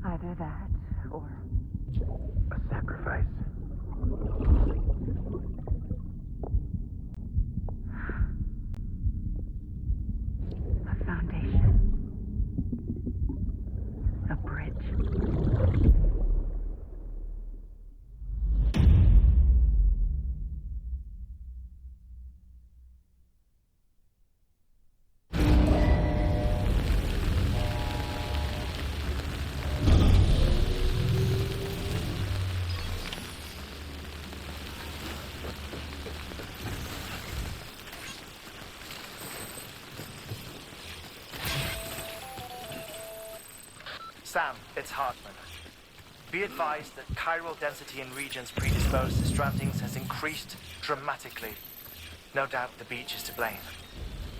Either that, or a sacrifice. a foundation. A bridge. Sam, it's Hartman. Be advised that chiral density in regions predisposed to strandings has increased dramatically. No doubt the beach is to blame.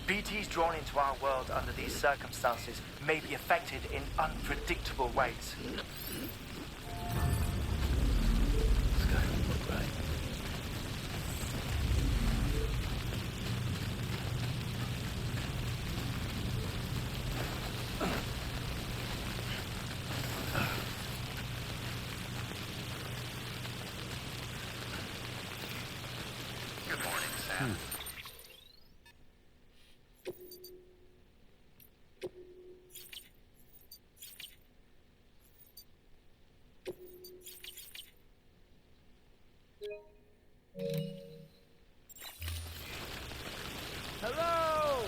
BTs drawn into our world under these circumstances may be affected in unpredictable ways. This guy don't look right. Good morning, Sam. Hello!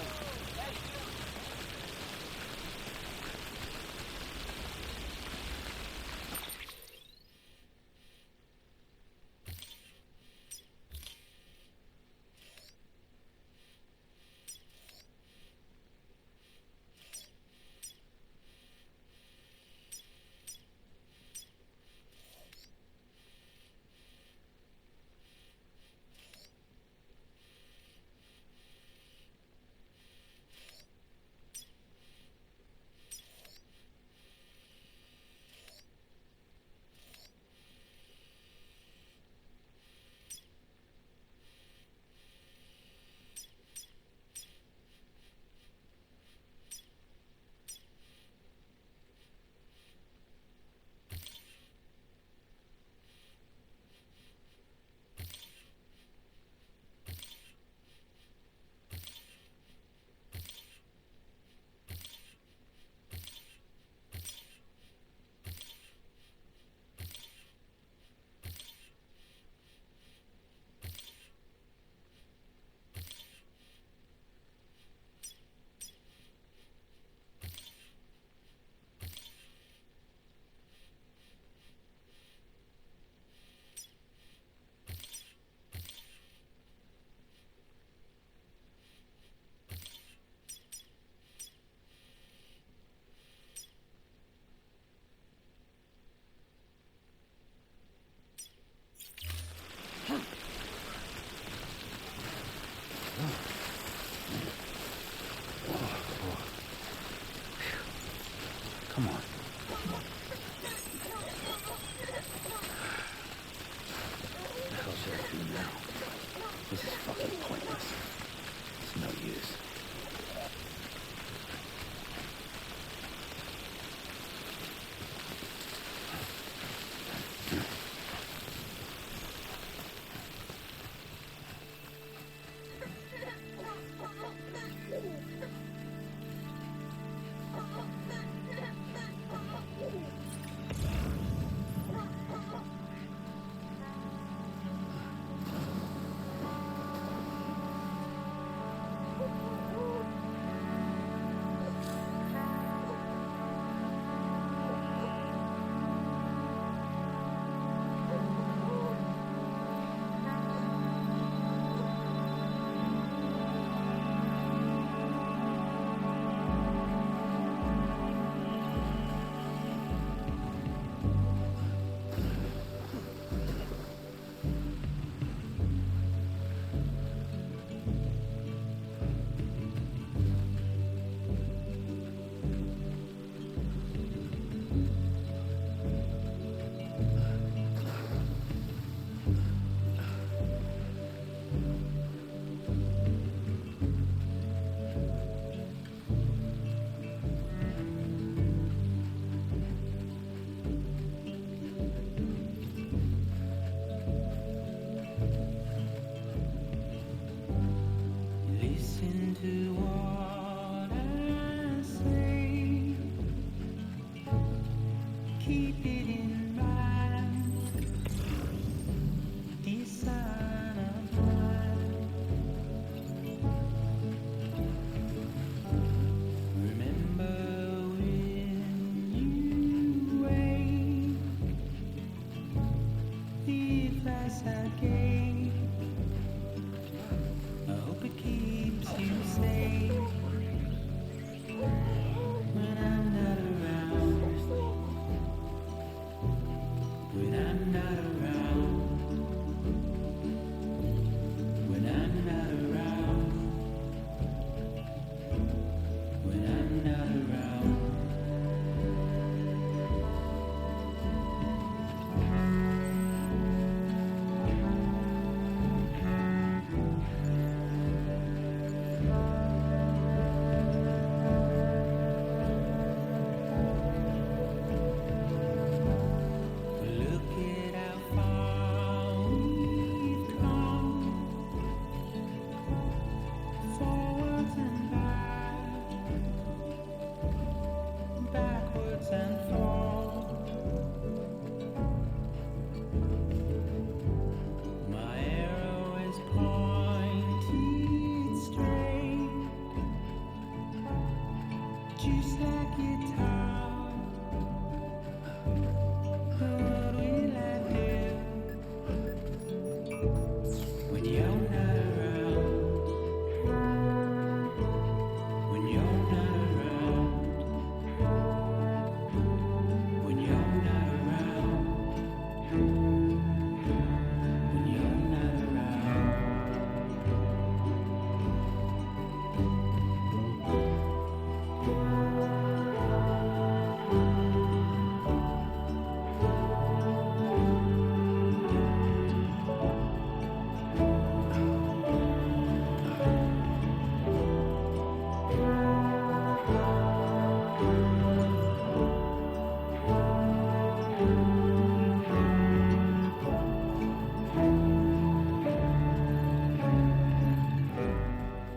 Come on. What the hell should I do now? This is fucking pointless. It's no use. keep it in mind, dear son of mine. Remember when you wake, the advice I gave, I hope it keeps you safe when I'm not around. When I'm not around, when I'm not around, when I'm not around. Look at how far we've come, forwards and backwards and forth. My arrow is pointed straight, just like guitar. What will I do when you're not around? When you're not around? When you're not around? When you're not around?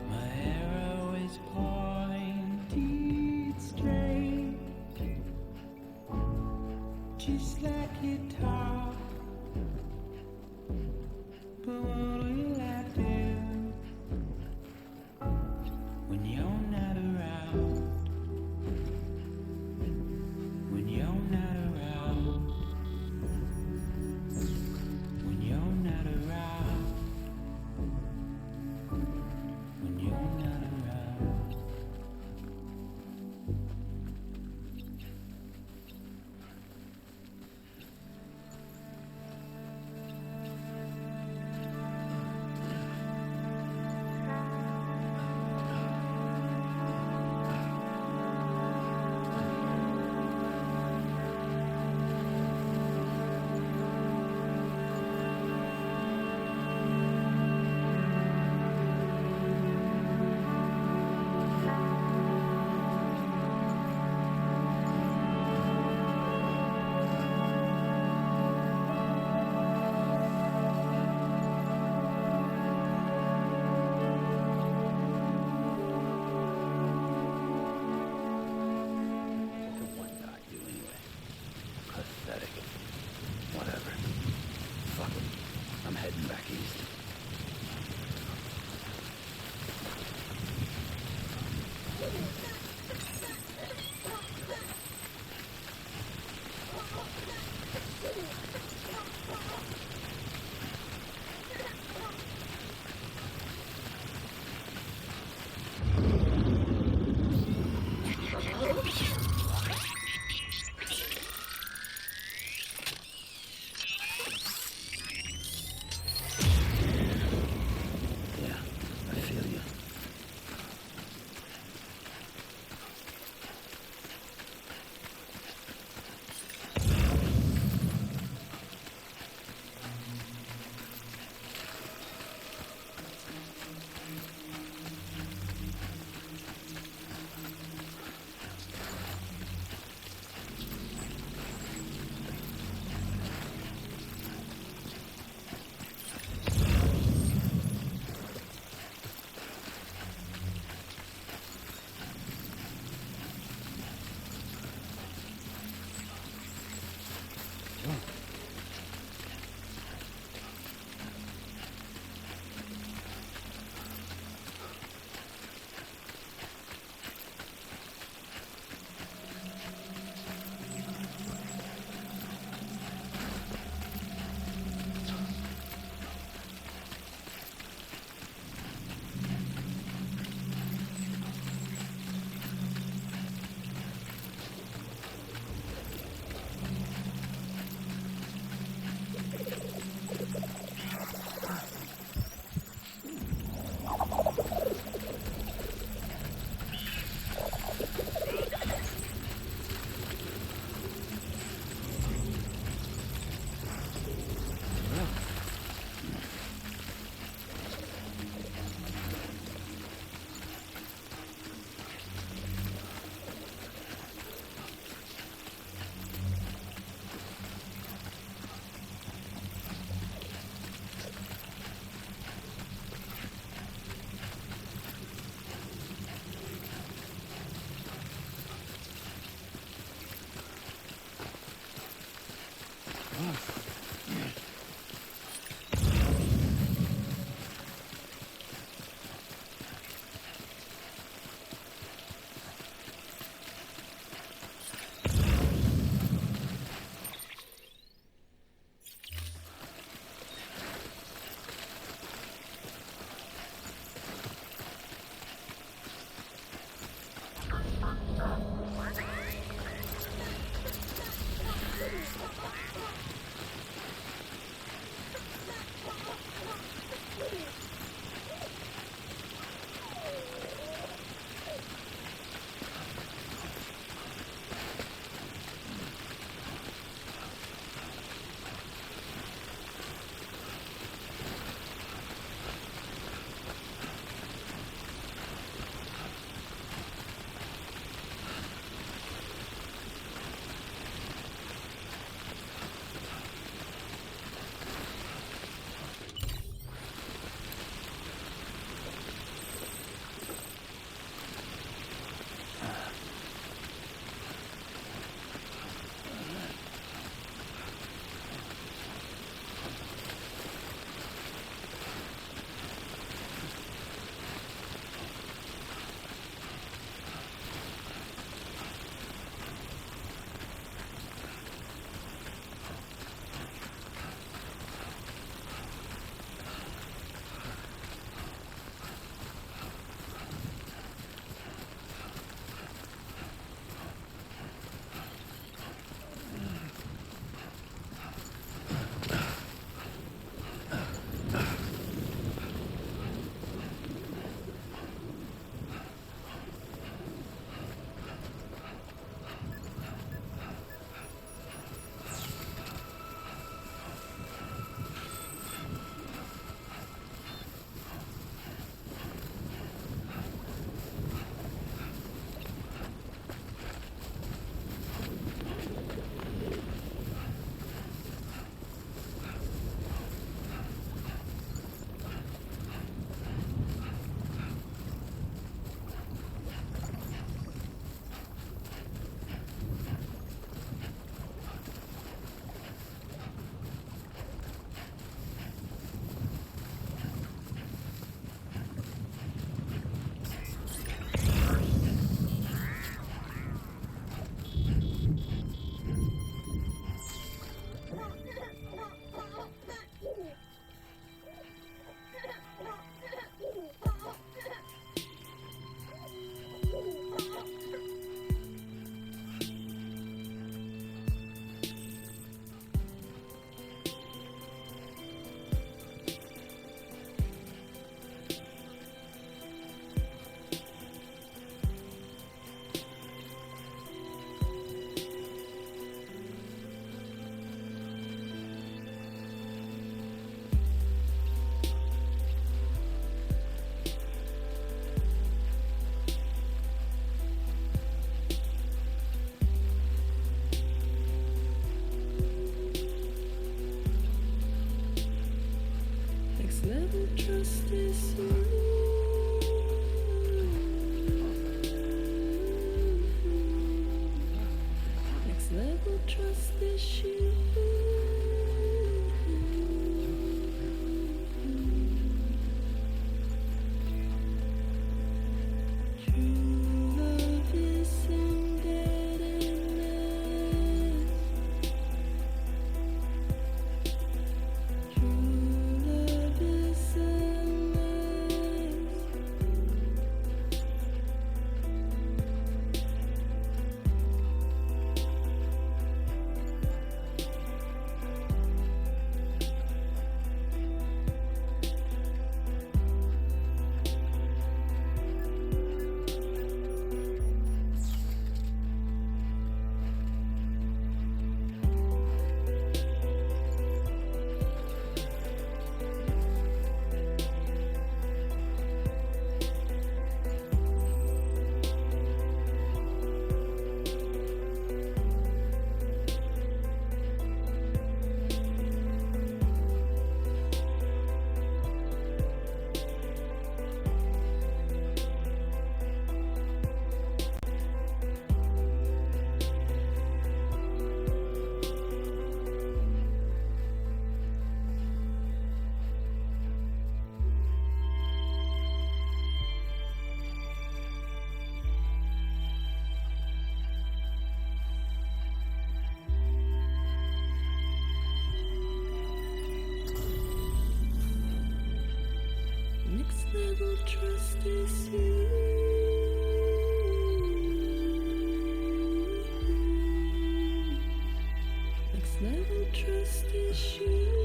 My arrow is pointed straight, just like guitar. But what will I do when you're not around? When you're not around? When you're not around? When you're not around? trust is you. Next level trust is you.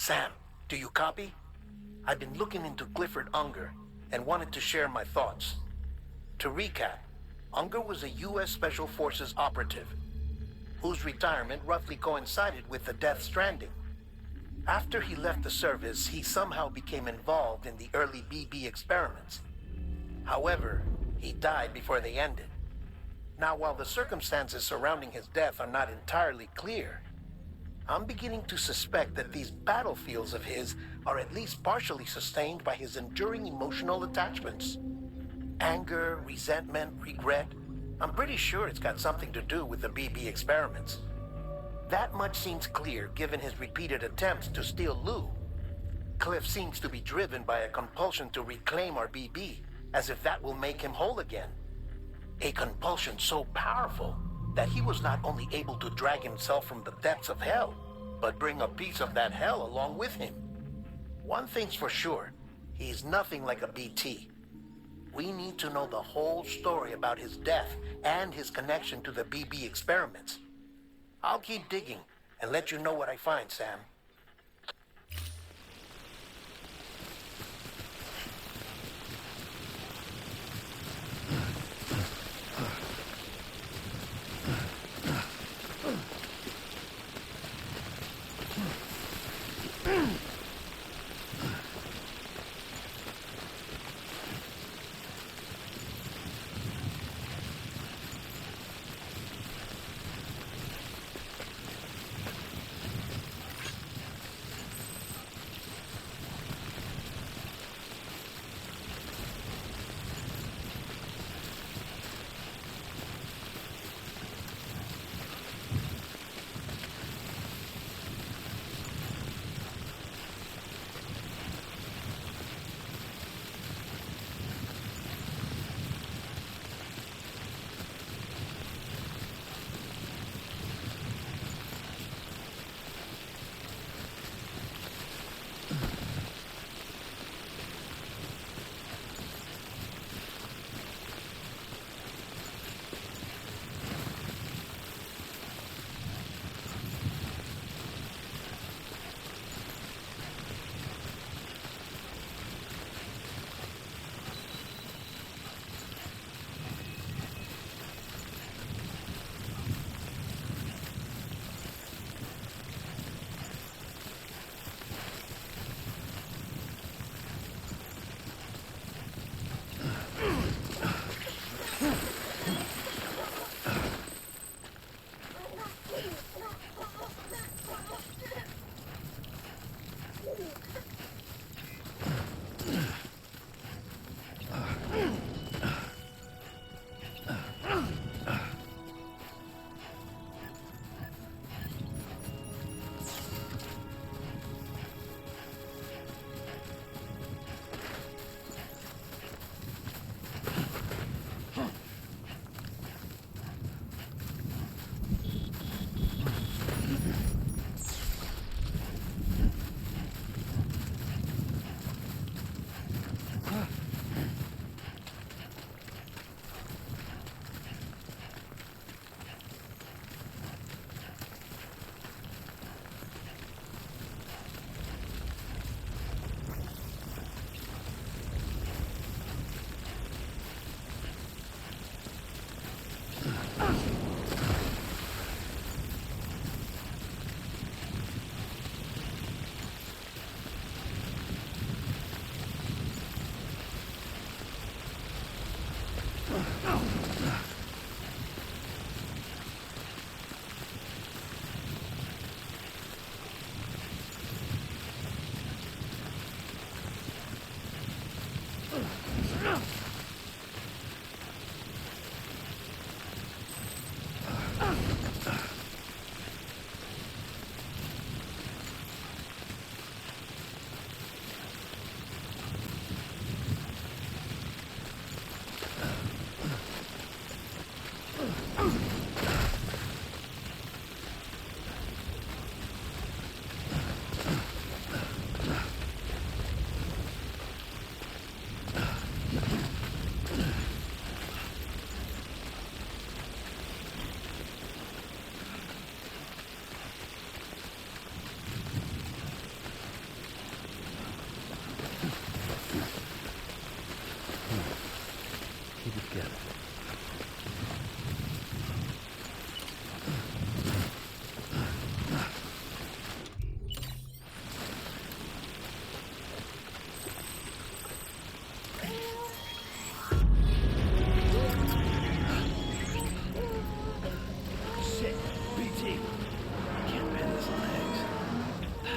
Sam, do you copy? I've been looking into Clifford Unger and wanted to share my thoughts. To recap, Unger was a U.S. Special Forces operative whose retirement roughly coincided with the Death Stranding. After he left the service, he somehow became involved in the early BB experiments. However, he died before they ended. Now, while the circumstances surrounding his death are not entirely clear, I'm beginning to suspect that these battlefields of his are at least partially sustained by his enduring emotional attachments. Anger, resentment, regret. I'm pretty sure it's got something to do with the BB experiments. That much seems clear given his repeated attempts to steal Lou. Cliff seems to be driven by a compulsion to reclaim our BB, as if that will make him whole again. A compulsion so powerful that he was not only able to drag himself from the depths of hell, but bring a piece of that hell along with him. One thing's for sure, he's nothing like a BT. We need to know the whole story about his death and his connection to the BB experiments. I'll keep digging and let you know what I find, Sam.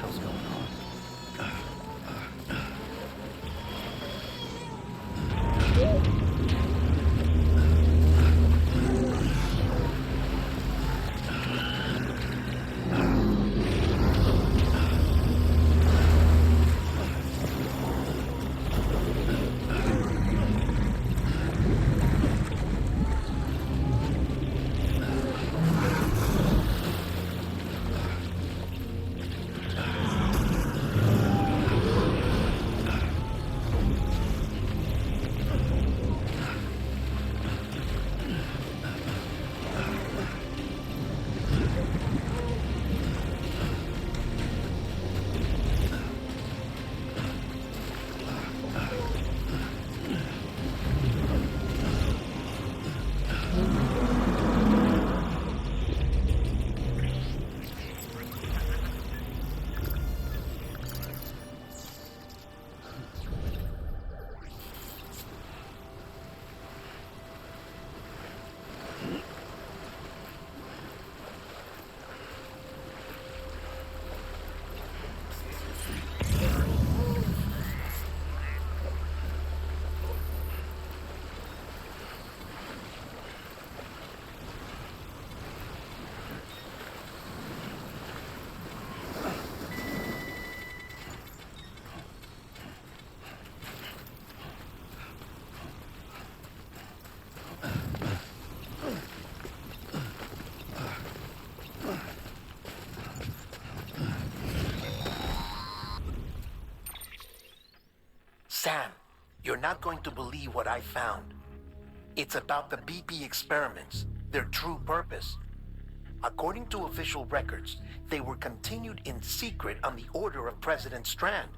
hell's going on? Sam, you're not going to believe what I found. It's about the BP experiments, their true purpose. According to official records, they were continued in secret on the order of President Strand,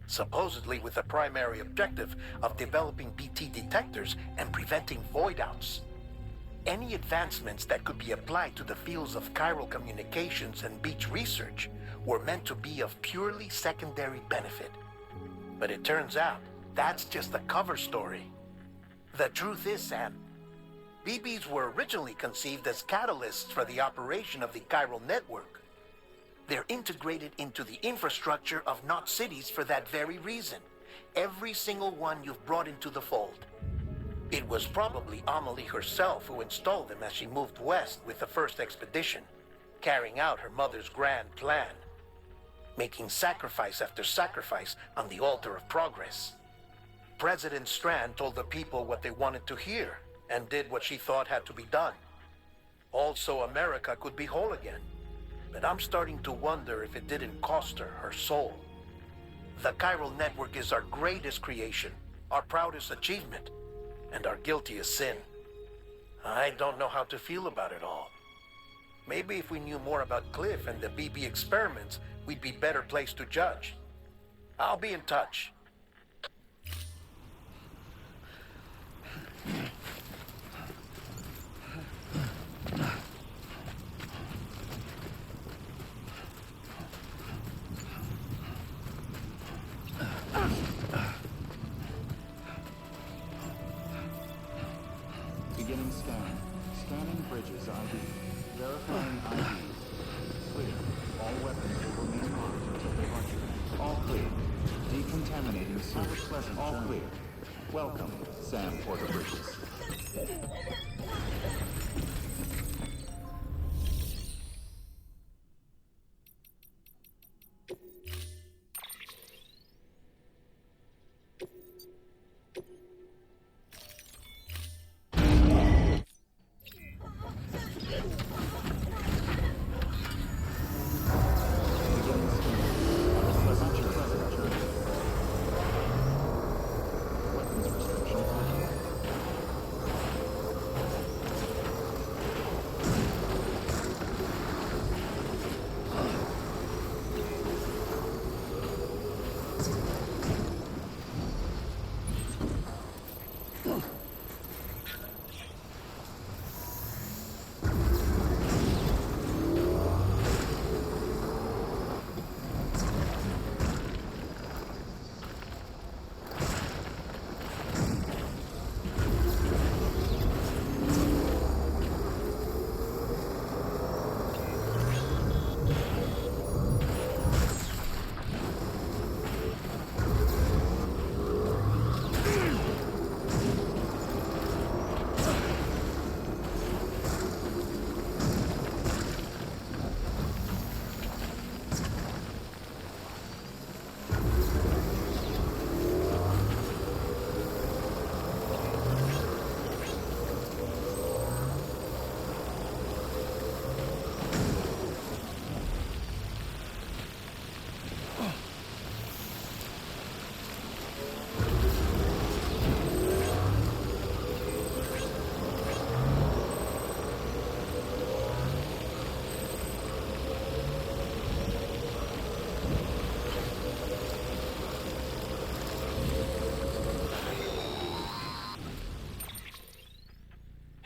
supposedly with the primary objective of developing BT detectors and preventing void-outs. Any advancements that could be applied to the fields of chiral communications and beach research were meant to be of purely secondary benefit. But it turns out, that's just the cover story. The truth is, Sam, BBs were originally conceived as catalysts for the operation of the chiral network. They're integrated into the infrastructure of Knot cities for that very reason. Every single one you've brought into the fold. It was probably Amelie herself who installed them as she moved west with the first expedition, carrying out her mother's grand plan, making sacrifice after sacrifice on the altar of progress. President Strand told the people what they wanted to hear and did what she thought had to be done. Also, America could be whole again. But I'm starting to wonder if it didn't cost her her soul. The chiral network is our greatest creation, our proudest achievement, and our guiltiest sin. I don't know how to feel about it all. Maybe if we knew more about Cliff and the BB experiments, we'd be better placed to judge. I'll be in touch. Beginning scan. Scanning bridges ID. Verifying ID. Clear. All weapons will remain armed until departure. All clear. Decontaminating sewers. All clear. Welcome, Sam Porter Bridges.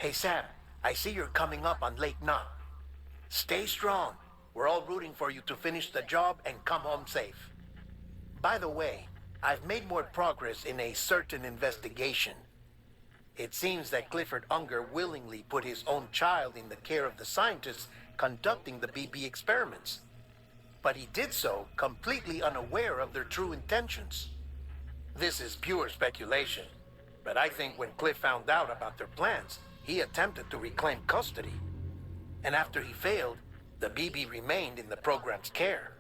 Hey Sam, I see you're coming up on Lake Knot. Stay strong. We're all rooting for you to finish the job and come home safe. By the way, I've made more progress in a certain investigation. It seems that Clifford Unger willingly put his own child in the care of the scientists conducting the BB experiments. But he did so completely unaware of their true intentions. This is pure speculation, but I think when Cliff found out about their plans, he attempted to reclaim custody. And after he failed, the BB remained in the program's care.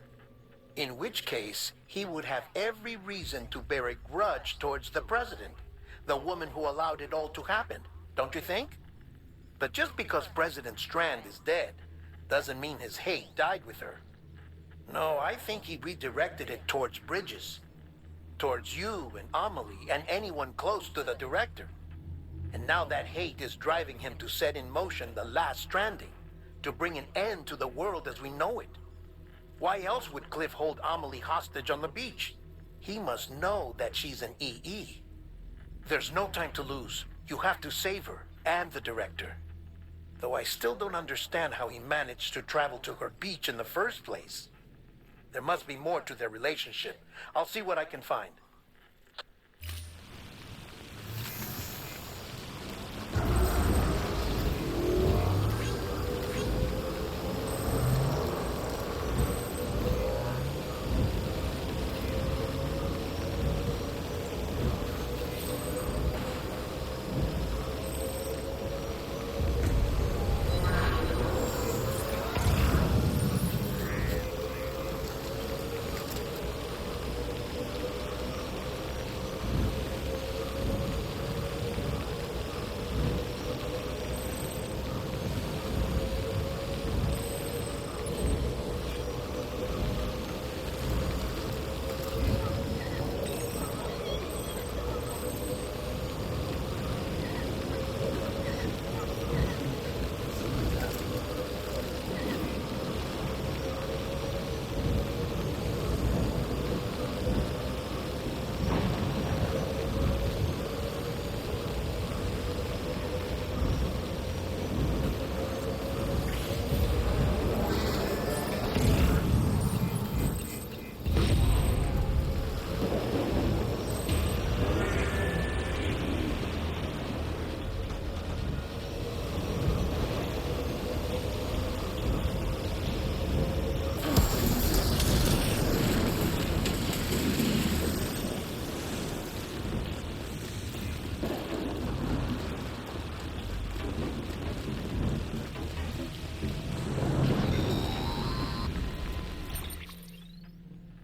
In which case, he would have every reason to bear a grudge towards the president, the woman who allowed it all to happen, don't you think? But just because President Strand is dead, doesn't mean his hate died with her. No, I think he redirected it towards Bridges. Towards you and Amelie and anyone close to the director. And now that hate is driving him to set in motion the last Stranding, to bring an end to the world as we know it. Why else would Cliff hold Amelie hostage on the beach? He must know that she's an EE. There's no time to lose. You have to save her and the director. Though I still don't understand how he managed to travel to her beach in the first place. There must be more to their relationship. I'll see what I can find.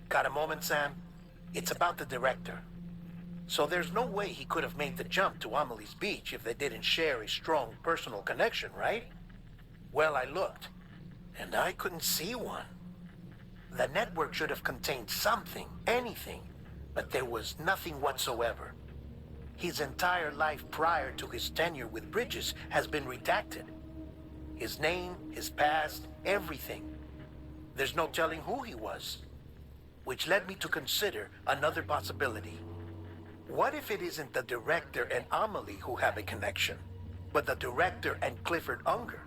Got a moment, Sam? It's about the director. So there's no way he could have made the jump to Amelie's beach if they didn't share a strong personal connection, right? Well, I looked, and I couldn't see one. The network should have contained something, anything, but there was nothing whatsoever. His entire life prior to his tenure with Bridges has been redacted. His name, his past, everything. There's no telling who he was. Which led me to consider another possibility. What if it isn't the director and Amelie who have a connection, but the director and Clifford Unger?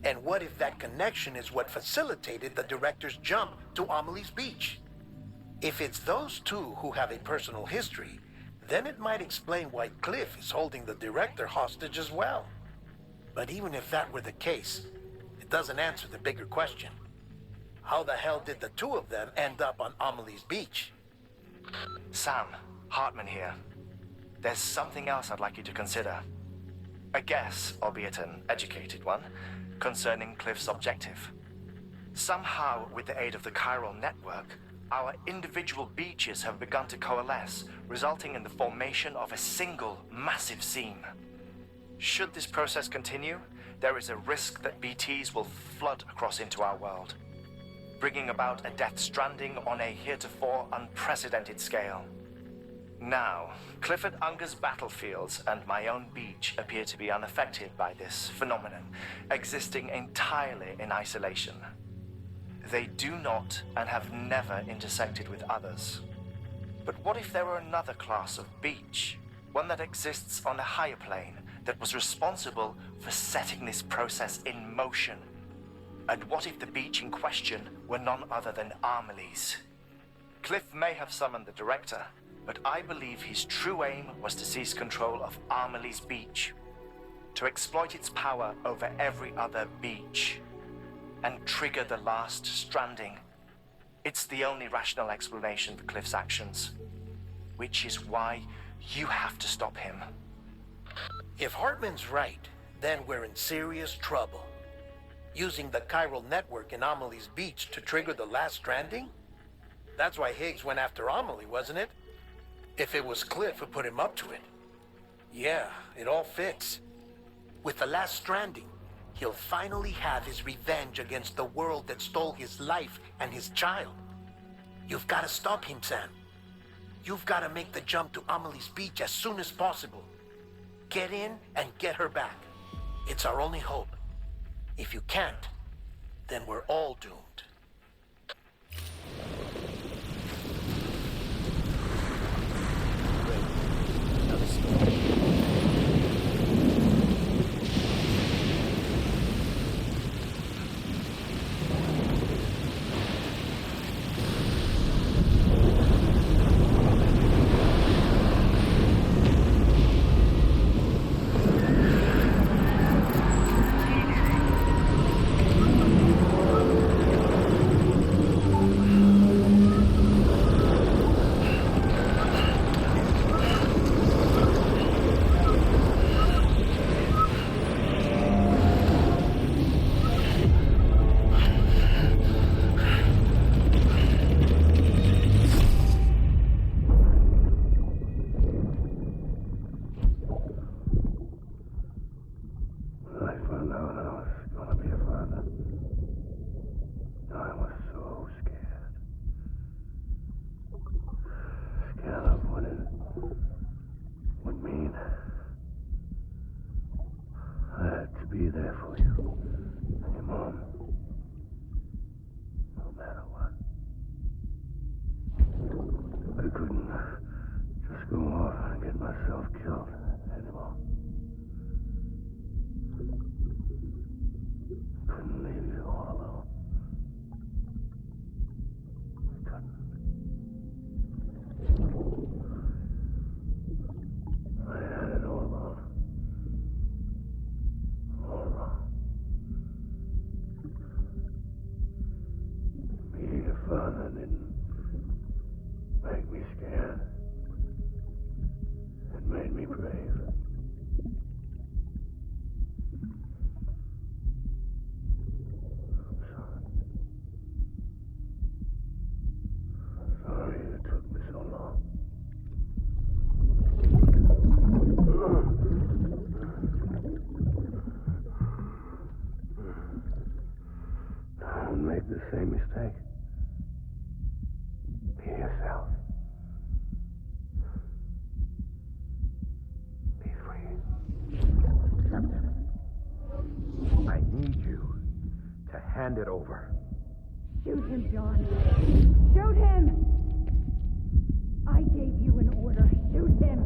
And what if that connection is what facilitated the director's jump to Amelie's beach? If it's those two who have a personal history, then it might explain why Cliff is holding the director hostage as well. But even if that were the case, it doesn't answer the bigger question. How the hell did the two of them end up on Amelie's beach? Sam, Hartman here. There's something else I'd like you to consider. A guess, albeit an educated one, concerning Cliff's objective. Somehow, with the aid of the chiral network, our individual beaches have begun to coalesce, resulting in the formation of a single massive seam. Should this process continue, there is a risk that BTs will flood across into our world, bringing about a death stranding on a heretofore unprecedented scale. Now, Clifford Unger's battlefields and my own beach appear to be unaffected by this phenomenon, existing entirely in isolation. They do not and have never intersected with others. But what if there were another class of beach, one that exists on a higher plane, that was responsible for setting this process in motion? And what if the beach in question were none other than Amelie's? Cliff may have summoned the director, but I believe his true aim was to seize control of Amelie's beach, to exploit its power over every other beach, and trigger the last stranding. It's the only rational explanation for Cliff's actions, which is why you have to stop him. If Hartman's right, then we're in serious trouble. Using the chiral network in Amelie's beach to trigger the last stranding? That's why Higgs went after Amelie, wasn't it? If it was Cliff who put him up to it. Yeah, it all fits. With the last stranding, he'll finally have his revenge against the world that stole his life and his child. You've got to stop him, Sam. You've got to make the jump to Amelie's beach as soon as possible. Get in and get her back. It's our only hope. If you can't, then we're all doomed. Another story. Be there for you and your mom, no matter what. I couldn't just go off and get myself killed anymore. Couldn't leave you all alone. I couldn't. I had it all wrong. Being a father didn't make me scared. It made me brave. I'm sorry. Sorry it took me so long. Don't make the same mistake. Be yourself. Be free. Captain, I need you to hand it over. Shoot him, John. Shoot him! I gave you an order. Shoot him!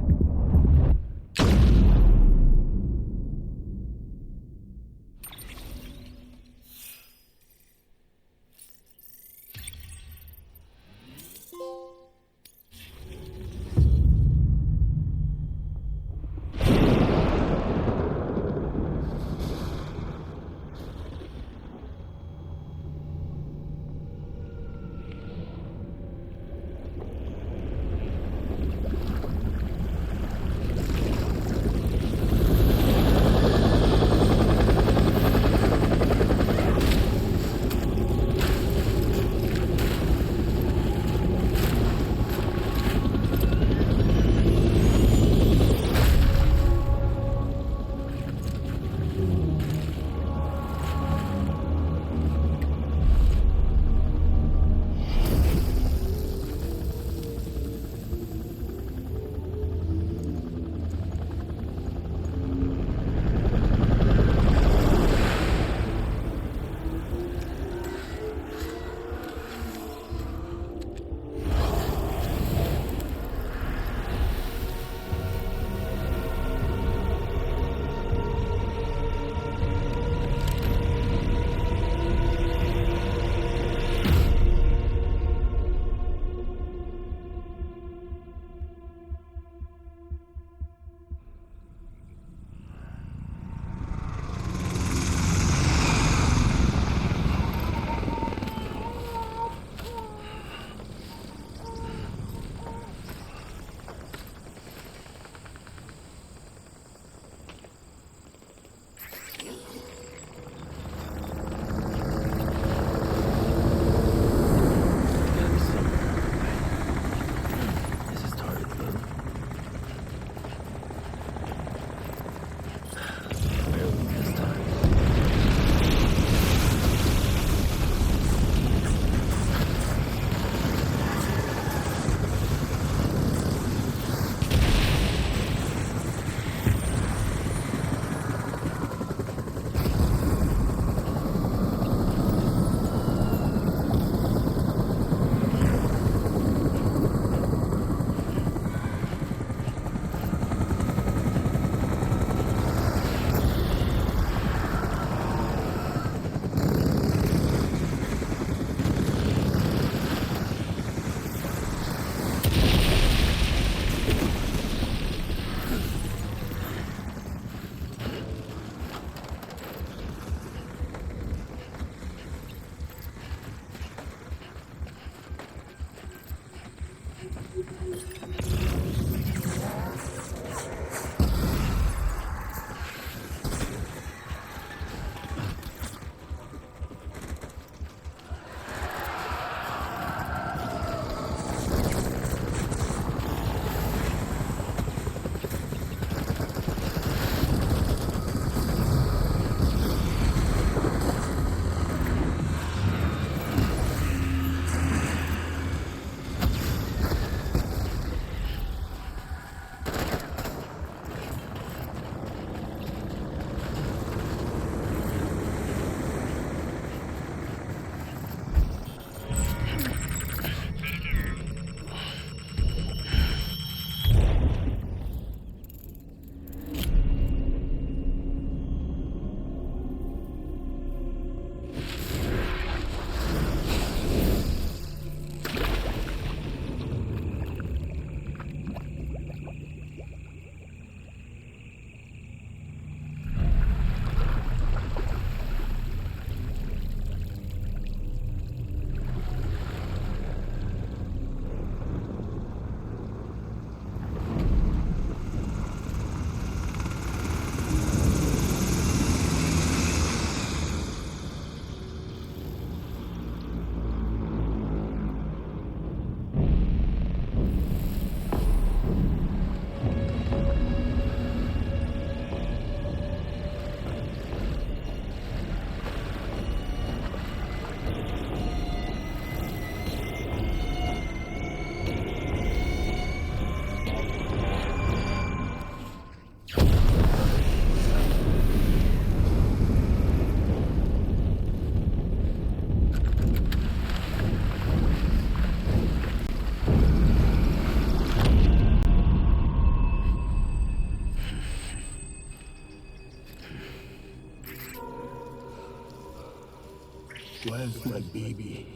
Where's my baby?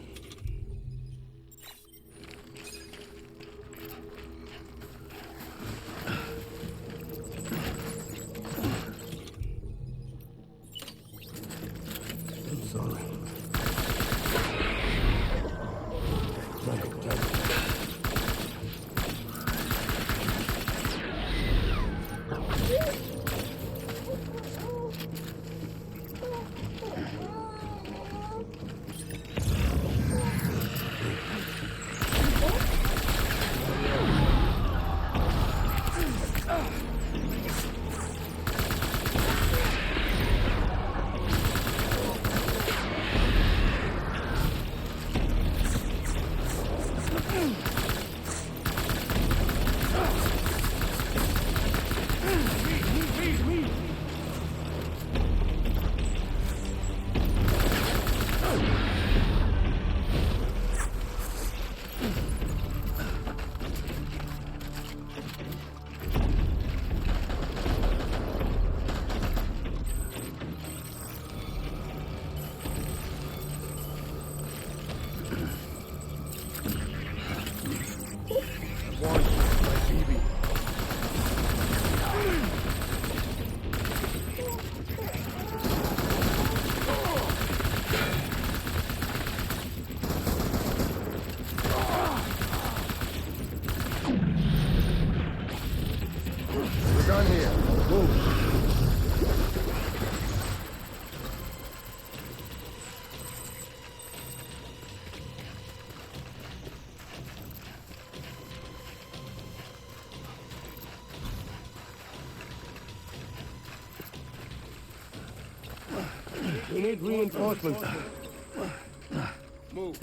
I'm sorry. Jacob. We need reinforcements. Move.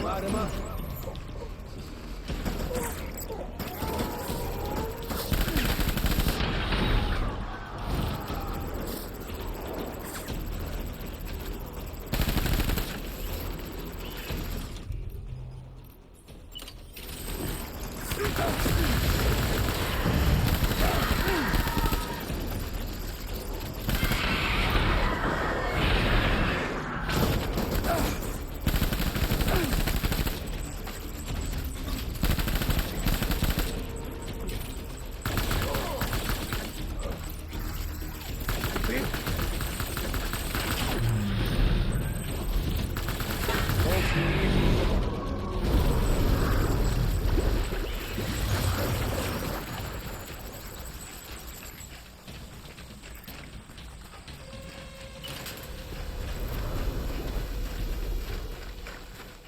Ride him up.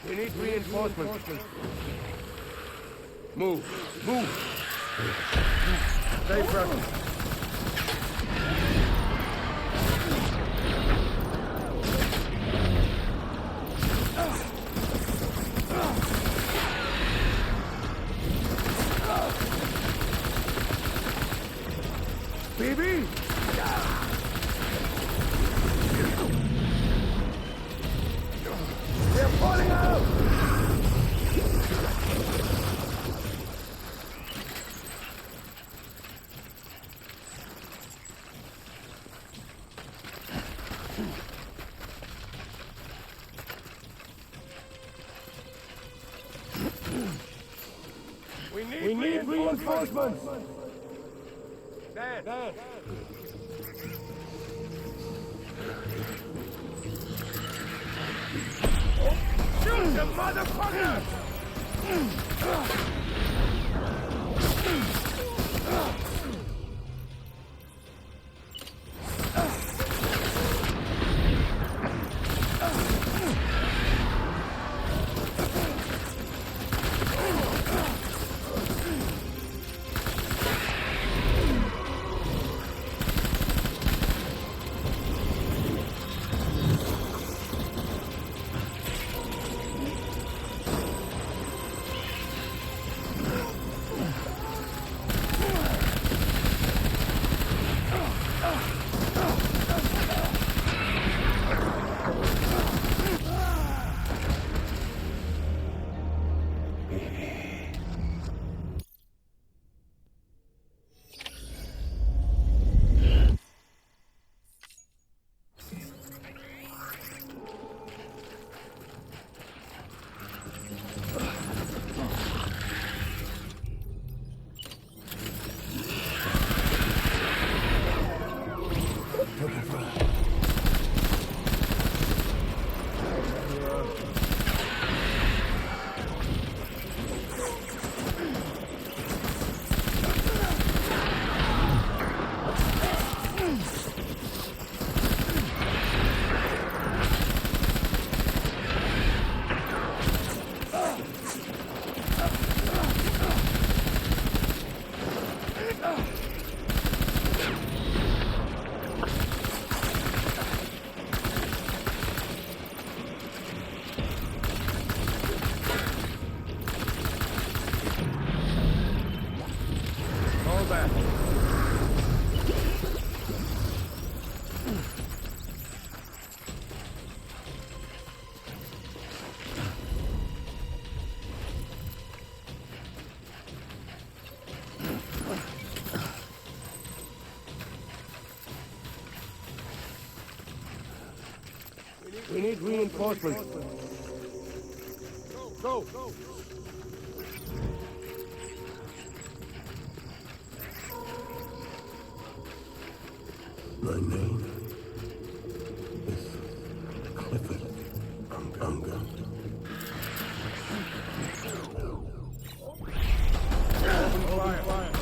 We need reinforcements. Move. Stay present. Baby! They're falling out! We need reinforcements! Dan! Shoot the motherfucker! back. We need reinforcements. Go! My name is Clifford Unger. Open fire.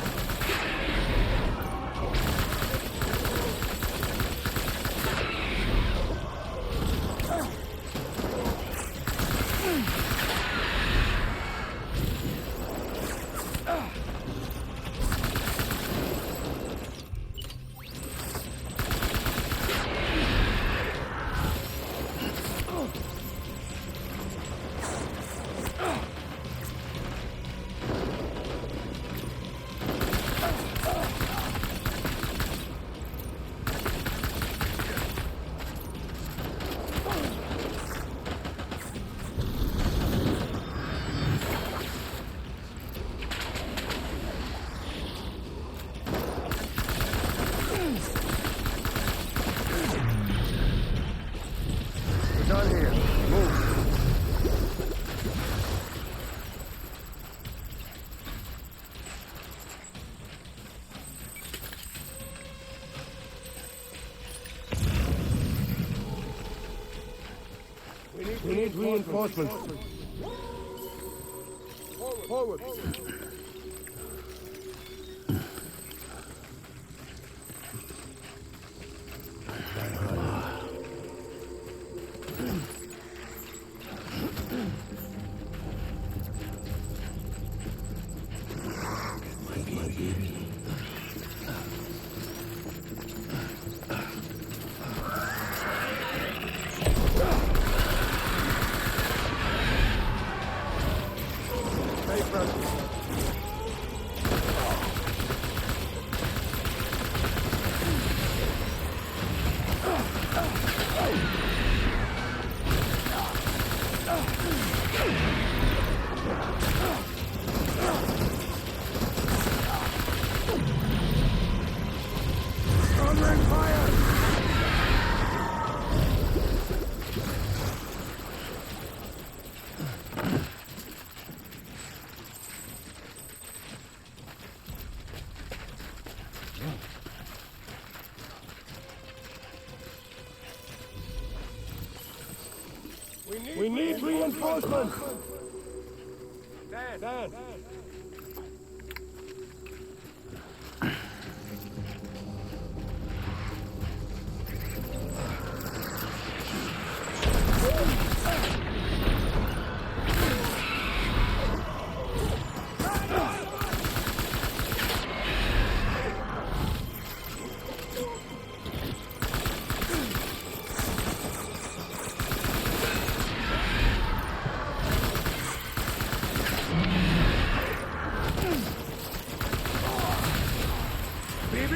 We're done here. Move. We need reinforcements. Forward. Stay present. Covering fire! We need reinforcements! Dan! BB!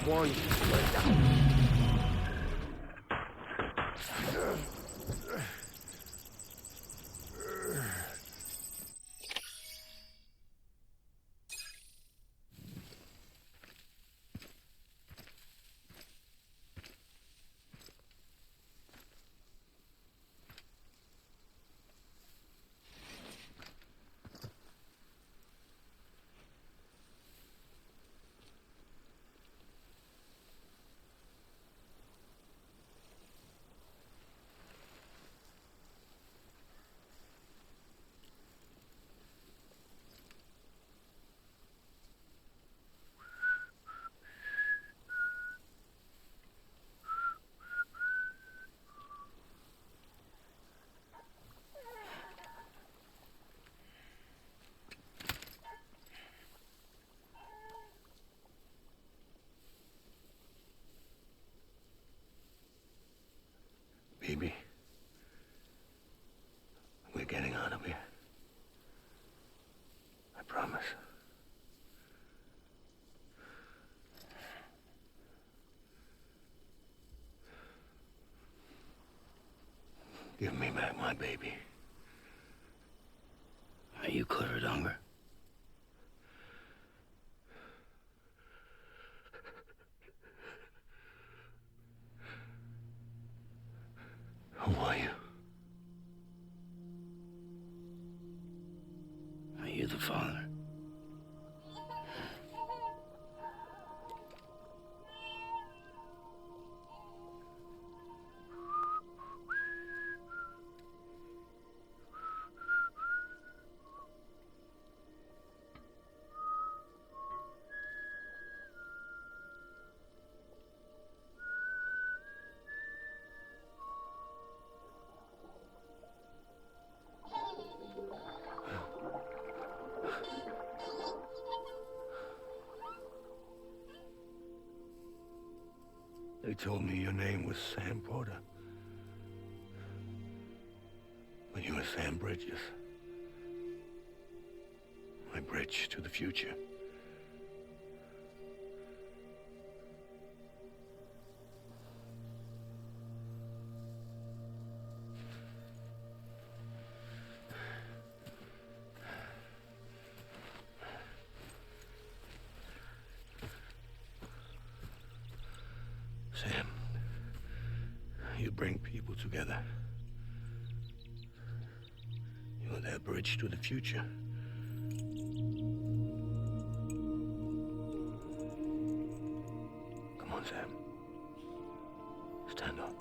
One. Give me back my baby. Are you Clifford Unger? Who are you? Are you the father? They told me your name was Sam Porter. But you were Sam Bridges. My bridge to the future. Sam, you bring people together. You're their bridge to the future. Come on, Sam. Stand up.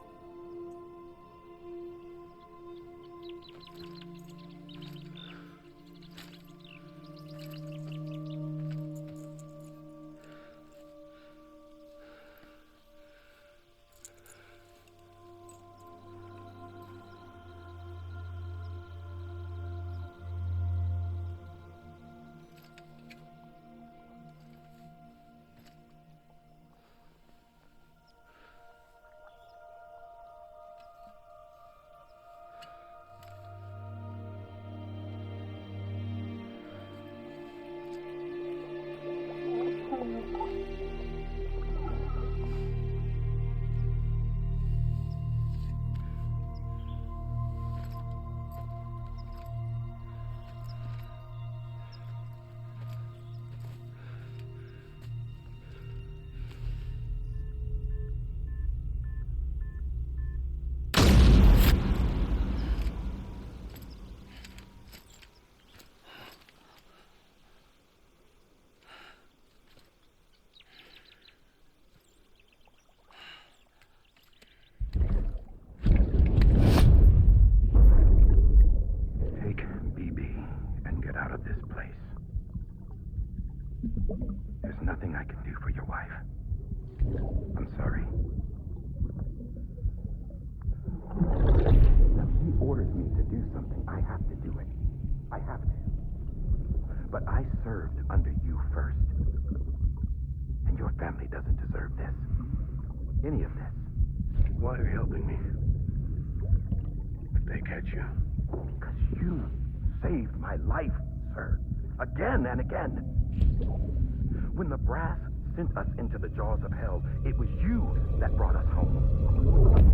There's nothing I can do for your wife. I'm sorry. If he orders me to do something, I have to do it. I have to. But I served under you first. And your family doesn't deserve this. Any of this. Why are you helping me? If they catch you. Because you saved my life, sir. Again and again. When the brass sent us into the jaws of hell, it was you that brought us home.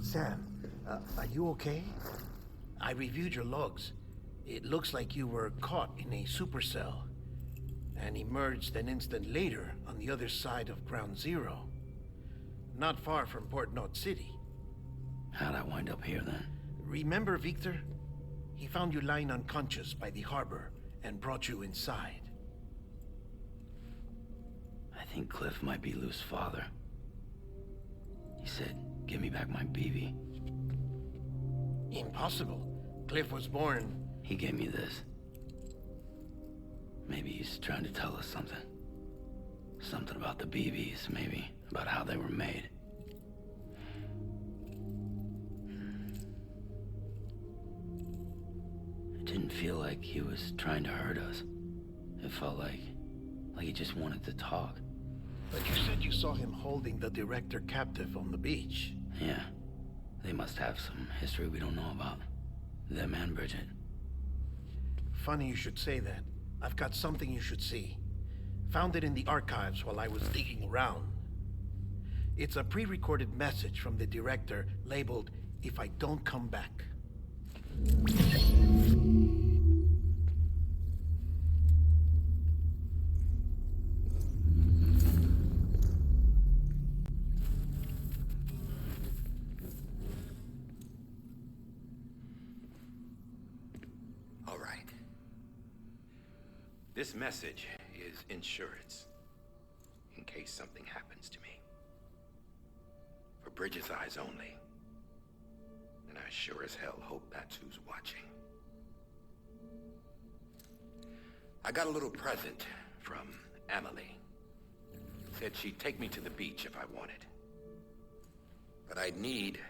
Sam, are you okay? I reviewed your logs. It looks like you were caught in a supercell and emerged an instant later on the other side of Ground Zero. Not far from Port Knot City. How'd I wind up here then? Remember Victor? He found you lying unconscious by the harbor and brought you inside. I think Cliff might be Lou's father. He said, give me back my BB. Impossible. Cliff was born... He gave me this. Maybe he's trying to tell us something. Something about the BBs, maybe. About how they were made. It didn't feel like he was trying to hurt us. It felt like he just wanted to talk. But you said you saw him holding the director captive on the beach. Yeah. They must have some history we don't know about. Them and Bridget. Funny you should say that. I've got something you should see. Found it in the archives while I was digging around. It's a pre-recorded message from the director labeled, "If I don't come back." All right. This message is insurance, in case something happens to me. For Bridget's eyes only. And I sure as hell hope that's who's watching. I got a little present from Emily. Said she'd take me to the beach if I wanted. But I'd need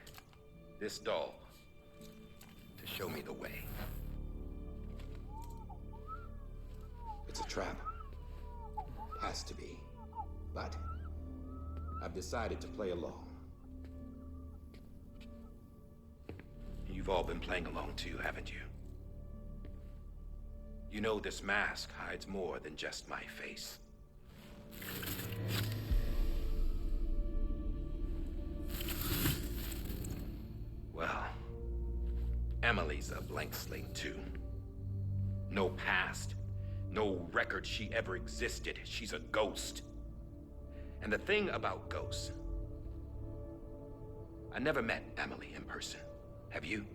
this doll to show me the way. It's a trap. Has to be. But I've decided to play along. You've all been playing along too, haven't you? You know this mask hides more than just my face. Well, Emily's a blank slate too. No past. No record she ever existed. She's a ghost. And the thing about ghosts, I never met Emily in person. Have you?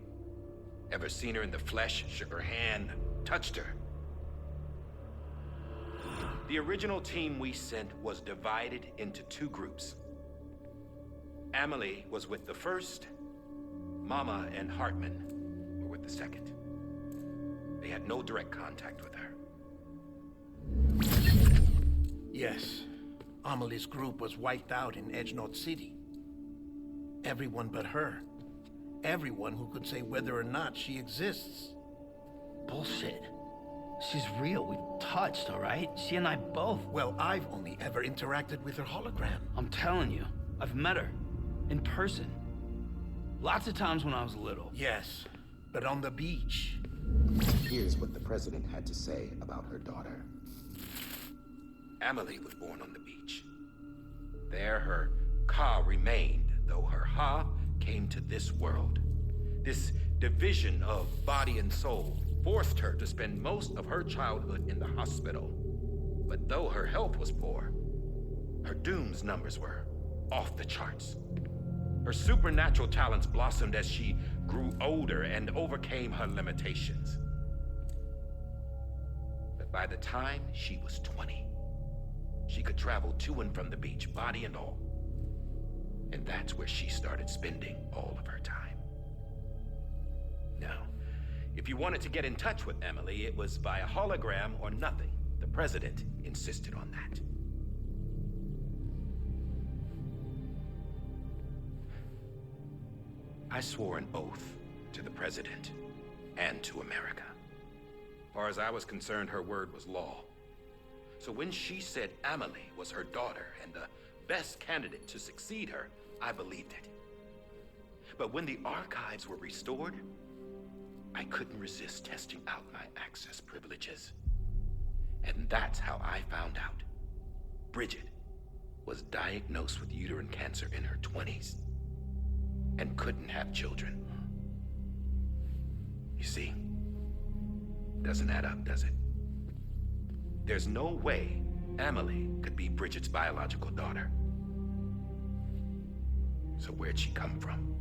Ever seen her in the flesh, shook her hand, touched her? The original team we sent was divided into two groups. Emily was with the first. Mama and Hartman were with the second. They had no direct contact with her. Yes. Amelie's group was wiped out in Edgenorth City. Everyone but her. Everyone who could say whether or not she exists. Bullshit. She's real. We've touched, all right? She and I both. Well, I've only ever interacted with her hologram. I'm telling you, I've met her. In person. Lots of times when I was little. Yes, but on the beach. Here's what the president had to say about her daughter. Emily was born on the beach. There her Ka remained, though her Ha came to this world. This division of body and soul forced her to spend most of her childhood in the hospital. But though her health was poor, her Doom's numbers were off the charts. Her supernatural talents blossomed as she grew older and overcame her limitations. But by the time she was 20, she could travel to and from the beach, body and all. And that's where she started spending all of her time. Now, if you wanted to get in touch with Emily, it was via hologram or nothing. The president insisted on that. I swore an oath to the president and to America. As far as I was concerned, her word was law. So when she said Emily was her daughter and the best candidate to succeed her, I believed it. But when the archives were restored, I couldn't resist testing out my access privileges. And that's how I found out. Bridget was diagnosed with uterine cancer in her 20s and couldn't have children. You see, doesn't add up, does it? There's no way Emily could be Bridget's biological daughter. So where'd she come from?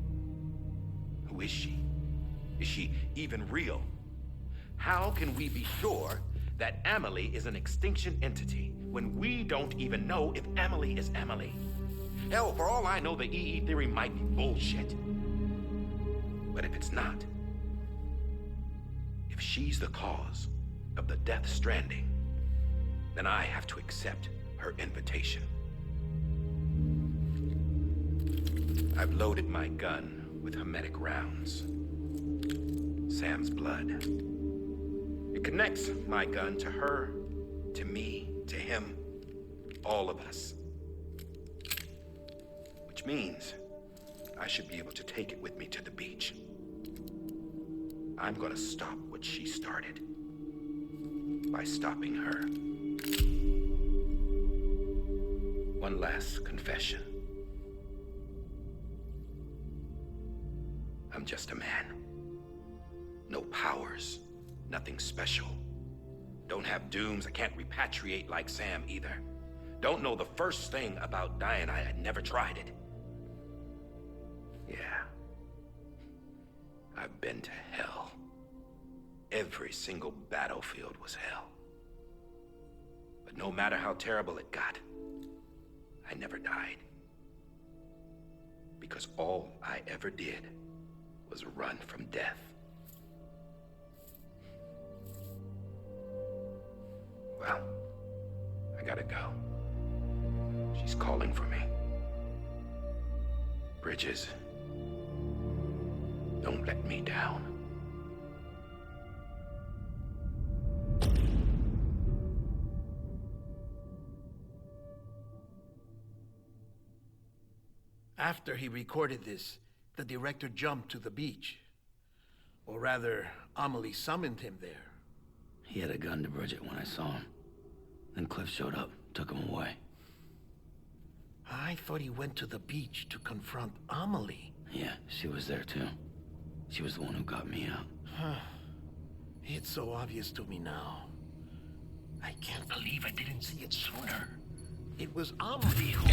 Who is she? Is she even real? How can we be sure that Emily is an extinction entity when we don't even know if Emily is Emily? Hell, for all I know, the EE theory might be bullshit. But if it's not, if she's the cause of the death stranding, then I have to accept her invitation. I've loaded my gun with hermetic rounds. Sam's blood. It connects my gun to her, to me, to him, all of us. Which means I should be able to take it with me to the beach. I'm gonna stop what she started by stopping her. One last confession. I'm just a man. No powers, nothing special. Don't have dooms, I can't repatriate like Sam either. Don't know the first thing about dying, I had never tried it. Yeah. I've been to hell. Every single battlefield was hell. But no matter how terrible it got, I never died. Because all I ever did was run from death. Well, I gotta go. She's calling for me. Bridges, don't let me down. After he recorded this, the director jumped to the beach. Or rather, Amelie summoned him there. He had a gun to Bridget when I saw him. Then Cliff showed up, took him away. I thought he went to the beach to confront Amelie. Yeah, she was there too. She was the one who got me out. It's so obvious to me now. I can't believe I didn't see it sooner. It was Amelie who...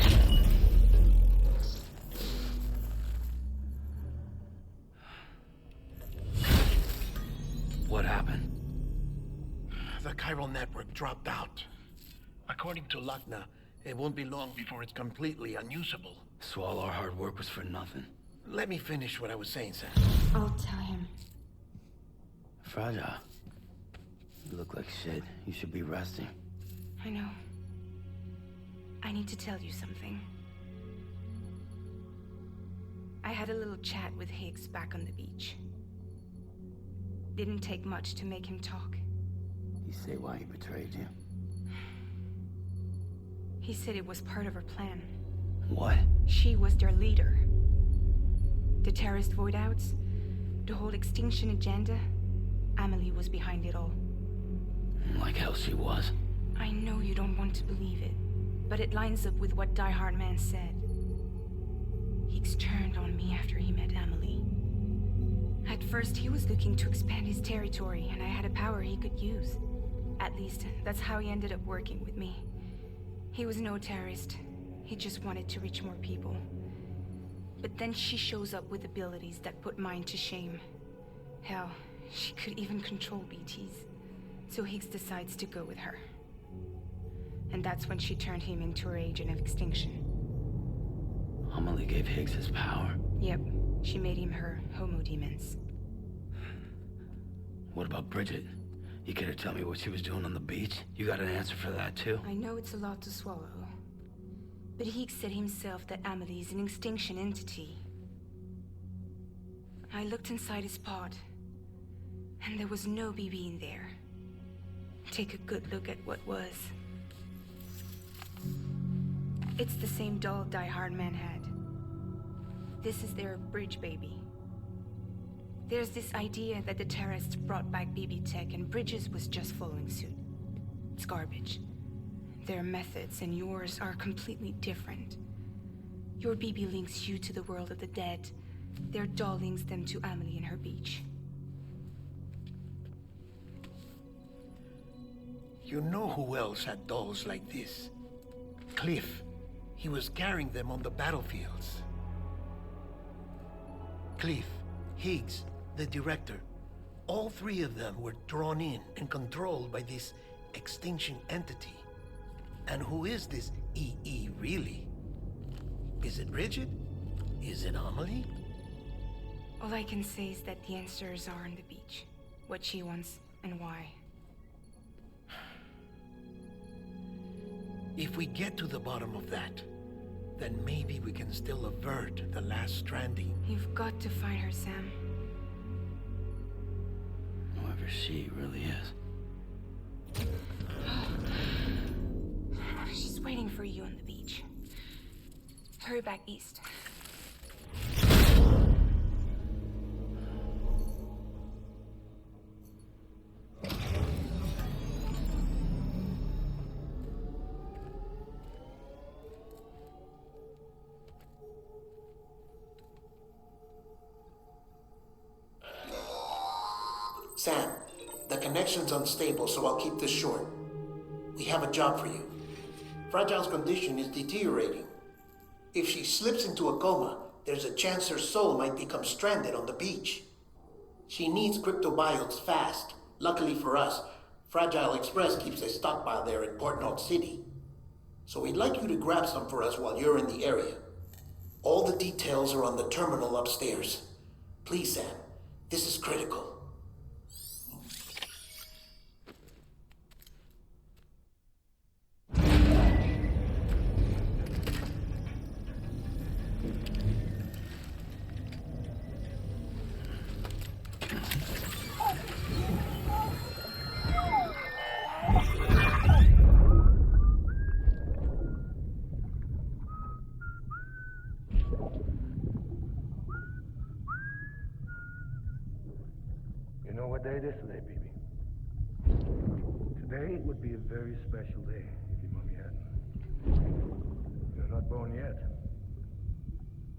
What happened? The chiral network dropped out. According to Lachna, it won't be long before it's completely unusable. So all our hard work was for nothing. Let me finish what I was saying, Sam. I'll tell him. Fragile. You look like shit. You should be resting. I know. I need to tell you something. I had a little chat with Higgs back on the beach. Didn't take much to make him talk. You say why he betrayed you? He said it was part of her plan. What? She was their leader. The terrorist void outs, the whole extinction agenda, Amelie was behind it all. Like hell she was. I know you don't want to believe it, but it lines up with what Die Hard Man said. Higgs turned on me after he met Amelie. At first, he was looking to expand his territory, and I had a power he could use. At least, that's how he ended up working with me. He was no terrorist. He just wanted to reach more people. But then she shows up with abilities that put mine to shame. Hell, she could even control BTs. So Higgs decides to go with her. And that's when she turned him into her agent of extinction. Amelie gave Higgs his power? Yep, she made him her homo demons. What about Bridget? You care to tell me what she was doing on the beach? You got an answer for that too? I know it's a lot to swallow. But Higgs said himself that Amelie is an extinction entity. I looked inside his pod, and there was no BB in there. Take a good look at what was. It's the same doll Die Hard Man had. This is their bridge baby. There's this idea that the terrorists brought back BB tech and Bridges was just following suit. It's garbage. Their methods and yours are completely different. Your BB links you to the world of the dead. Their doll links them to Amelie and her beach. You know who else had dolls like this? Cliff. He was carrying them on the battlefields. Cliff, Higgs, the director. All three of them were drawn in and controlled by this extinction entity. And who is this EE really? Is it Bridget? Is it Amelie? All I can say is that the answers are on the beach. What she wants and why. If we get to the bottom of that, then maybe we can still avert the last stranding. You've got to find her, Sam. Whoever she really is. She's waiting for you on the beach. Hurry back east. Sam, the connection's unstable, so I'll keep this short. We have a job for you. Fragile's condition is deteriorating. If she slips into a coma, there's a chance her soul might become stranded on the beach. She needs cryptobiotes fast. Luckily for us, Fragile Express keeps a stockpile there in Port Knot City. So we'd like you to grab some for us while you're in the area. All the details are on the terminal upstairs. Please, Sam, this is critical. You know what day it is today, baby? Today would be a very special day if your mommy hadn't. You're not born yet.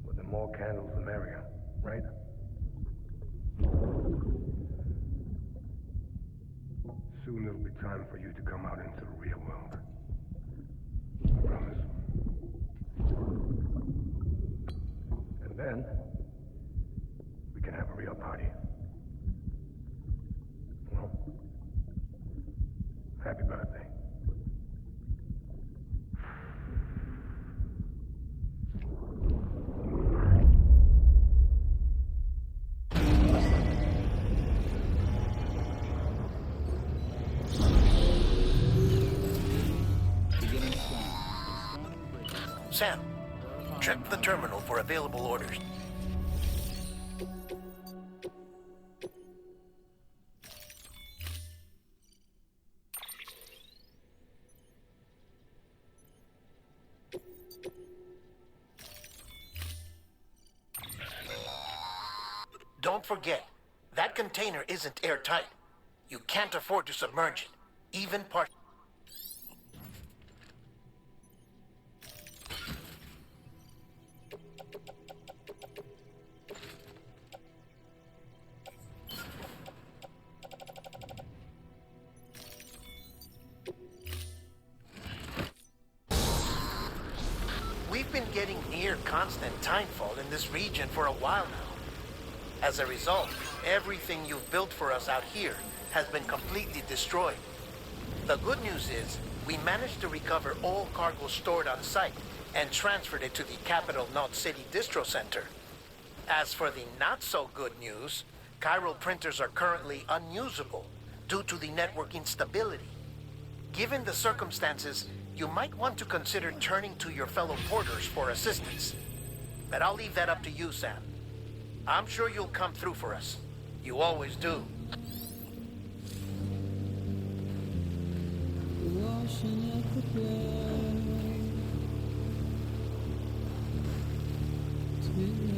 But the more candles, the merrier, right? Soon it'll be time for you to come out into the real world. I promise. And then, we can have a real party. Well, happy birthday. Sam, check the terminal for available orders. Don't forget, that container isn't airtight. You can't afford to submerge it, even part. We've been getting near constant timefall in this region for a while now. As a result, everything you've built for us out here has been completely destroyed. The good news is, we managed to recover all cargo stored on site and transferred it to the Capital Knot City Distro Center. As for the not-so-good news, chiral printers are currently unusable due to the network instability. Given the circumstances, you might want to consider turning to your fellow porters for assistance. But I'll leave that up to you, Sam. I'm sure you'll come through for us. You always do. Washing up the blood tonight.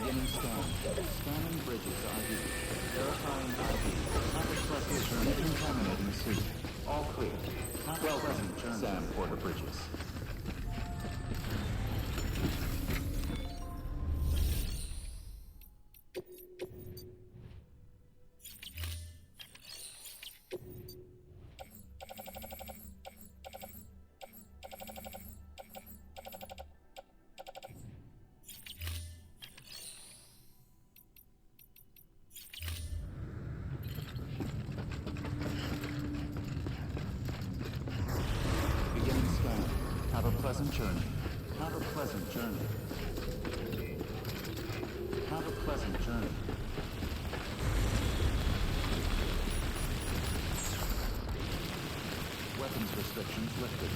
Beginning scan. Scanning bridges ID. Verifying ID. Have a pleasant journey. Decontaminating suit. All clear. Well done, Sam Porter Bridges. Beginning scan. Have a pleasant journey. Have a pleasant journey. Have a pleasant journey. Weapons restrictions lifted.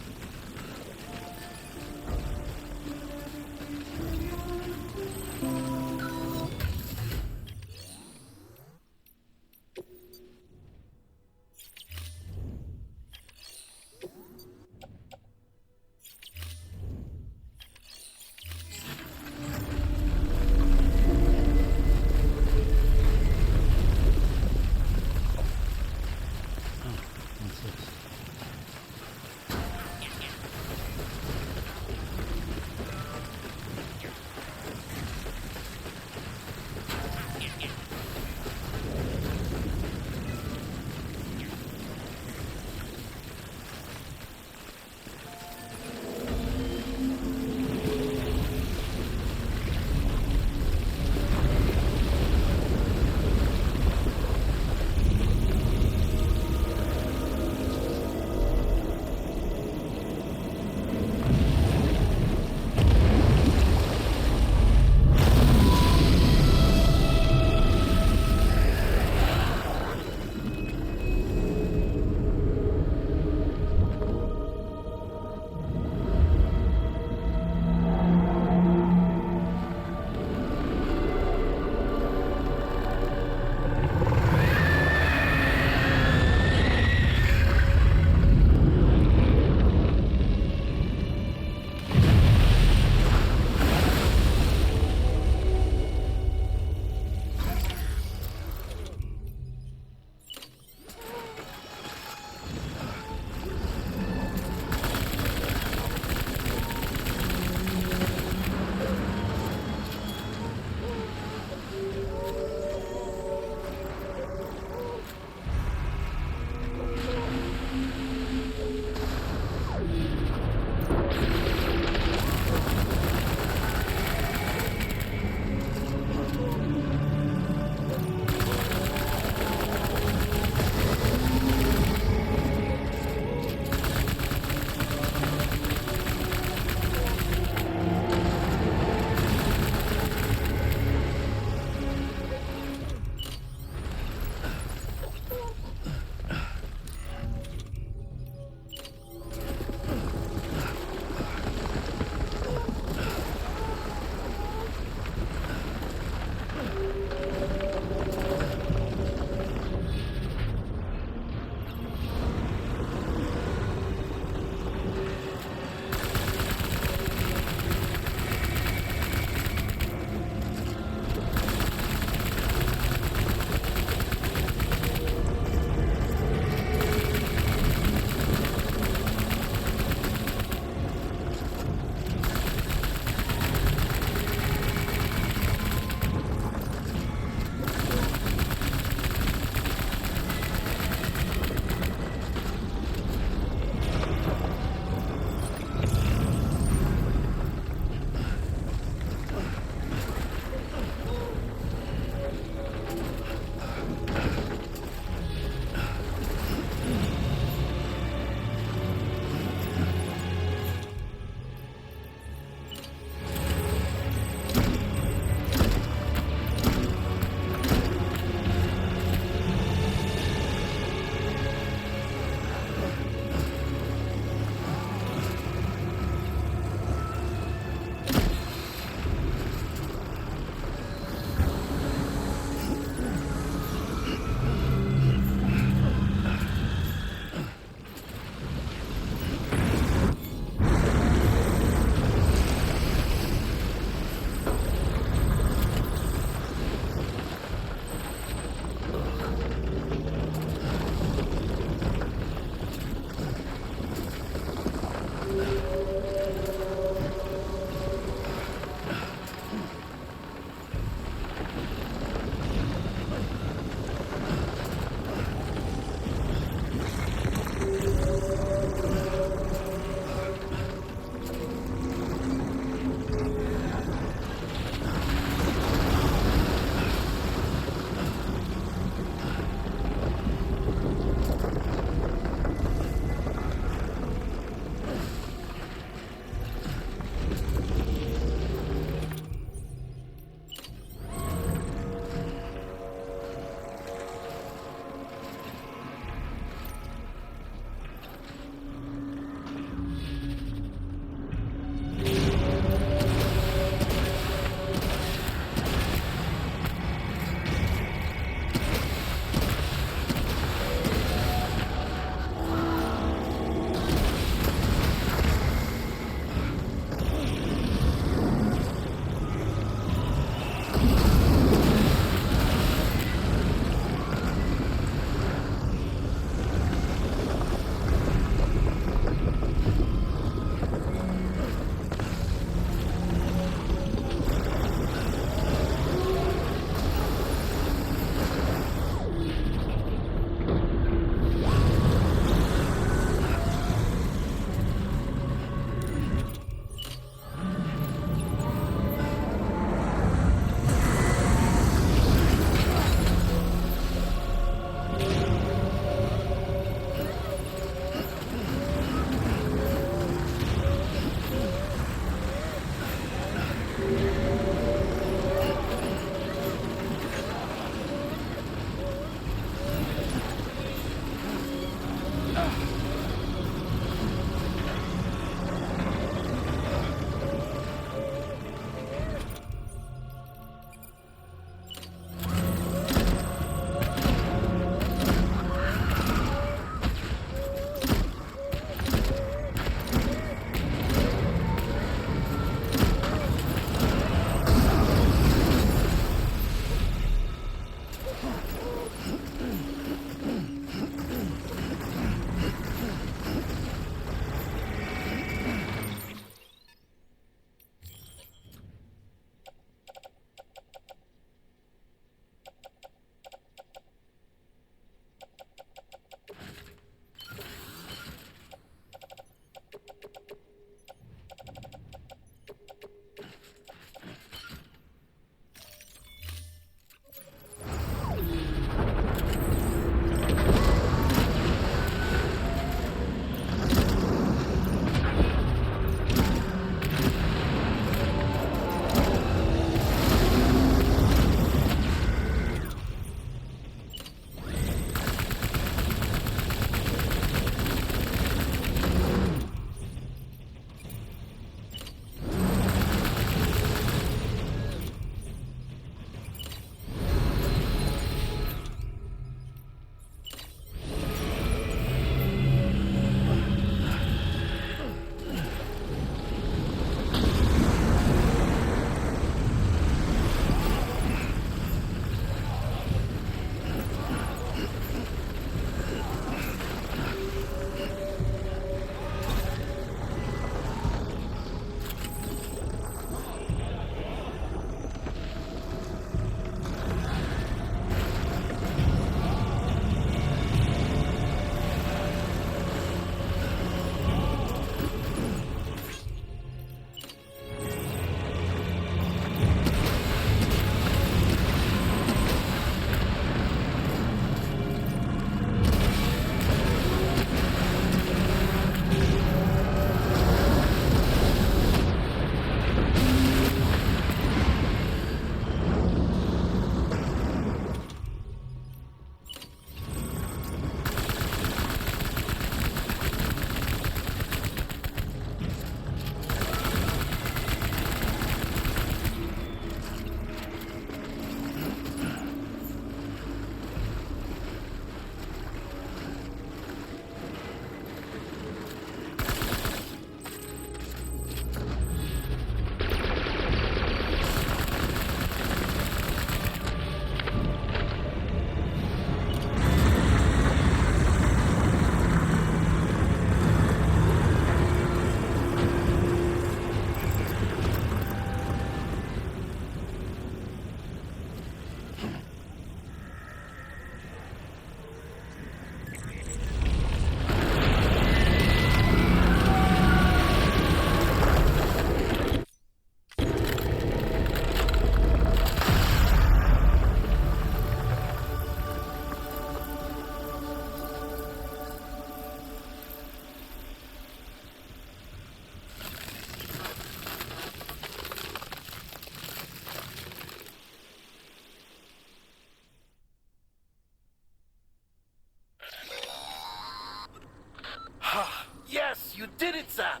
did it, Sam!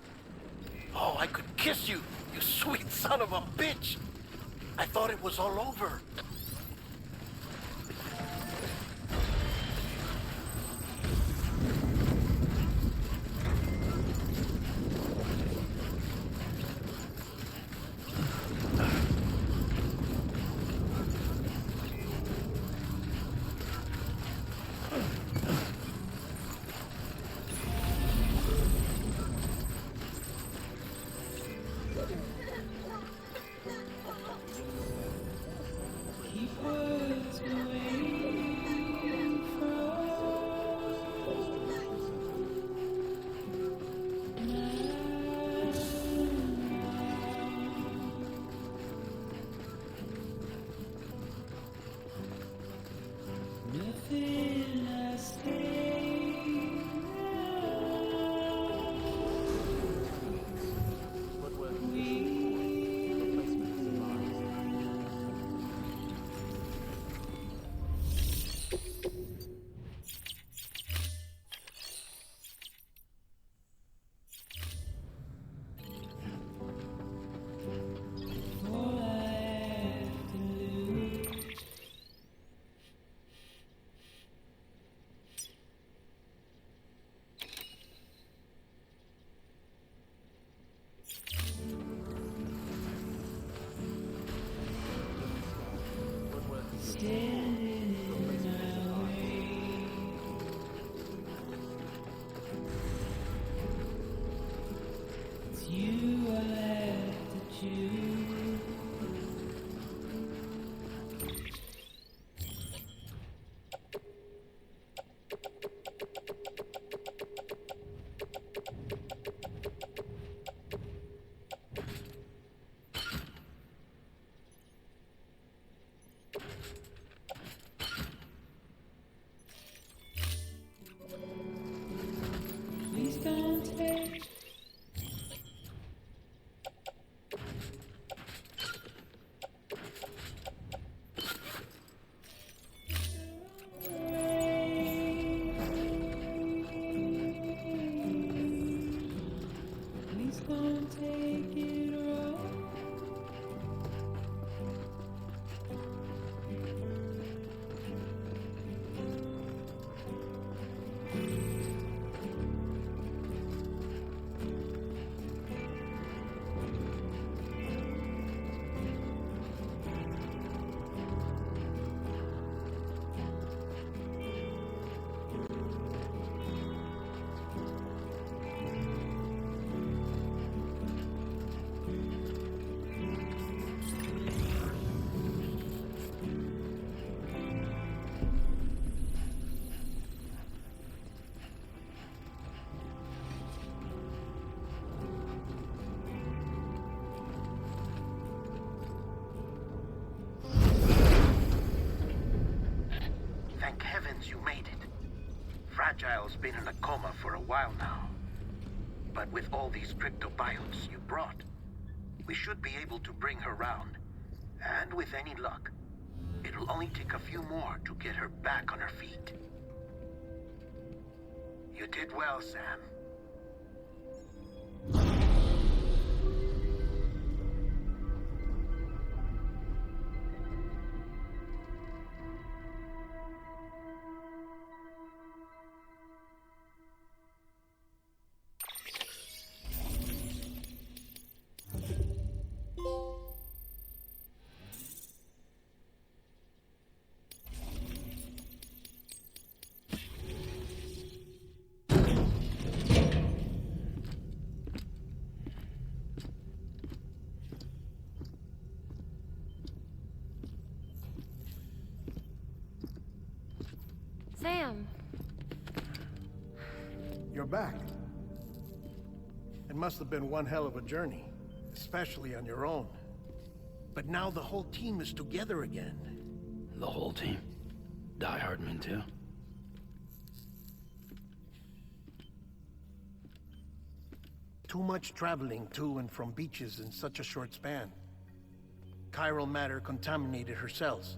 Oh, I could kiss you, you sweet son of a bitch! I thought it was all over. Thank heavens you made it. Fragile's been in a coma for a while now. But with all these cryptobiotes you brought, we should be able to bring her round. And with any luck, it'll only take a few more to get her back on her feet. You did well, Sam. Sam. You're back. It must have been one hell of a journey, especially on your own. But now the whole team is together again. The whole team? Die Hardman too? Too much traveling to and from beaches in such a short span. Chiral matter contaminated her cells,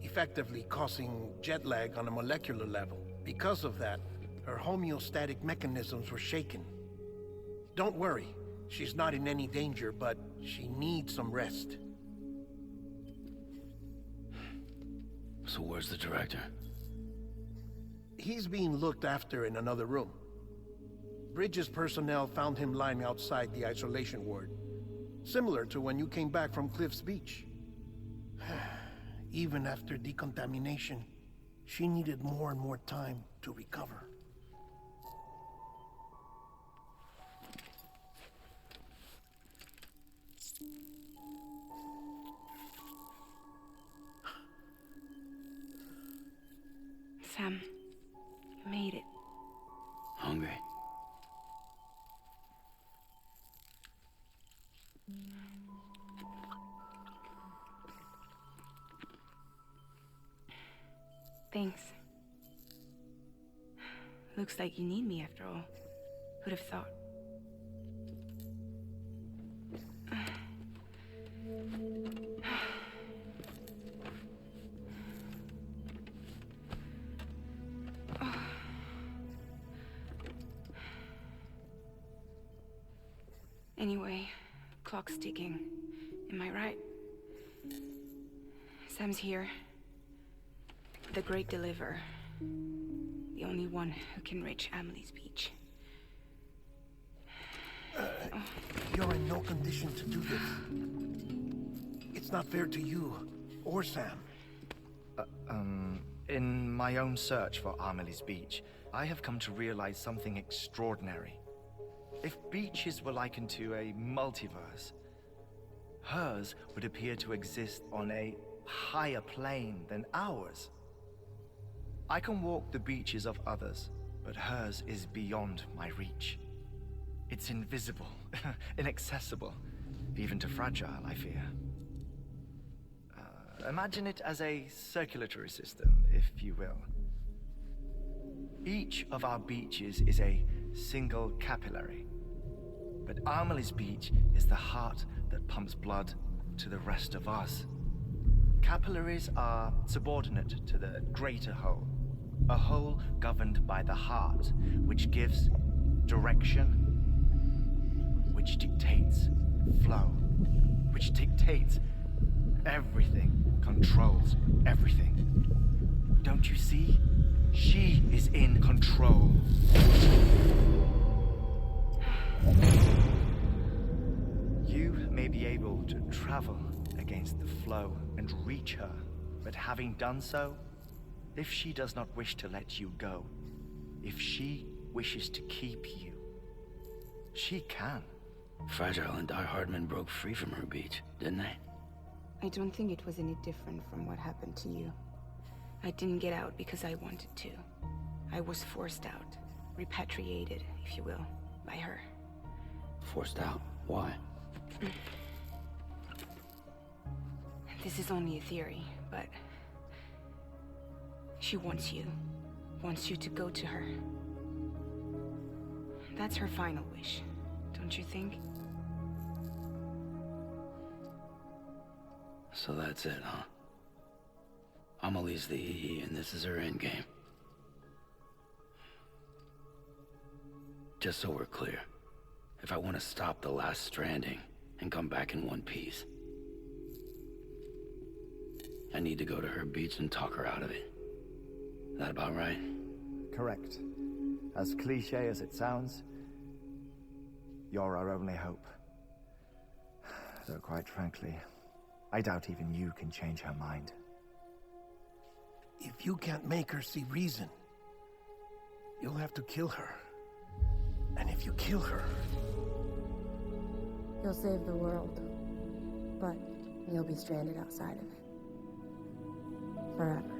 effectively causing jet lag on a molecular level. Because of that, her homeostatic mechanisms were shaken. Don't worry. She's not in any danger, but she needs some rest. So where's the director? He's being looked after in another room. Bridges personnel found him lying outside the isolation ward. Similar to when you came back from Cliff's Beach. Even after decontamination, she needed more and more time to recover. Sam, you made it. Hungry? Thanks. Looks like you need me after all. Who'd have thought? Anyway, clock's ticking. Am I right? Sam's here. The Great Deliverer. The only one who can reach Amelie's Beach. You're in no condition to do this. It's not fair to you or Sam. In my own search for Amelie's Beach, I have come to realize something extraordinary. If beaches were likened to a multiverse, hers would appear to exist on a higher plane than ours. I can walk the beaches of others, but hers is beyond my reach. It's invisible, inaccessible, even to Fragile, I fear. Imagine it as a circulatory system, if you will. Each of our beaches is a single capillary, but Amelie's Beach is the heart that pumps blood to the rest of us. Capillaries are subordinate to the greater whole, a whole governed by the heart, which gives direction, which dictates flow, which dictates everything, controls everything. Don't you see? She is in control. You may be able to travel against the flow and reach her, but having done so, if she does not wish to let you go, if she wishes to keep you, she can. Fragile and Die Hardman broke free from her beach, didn't they? I don't think it was any different from what happened to you. I didn't get out because I wanted to. I was forced out, repatriated, if you will, by her. Forced out? Why? This is only a theory, but she wants you to go to her. That's her final wish, don't you think? So that's it, huh? Amelie's the EE, and this is her endgame. Just so we're clear, if I want to stop the last Stranding and come back in one piece, I need to go to her beach and talk her out of it. That about right? Correct. As cliché as it sounds, you're our only hope. Though quite frankly, I doubt even you can change her mind. If you can't make her see reason, you'll have to kill her. And if you kill her... You'll save the world, but you'll be stranded outside of it. Forever.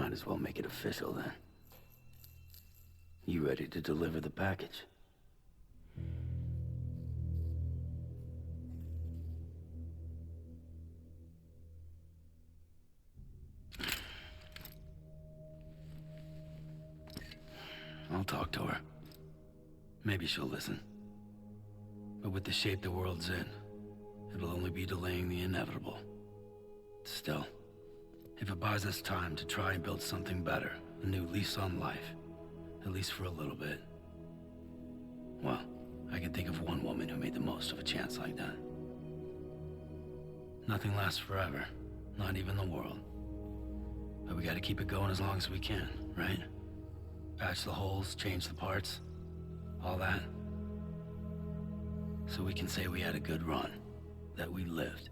might as well make it official then. You ready to deliver the package? I'll talk to her. Maybe she'll listen. But with the shape the world's in, it'll only be delaying the inevitable. Still, if it buys us time to try and build something better, a new lease on life, at least for a little bit, well, I can think of one woman who made the most of a chance like that. Nothing lasts forever, not even the world. But we gotta keep it going as long as we can, right? Patch the holes, change the parts, all that. So we can say we had a good run, that we lived.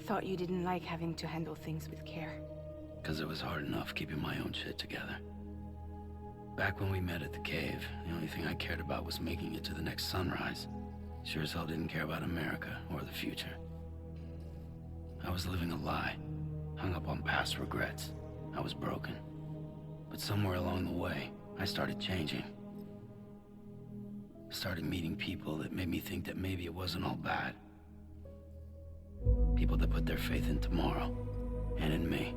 Thought you didn't like having to handle things with care. 'Cause it was hard enough keeping my own shit together. Back when we met at the cave, the only thing I cared about was making it to the next sunrise. Sure as hell didn't care about America or the future. I was living a lie, hung up on past regrets. I was broken. But somewhere along the way, I started changing. Started meeting people that made me think that maybe it wasn't all bad. People that put their faith in tomorrow, and in me.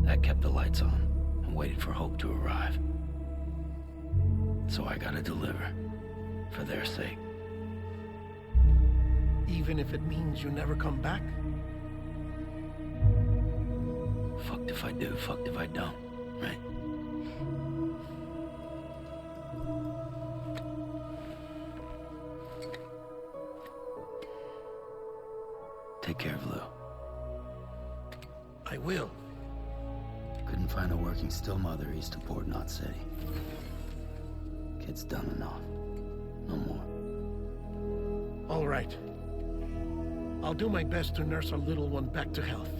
That kept the lights on, and waited for hope to arrive. So I gotta deliver, for their sake. Even if it means you never come back? Fucked if I do, fucked if I don't, right? Take care of Lou. I will. Couldn't find a working still mother east of Port Knot City. Kid's done enough. No more. All right. I'll do my best to nurse our little one back to health.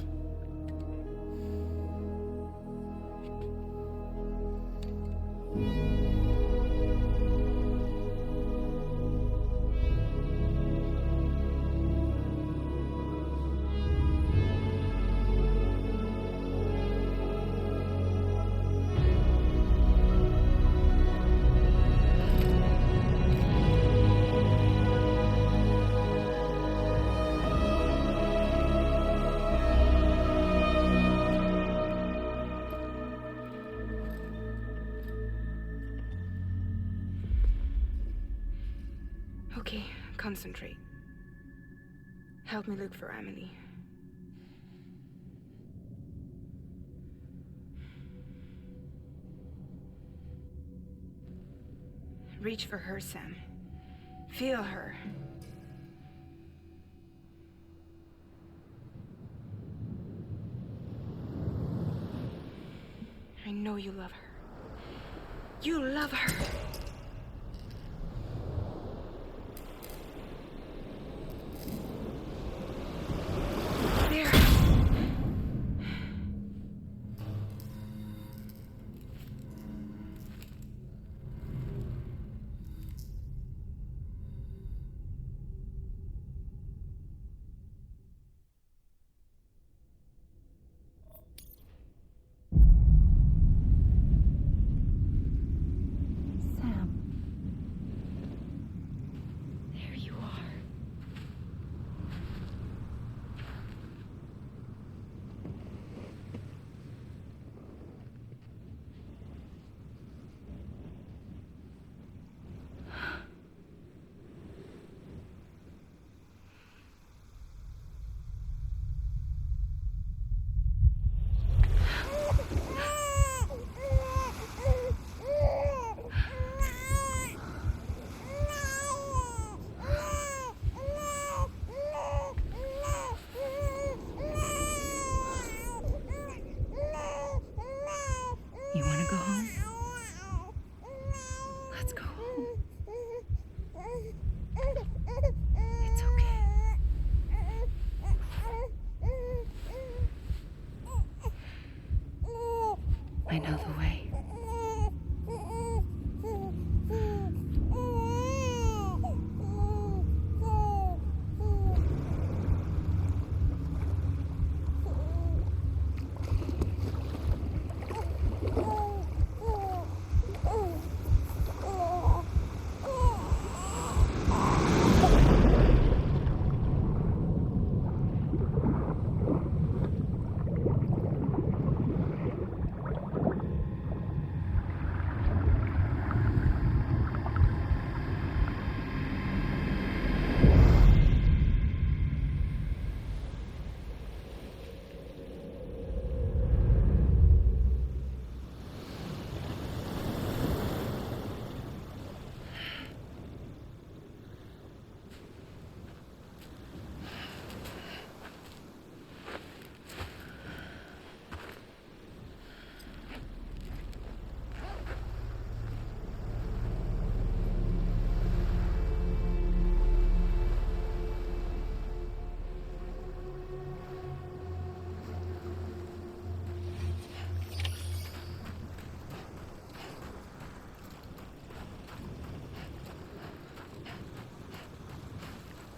Okay, concentrate. Help me look for Emily. Reach for her, Sam. Feel her. I know you love her. You love her. There. There you are. You want to go home? Let's go home. It's okay. I know the way.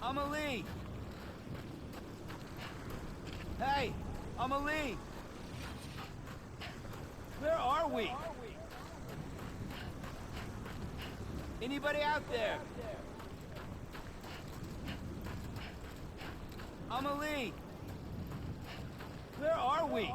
Amelie! Hey! Amelie! Where are we? Anybody out there? Amelie! Where are we?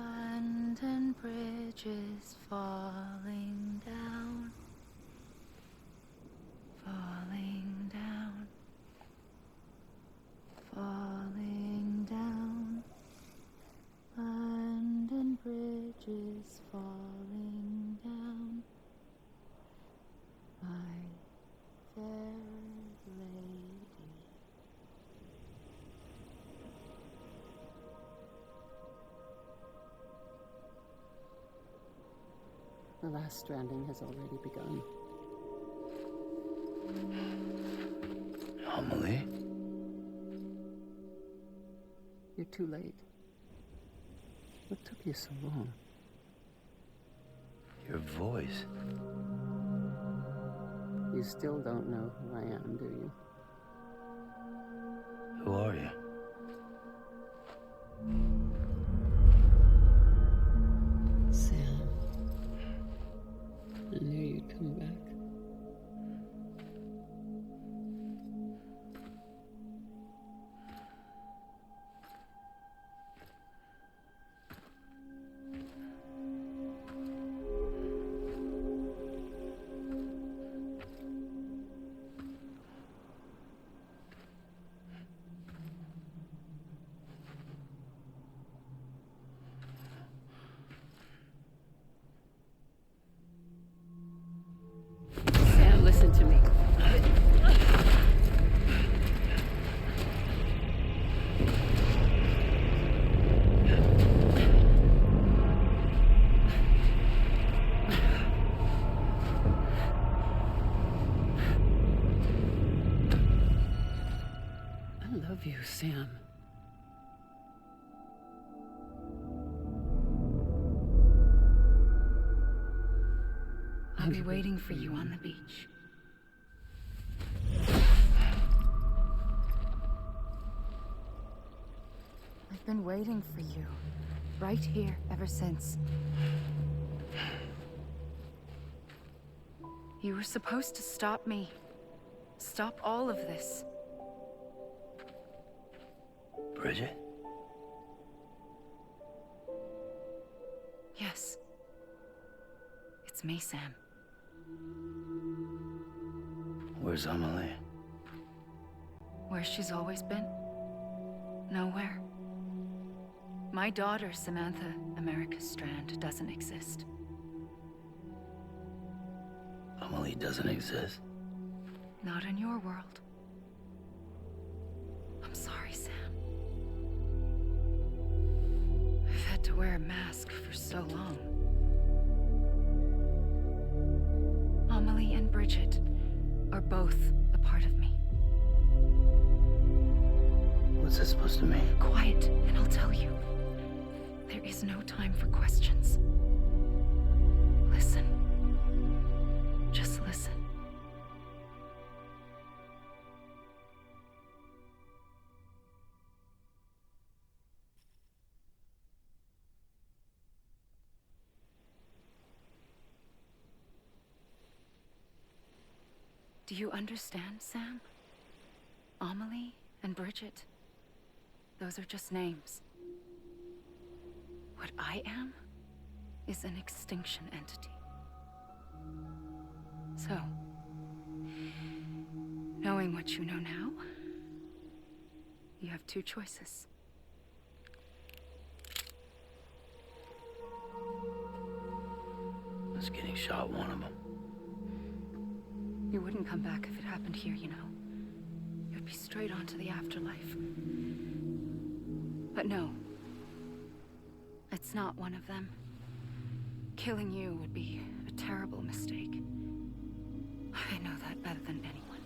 London Bridge is falling down, falling down, falling down. London Bridge is falling down, my fair lady. The last stranding has already begun. Amelie? You're too late. What took you so long? Your voice. You still don't know who I am, do you? Who are you? Sam. I knew you'd come back. Sam, listen to me. I love you, Sam. I'll be waiting for you on the beach. I've been waiting for you, right here, ever since. You were supposed to stop me. Stop all of this. Bridget? Yes. It's me, Sam. Where's Amelie? Where she's always been. Nowhere. My daughter, Samantha America Strand, doesn't exist. Amelie doesn't exist? Not in your world. I'm sorry, Sam. I've had to wear a mask for so long. Amelie and Bridget are both a part of me. What's this supposed to mean? Quiet, and I'll tell you. There is no time for questions. Listen. Just listen. Do you understand, Sam? Amelie and Bridget, those are just names. What I am is an extinction entity. So, knowing what you know now, you have two choices. Was getting shot one of them? You wouldn't come back if it happened here, you know. You'd be straight on to the afterlife. But no. It's not one of them. Killing you would be a terrible mistake. I know that better than anyone.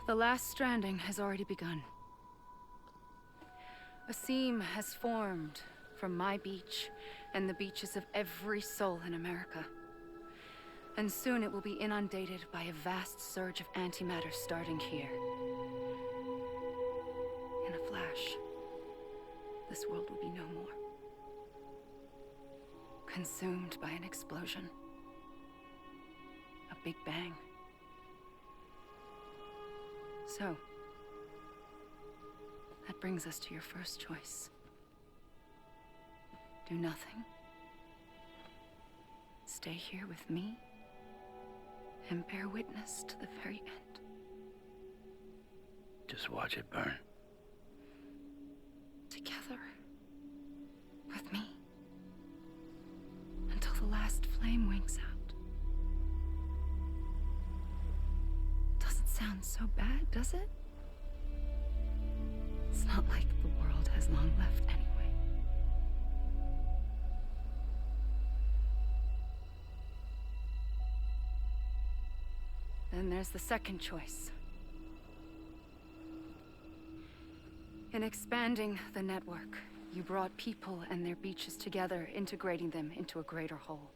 The last stranding has already begun. A seam has formed from my beach and the beaches of every soul in America. And soon it will be inundated by a vast surge of antimatter starting here. In a flash, this world will be no more. Consumed by an explosion. A big bang. So, that brings us to your first choice. Do nothing. Stay here with me and bear witness to the very end. Just watch it burn. Together. With me. Until the last flame winks out. Doesn't sound so bad, does it? It's not like the world has long left anyway. Then there's the second choice. In expanding the network, you brought people and their beaches together, integrating them into a greater whole.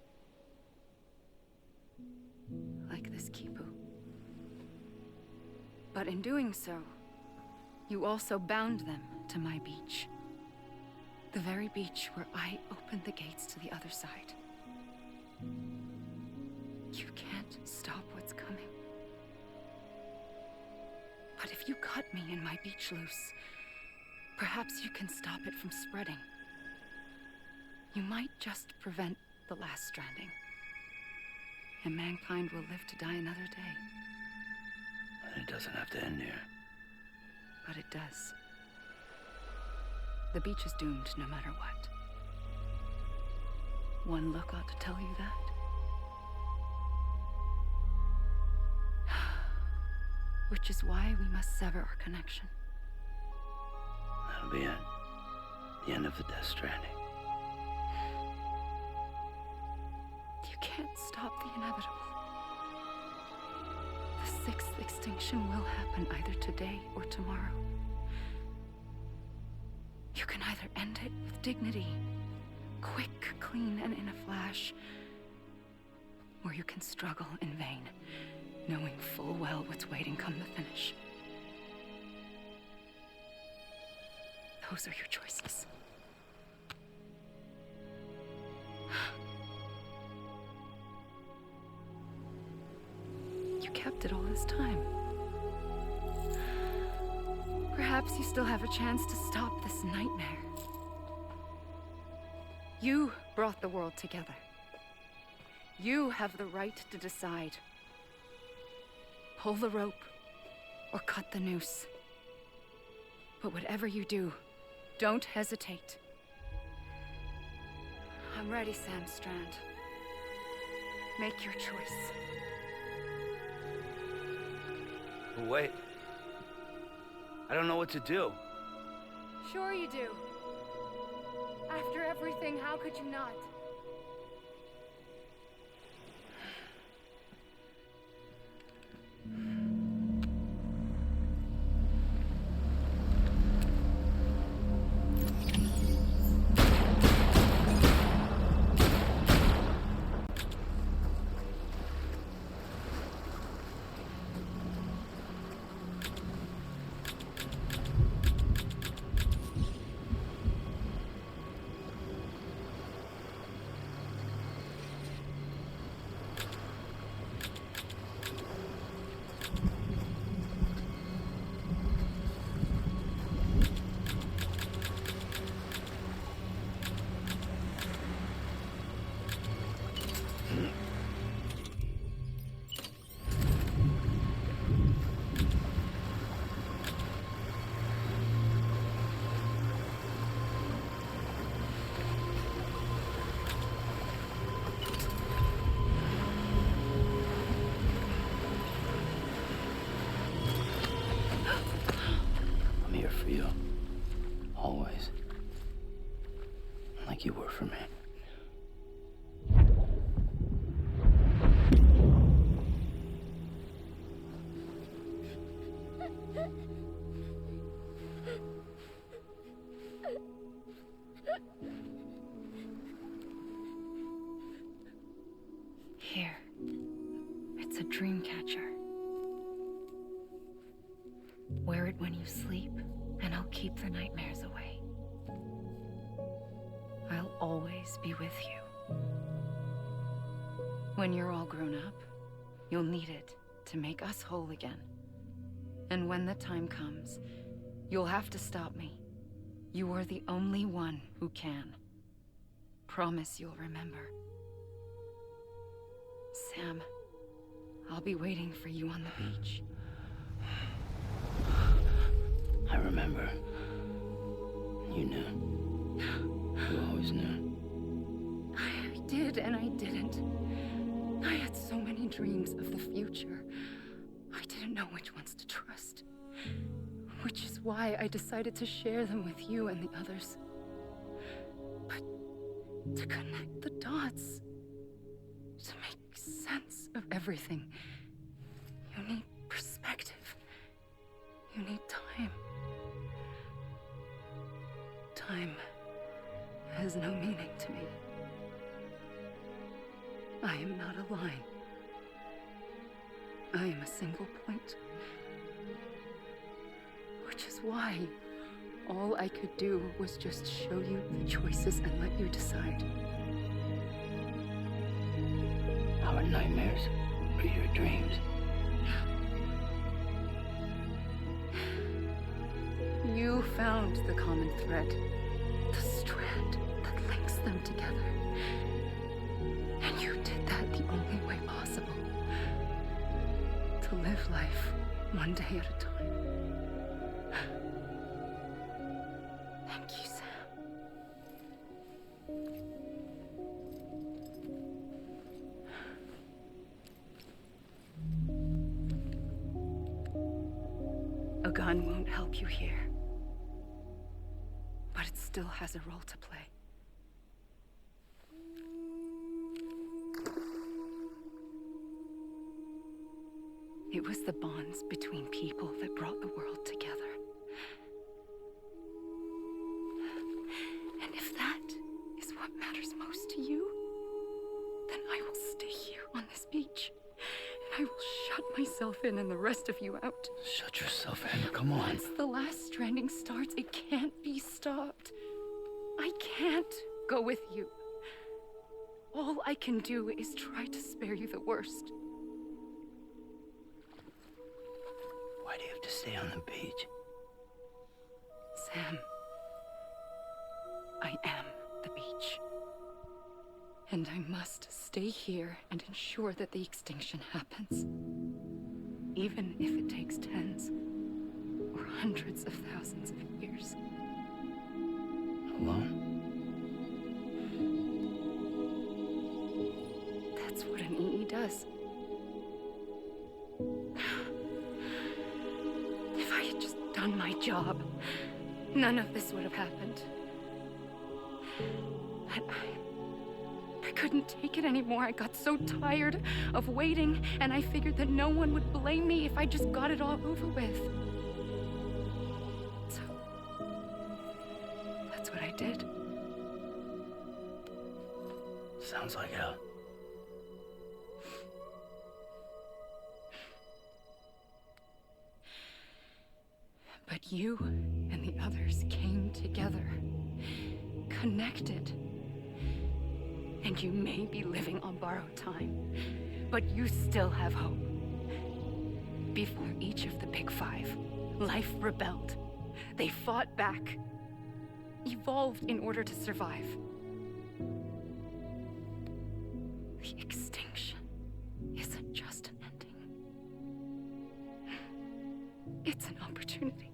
Like this Kipu. But in doing so, you also bound them to my beach. The very beach where I opened the gates to the other side. You can't stop what's coming. But if you cut me and my beach loose, perhaps you can stop it from spreading. You might just prevent the last stranding. And mankind will live to die another day. It doesn't have to end here. But it does. The beach is doomed no matter what. One look ought to tell you that. Which is why we must sever our connection. That'll be it. The end of the Death Stranding. You can't stop the inevitable. The sixth extinction will happen either today or tomorrow. You can either end it with dignity, quick, clean, and in a flash, or you can struggle in vain, knowing full well what's waiting come the finish. Those are your choices. You kept it all this time. Perhaps you still have a chance to stop this nightmare. You brought the world together. You have the right to decide. Pull the rope or cut the noose. But whatever you do, don't hesitate. I'm ready, Sam Strand. Make your choice. Wait. I don't know what to do. Sure you do. After everything, how could you not? for you. Always. Like you were for me. Here. It's a dream catcher. Wear it when you sleep, and I'll keep the nightmares away. I'll always be with you. When you're all grown up, you'll need it to make us whole again. And when the time comes, you'll have to stop me. You are the only one who can. Promise you'll remember. Sam, I'll be waiting for you on the beach. I remember. You knew. You always knew. I did and I didn't. I had so many dreams of the future. I didn't know which ones to trust. Which is why I decided to share them with you and the others. But to connect the dots, to make sense of everything, you need perspective. You need time. Time has no meaning to me. I am not a line. I am a single point. Which is why all I could do was just show you the choices and let you decide. Our nightmares are your dreams. You found the common thread, the strand that links them together. And you did that the only way possible. To live life one day at a time. Thank you, Sam. A gun won't help you here. But it still has a role to play. It was the bonds between people that brought the world together. And if that is what matters most to you, then I will stay here on this beach. And I will shut myself in and the rest of you out. Shut yourself in, come on. Once the last stranding starts, it can't be stopped. I can't go with you. All I can do is try to spare you the worst. Why do you have to stay on the beach? Sam, I am the beach. And I must stay here and ensure that the extinction happens. Even if it takes tens or hundreds of thousands of years. Alone? That's what an EE does. If I had just done my job, none of this would have happened. But I couldn't take it anymore. I got so tired of waiting, and I figured that no one would blame me if I just got it all over with. So, that's what I did. Sounds like hell. But you and the others came together, connected. And you may be living on borrowed time, but you still have hope. Before each of the Big Five, life rebelled. They fought back, evolved in order to survive. The extinction isn't just an ending. It's an opportunity.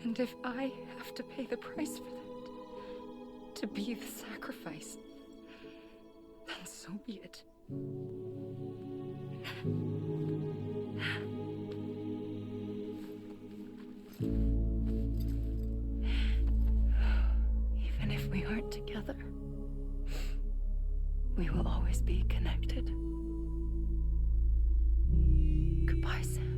And if I have to pay the price for that, to be the sacrifice, then so be it. Even if we aren't together, we will always be connected. Goodbye, Sam.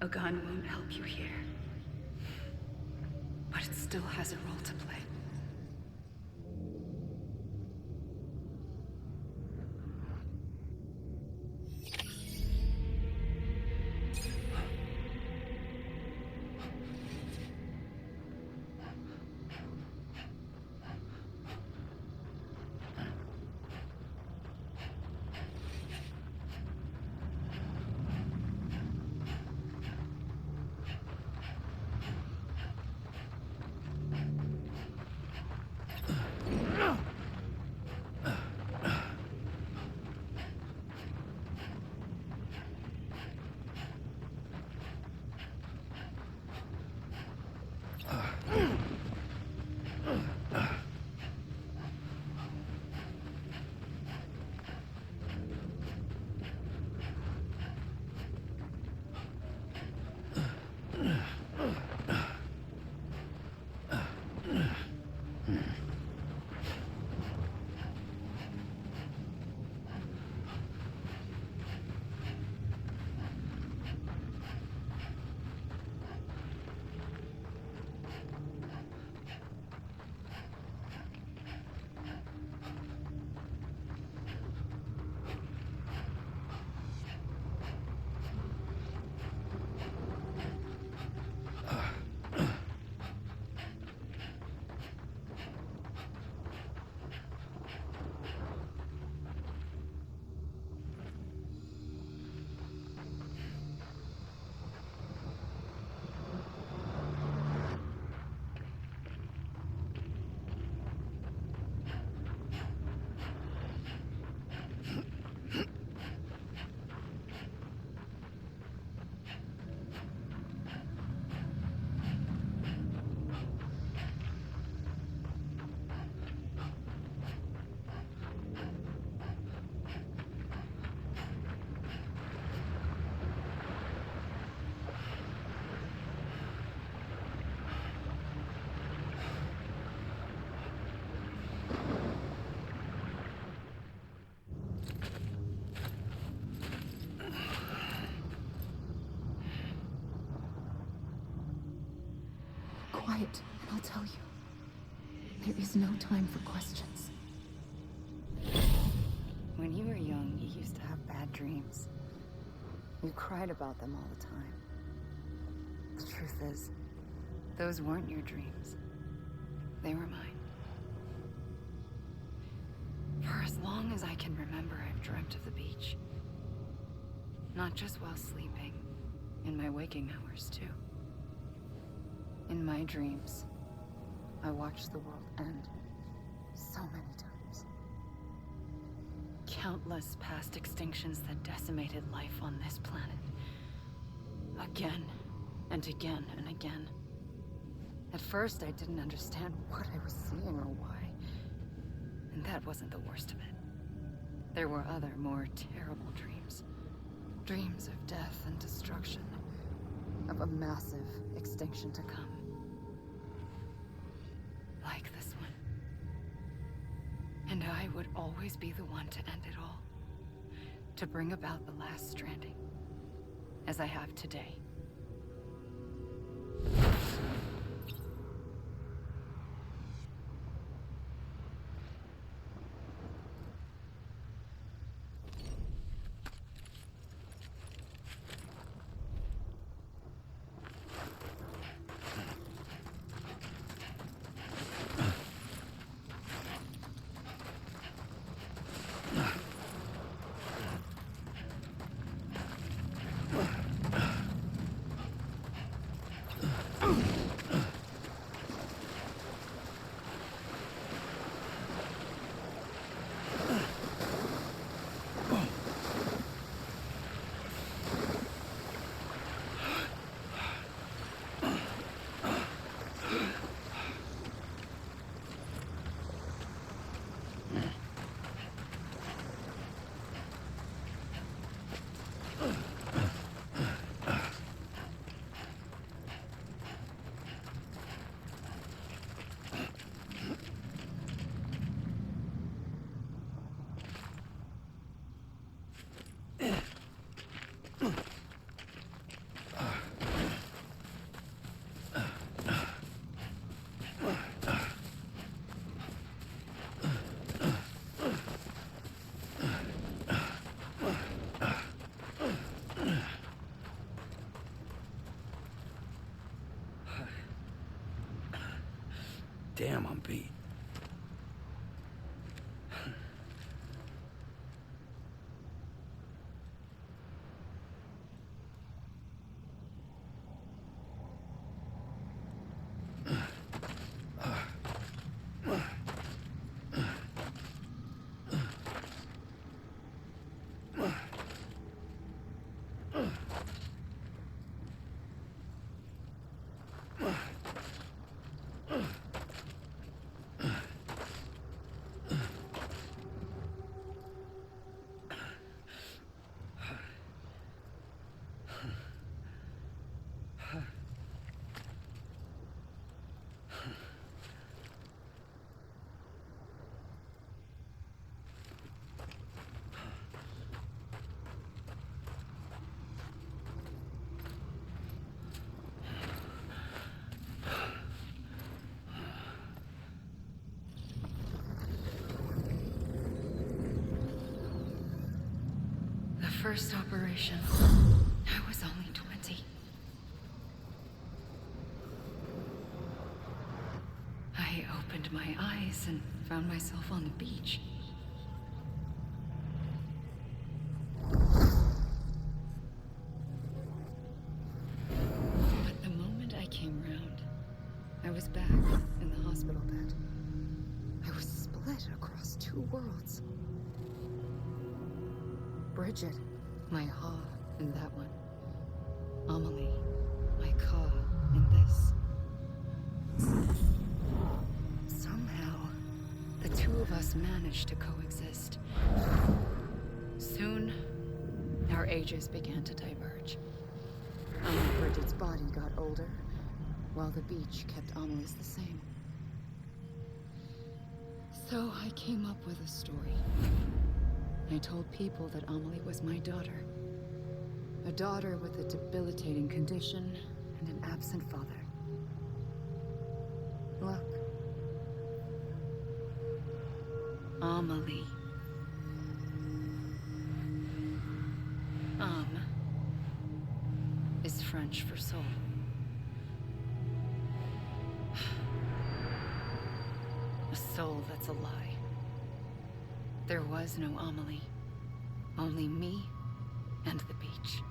A gun won't help you here, but it still has a role to play. Quiet, and I'll tell you. There is no time for questions. When you were young, you used to have bad dreams. You cried about them all the time. The truth is, those weren't your dreams. They were mine. For as long as I can remember, I've dreamt of the beach. Not just while sleeping, in my waking hours, too. In my dreams, I watched the world end so many times. Countless past extinctions that decimated life on this planet. Again, and again, and again. At first, I didn't understand what I was seeing or why. And that wasn't the worst of it. There were other, more terrible dreams. Dreams of death and destruction. Of a massive extinction to come. And I would always be the one to end it all. To bring about the last stranding. As I have today. Damn, I'm beat. The first operation, I was only 20. I opened my eyes and found myself on the beach. But the moment I came round, I was back in the hospital bed. I was split across two worlds. Bridget, my Ha in that one. Amelie, my Ka in this. Somehow, the two of us managed to coexist. Soon, our ages began to diverge. Bridget's body got older, while the beach kept Amelie's the same. So I came up with a story. I told people that Amelie was my daughter. A daughter with a debilitating condition and an absent father. Look. Amelie. Is French for soul. A soul that's a lie. There was no Amelie. Only me and the beach.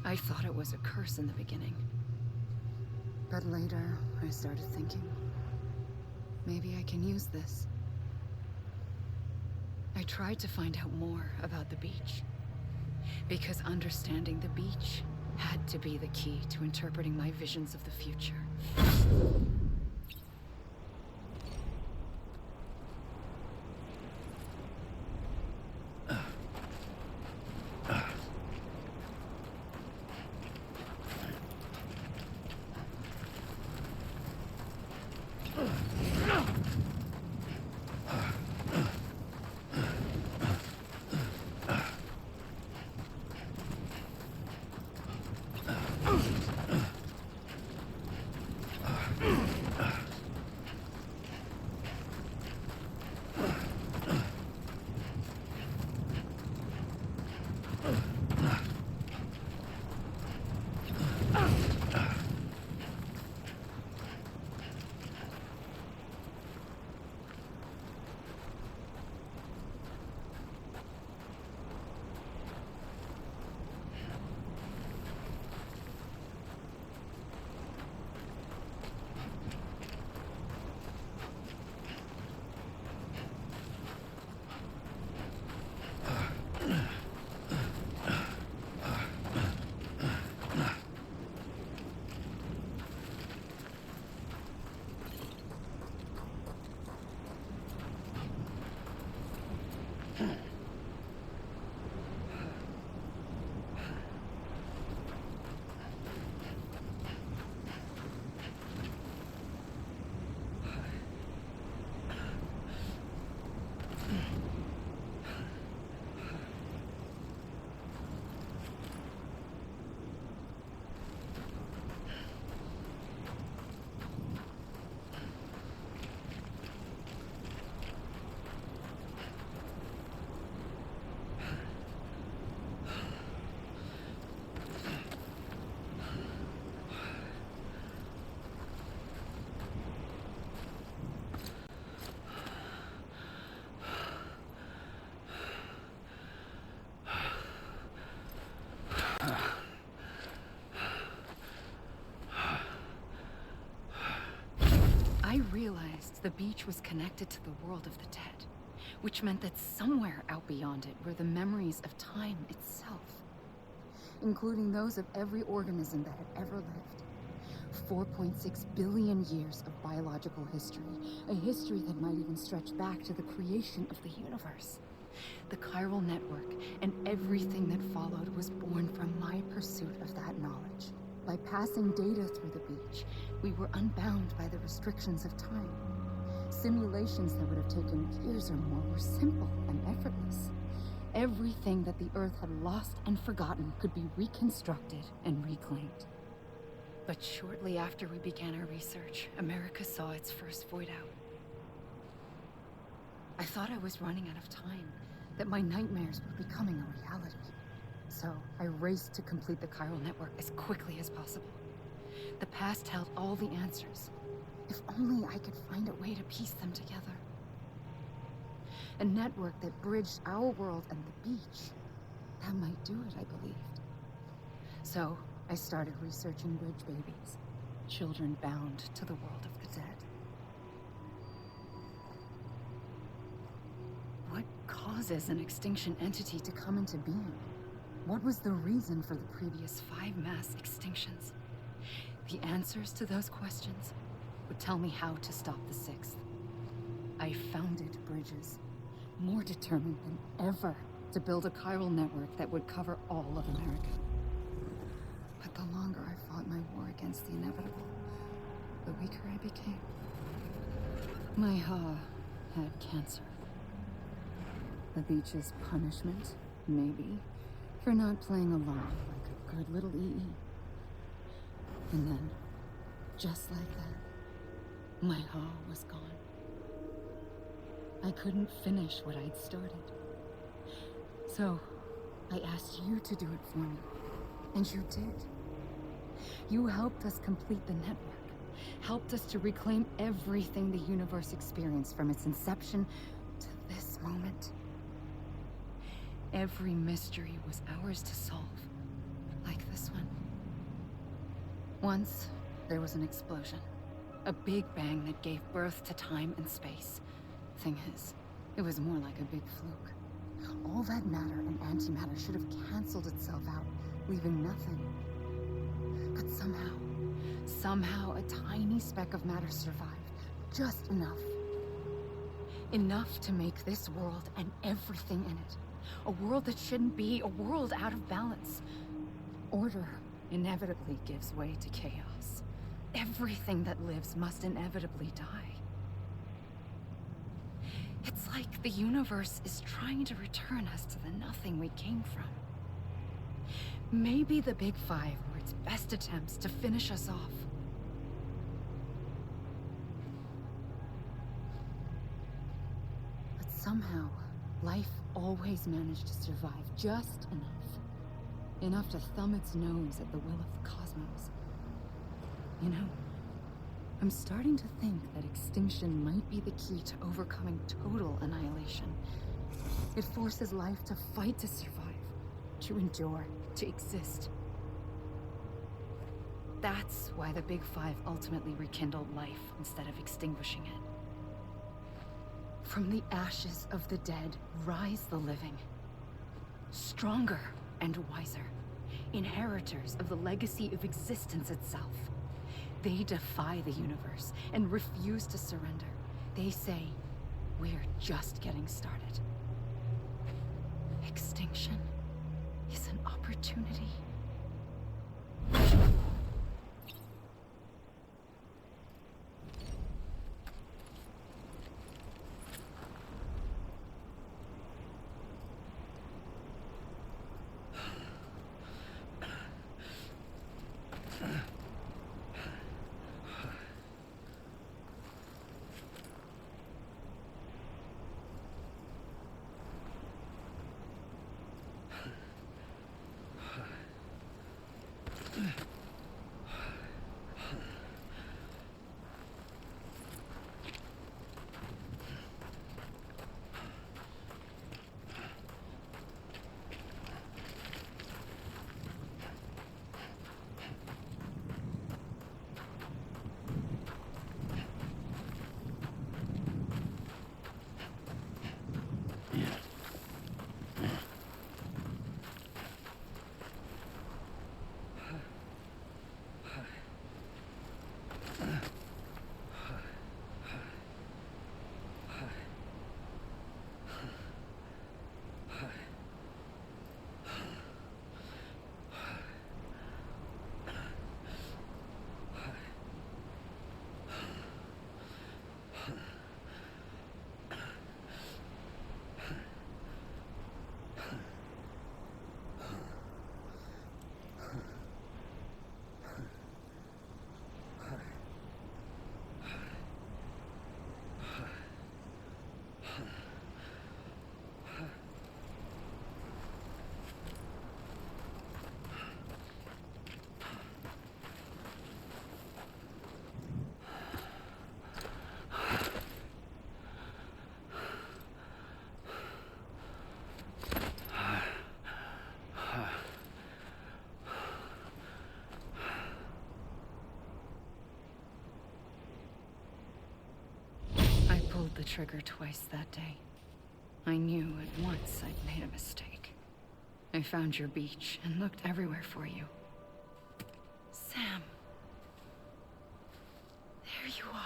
I thought it was a curse in the beginning. But later, I started thinking, maybe I can use this. I tried to find out more about the beach. Because understanding the beach had to be the key to interpreting my visions of the future. the beach was connected to the world of the dead, which meant that somewhere out beyond it were the memories of time itself, including those of every organism that had ever lived. 4.6 billion years of biological history, a history that might even stretch back to the creation of the universe. The chiral network and everything that followed was born from my pursuit of that knowledge. By passing data through the beach, we were unbound by the restrictions of time. Simulations that would have taken years or more were simple and effortless. Everything that the Earth had lost and forgotten could be reconstructed and reclaimed. But shortly after we began our research, America saw its first void out. I thought I was running out of time, that my nightmares were becoming a reality. So I raced to complete the chiral network as quickly as possible. The past held all the answers. If only I could find a way to piece them together. A network that bridged our world and the beach. That might do it, I believed. So I started researching bridge babies, children bound to the world of the dead. What causes an extinction entity to come into being? What was the reason for the previous 5 mass extinctions? The answers to those questions would tell me how to stop the 6th. I founded bridges, more determined than ever to build a chiral network that would cover all of America. But the longer I fought my war against the inevitable, the weaker I became. My Ha had cancer. The beach's punishment, maybe, for not playing along like a good little EE. And then, just like that, my Ha was gone. I couldn't finish what I'd started. So, I asked you to do it for me. And you did. You helped us complete the network. Helped us to reclaim everything the universe experienced from its inception to this moment. Every mystery was ours to solve. Like this one. Once, there was an explosion. A big bang that gave birth to time and space. Thing is, it was more like a big fluke. All that matter and antimatter should have canceled itself out, leaving nothing. But somehow a tiny speck of matter survived. Just enough. Enough to make this world and everything in it. A world that shouldn't be, a world out of balance. Order inevitably gives way to chaos. Everything that lives must inevitably die. It's like the universe is trying to return us to the nothing we came from. Maybe the Big Five were its best attempts to finish us off. But somehow, life always managed to survive just enough. Enough to thumb its nose at the will of the cosmos. You know, I'm starting to think that extinction might be the key to overcoming total annihilation. It forces life to fight to survive, to endure, to exist. That's why the Big Five ultimately rekindled life instead of extinguishing it. From the ashes of the dead rise the living. Stronger and wiser. Inheritors of the legacy of existence itself. They defy the universe and refuse to surrender. They say, we're just getting started. Extinction is an opportunity. the trigger twice that day. I knew at once I'd made a mistake. I found your beach and looked everywhere for you. Sam. There you are.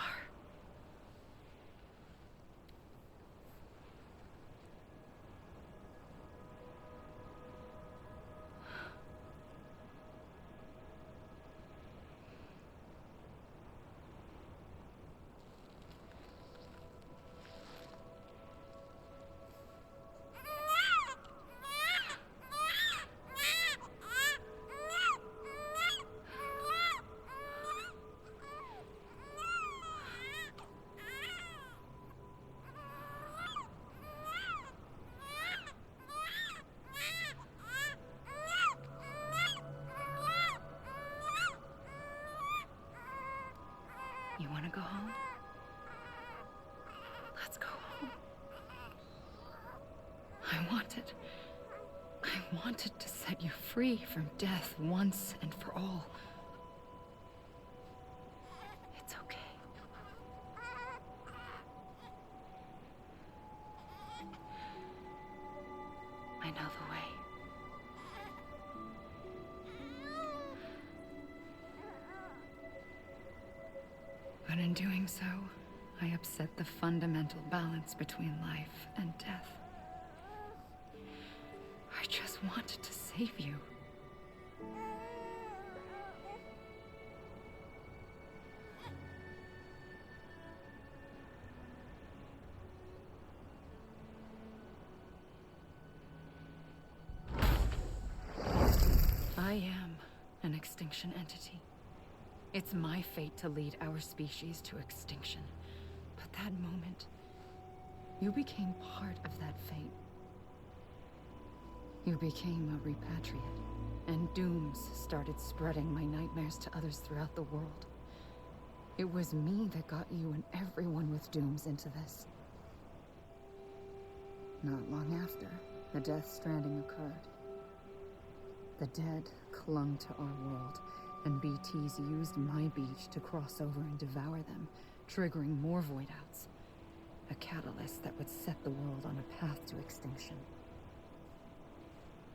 You want to go home? Let's go home. I wanted to set you free from death once and for all. It's okay. I know the way. But in doing so, I upset the fundamental balance between life and death. I just wanted to save you. I am an extinction entity. It's my fate to lead our species to extinction. But that moment, you became part of that fate. You became a repatriate, and dooms started spreading my nightmares to others throughout the world. It was me that got you and everyone with dooms into this. Not long after, the Death Stranding occurred. The dead clung to our world, and BTs used my beach to cross over and devour them, triggering more void outs. A catalyst that would set the world on a path to extinction.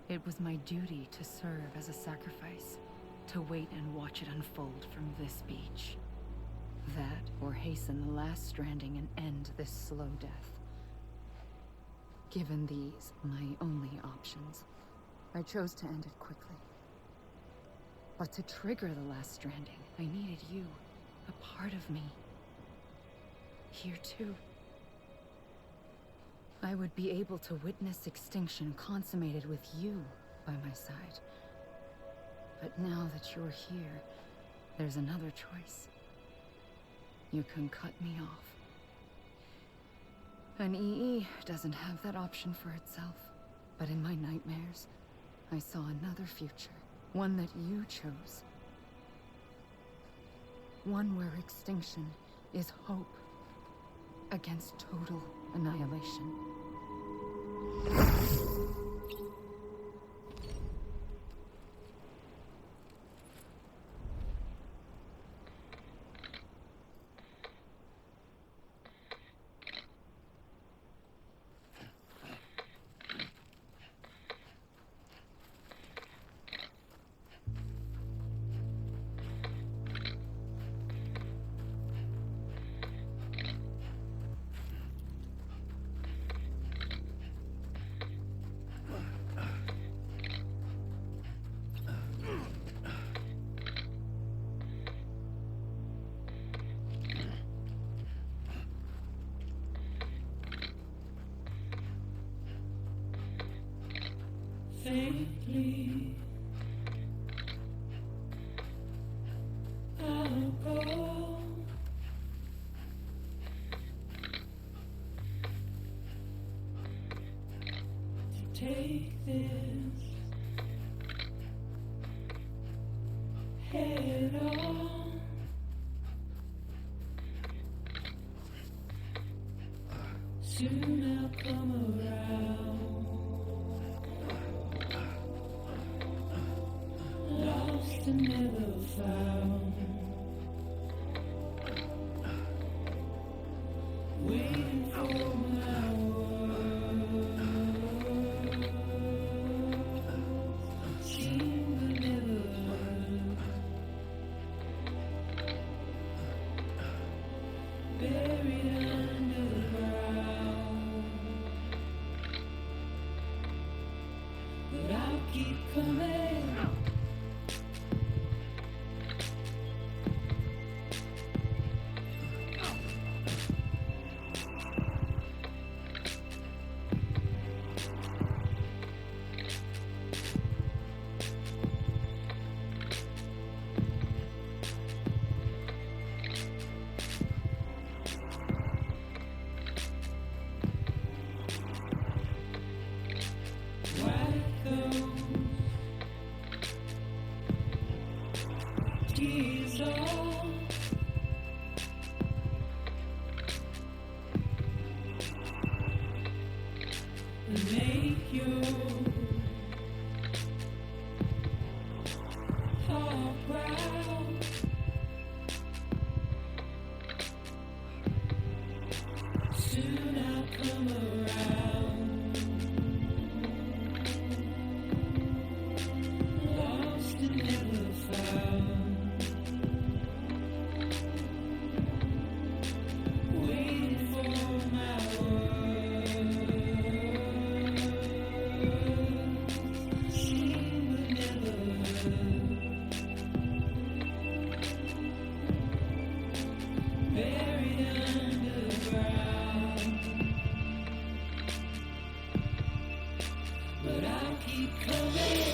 It was my duty to serve as a sacrifice, to wait and watch it unfold from this beach. That, or hasten the last stranding and end this slow death. Given these, my only options, I chose to end it quickly. But to trigger the last stranding, I needed you, a part of me. Here too. I would be able to witness extinction consummated with you by my side. But now that you're here, there's another choice. You can cut me off. An EE doesn't have that option for itself. But in my nightmares, I saw another future. One that you chose. One where extinction is hope against total annihilation. Faintly, I'll go. To take this head on. Soon I'll come around. Lost and never found. Waiting buried under the ground. But I'll keep coming. Make your heart proud. Soon I'll come around. Lost and never found. Waiting for my word. Seen but never heard. Buried underground. But I'll keep coming.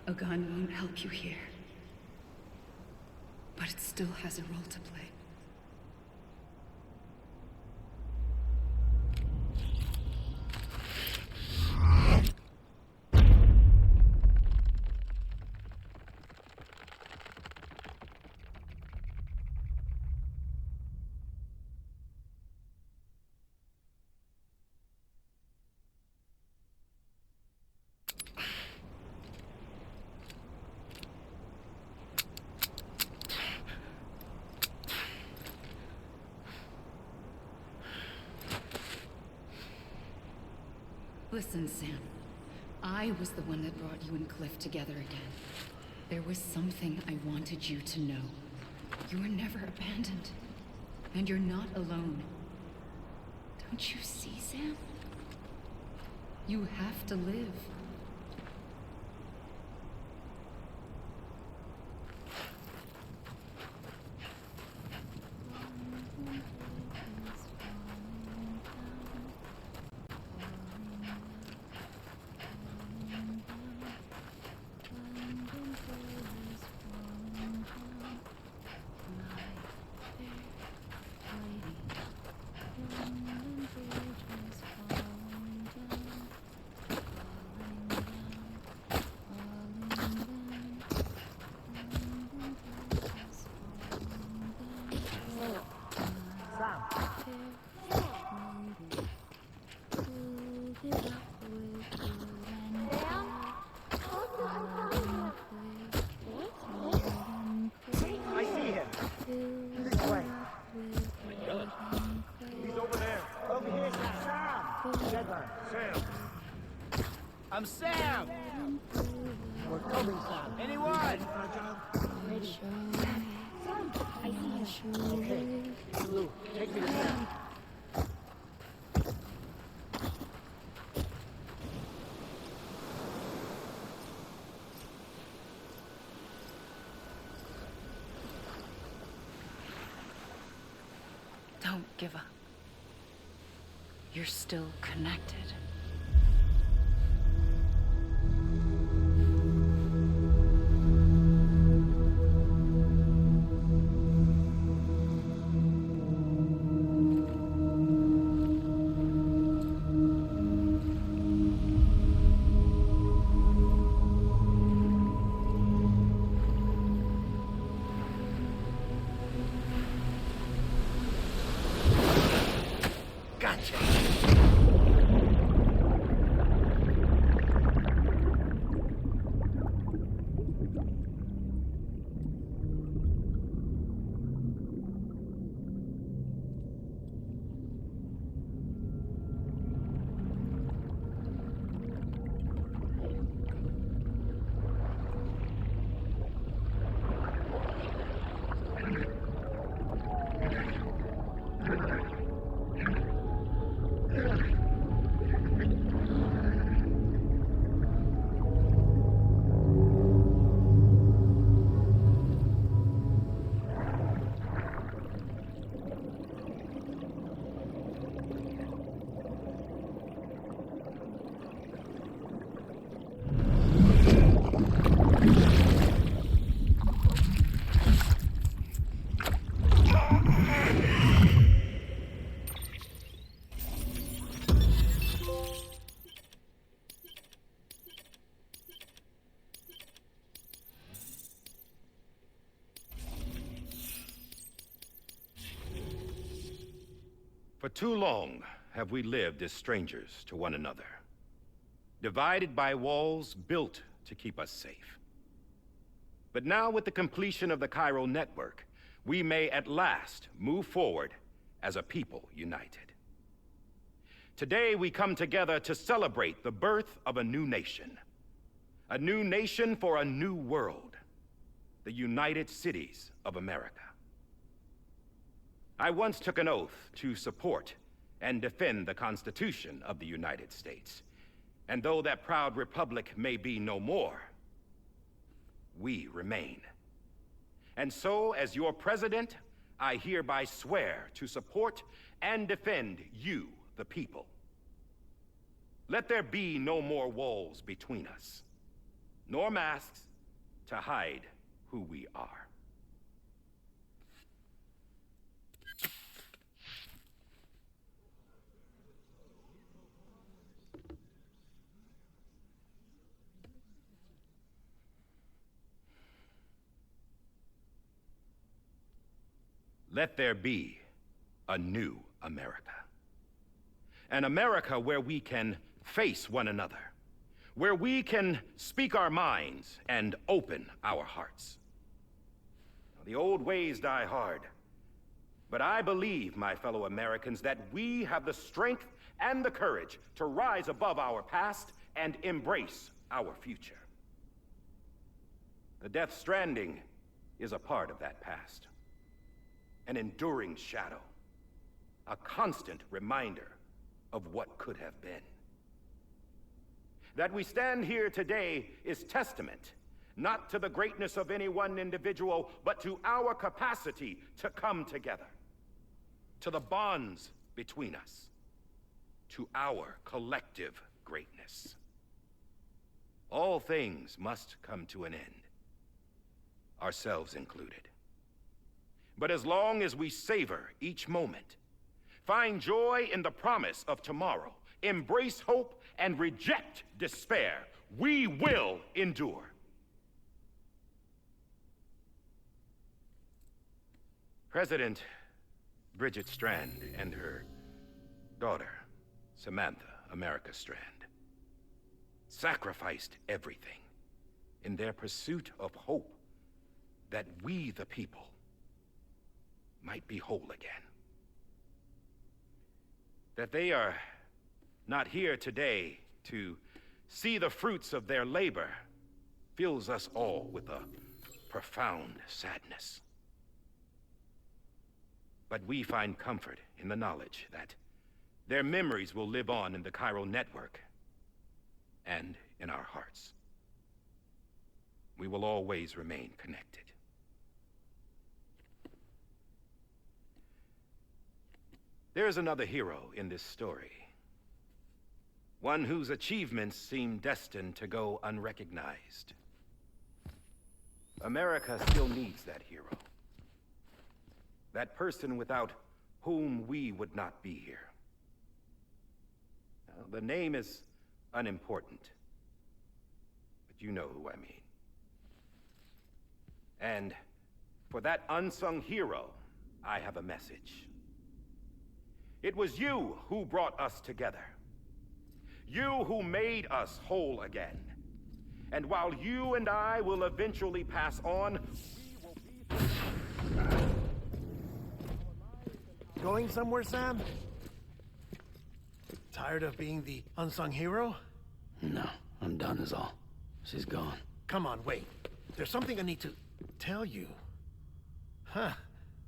A gun won't help you here. But it still has a role to play. Listen, Sam. I was the one that brought you and Cliff together again. There was something I wanted you to know. You were never abandoned. And you're not alone. Don't you see, Sam? You have to live. I see him. This way. He's over there. Over here, Sam. Sam. I'm Sam. We're coming, Sam. Anyone? Ready. Sam, I see him. Okay. Lou, take me to Sam. Don't give up. You're still connected. For too long have we lived as strangers to one another, divided by walls built to keep us safe. But now, with the completion of the Chiral network, we may at last move forward as a people united. Today, we come together to celebrate the birth of a new nation for a new world, the United Cities of America. I once took an oath to support and defend the Constitution of the United States. And though that proud republic may be no more, we remain. And so, as your president, I hereby swear to support and defend you, the people. Let there be no more walls between us, nor masks to hide who we are. Let there be a new America. An America where we can face one another, where we can speak our minds and open our hearts. The old ways die hard, But I believe, my fellow Americans, that we have the strength and the courage to rise above our past and embrace our future. The Death Stranding is a part of that past. An enduring shadow. A constant reminder of what could have been. That we stand here today is testament, not to the greatness of any one individual, but to our capacity to come together. To the bonds between us. To our collective greatness. All things must come to an end. Ourselves included. But as long as we savor each moment, find joy in the promise of tomorrow, embrace hope, and reject despair, we will endure. President Bridget Strand and her daughter, Samantha America Strand, sacrificed everything in their pursuit of hope that we, the people, might be whole again. That they are not here today to see the fruits of their labor fills us all with a profound sadness. But we find comfort in the knowledge that their memories will live on in the chiral network and in our hearts. We will always remain connected. There is another hero in this story. One whose achievements seem destined to go unrecognized. America still needs that hero. That person without whom we would not be here. Now, the name is unimportant, but you know who I mean. And for that unsung hero, I have a message. It was you who brought us together. You who made us whole again. And while you and I will eventually pass on, we will be... Going somewhere, Sam? Tired of being the unsung hero? No, I'm done is all. She's gone. Come on, wait. There's something I need to tell you. Huh.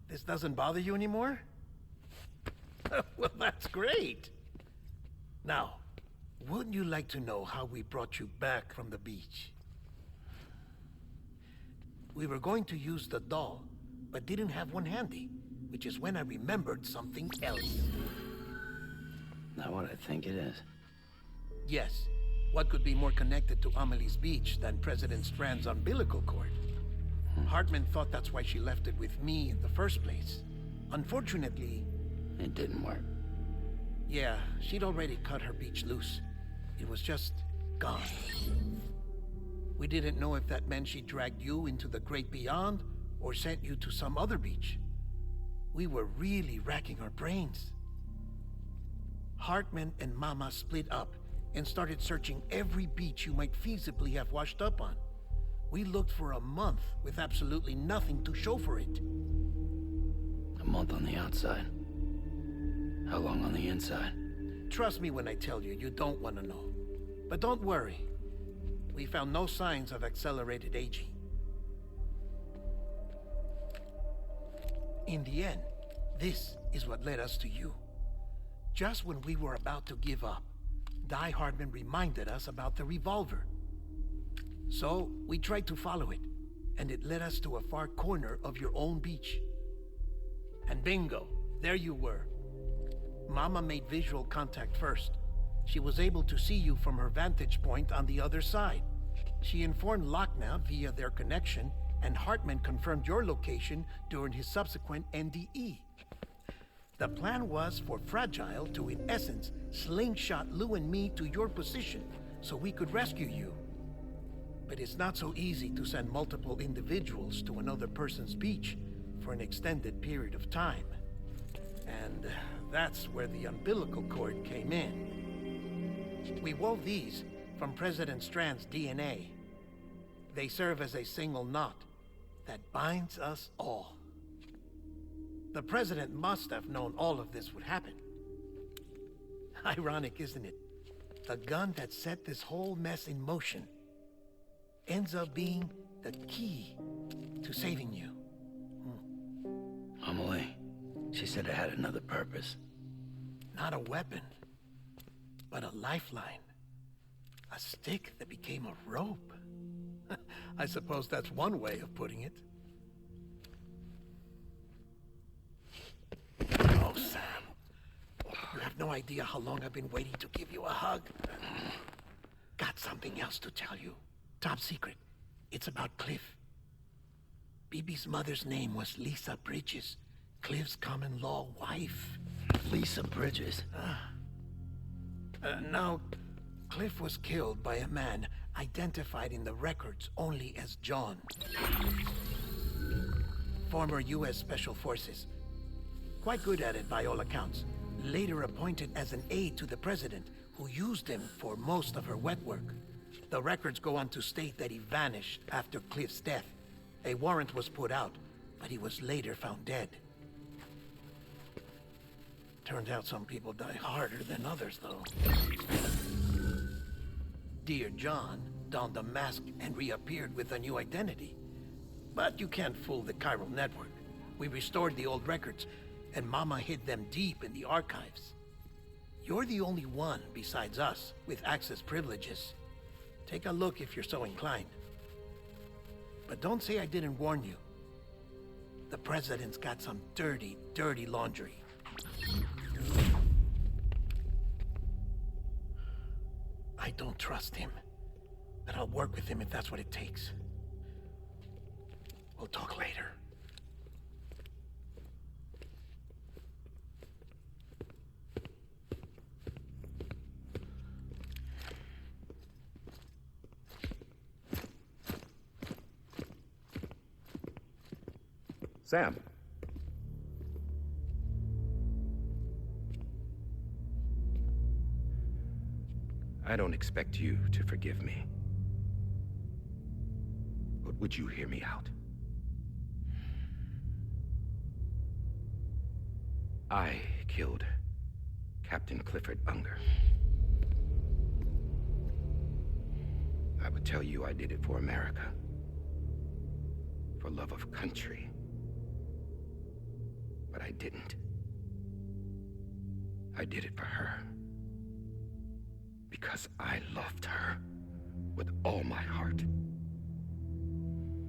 This doesn't bother you anymore? Well, that's great. Now, wouldn't you like to know how we brought you back from the beach? We were going to use the doll, but didn't have one handy, which is when I remembered something else. Not what I think it is. Yes. What could be more connected to Amelie's beach than President Strand's umbilical cord? Hartman thought that's why she left it with me in the first place. Unfortunately... It didn't work. Yeah, she'd already cut her beach loose. It was just gone. We didn't know if that meant she dragged you into the great beyond or sent you to some other beach. We were really racking our brains. Hartman and Mama split up and started searching every beach you might feasibly have washed up on. We looked for a month with absolutely nothing to show for it. A month on the outside. How long on the inside? Trust me when I tell you, you don't want to know. But don't worry. We found no signs of accelerated aging. In the end, this is what led us to you. Just when we were about to give up, Die Hardman reminded us about the revolver. So, we tried to follow it, and it led us to a far corner of your own beach. And bingo, there you were. Mama made visual contact first. She was able to see you from her vantage point on the other side. She informed Lochna via their connection, and Hartman confirmed your location during his subsequent NDE. The plan was for Fragile to, in essence, slingshot Lou and me to your position so we could rescue you. But it's not so easy to send multiple individuals to another person's beach for an extended period of time. And that's where the umbilical cord came in. We wove these from President Strand's DNA. They serve as a single knot that binds us all. The president must have known all of this would happen. Ironic, isn't it? The gun that set this whole mess in motion ends up being the key to saving you. Amelie, she said it had another purpose. Not a weapon, but a lifeline. A stick that became a rope. I suppose that's one way of putting it. Oh, Sam. You have no idea how long I've been waiting to give you a hug. Got something else to tell you. Top secret. It's about Cliff. BB's mother's name was Lisa Bridges, Cliff's common-law wife. Lisa Bridges? Now, Cliff was killed by a man identified in the records only as John. Former U.S. Special Forces. Quite good at it by all accounts. Later appointed as an aide to the president, who used him for most of her wet work. The records go on to state that he vanished after Cliff's death. A warrant was put out, but he was later found dead. Turns out some people die harder than others, though. Dear John donned a mask and reappeared with a new identity. But you can't fool the chiral network. We restored the old records, and Mama hid them deep in the archives. You're the only one besides us with access privileges. Take a look if you're so inclined. But don't say I didn't warn you. The president's got some dirty, dirty laundry. I don't trust him, but I'll work with him if that's what it takes. We'll talk later. Sam. I don't expect you to forgive me. But would you hear me out? I killed Captain Clifford Unger. I would tell you I did it for America. For love of country. But I didn't. I did it for her. Because I loved her with all my heart.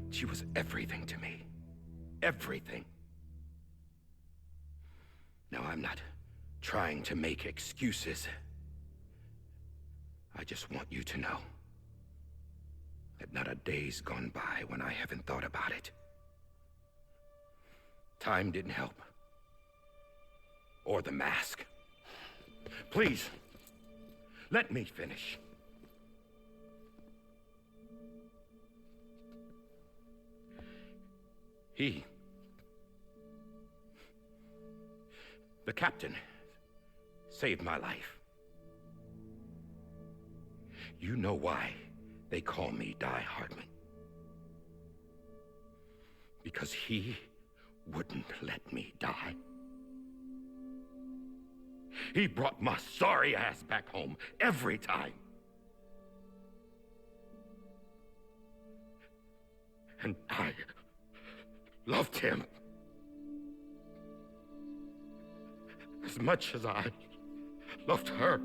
She was everything to me. Everything. Now, I'm not trying to make excuses. I just want you to know that not a day's gone by when I haven't thought about it. Time didn't help. Or the mask. Please, let me finish. The captain, saved my life. You know why they call me Die Hardman. Because he wouldn't let me die. He brought my sorry ass back home every time. And I loved him as much as I loved her.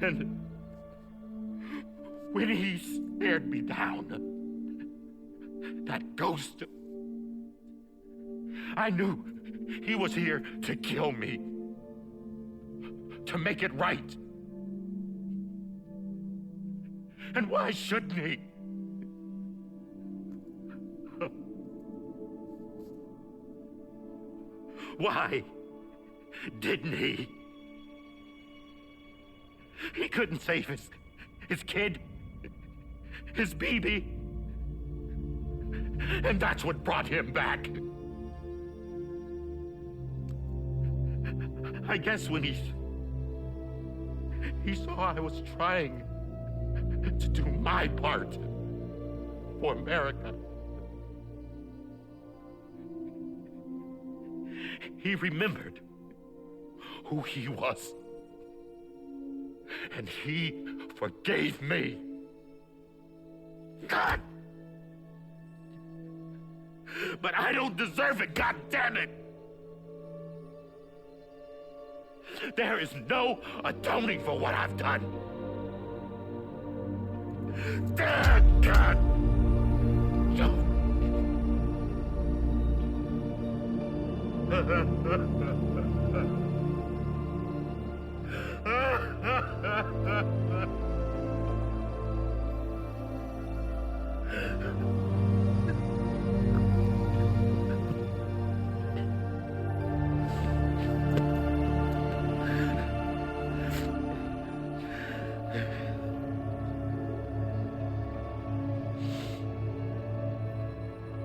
And when he stared me down, that ghost, I knew he was here to kill me, to make it right. And why shouldn't he? Why didn't he? He couldn't save his kid, his baby. And that's what brought him back. I guess when he saw I was trying to do my part for America. He remembered who he was. And he forgave me. God! But I don't deserve it, God damn it! There is no atoning for what I've done. Damn God!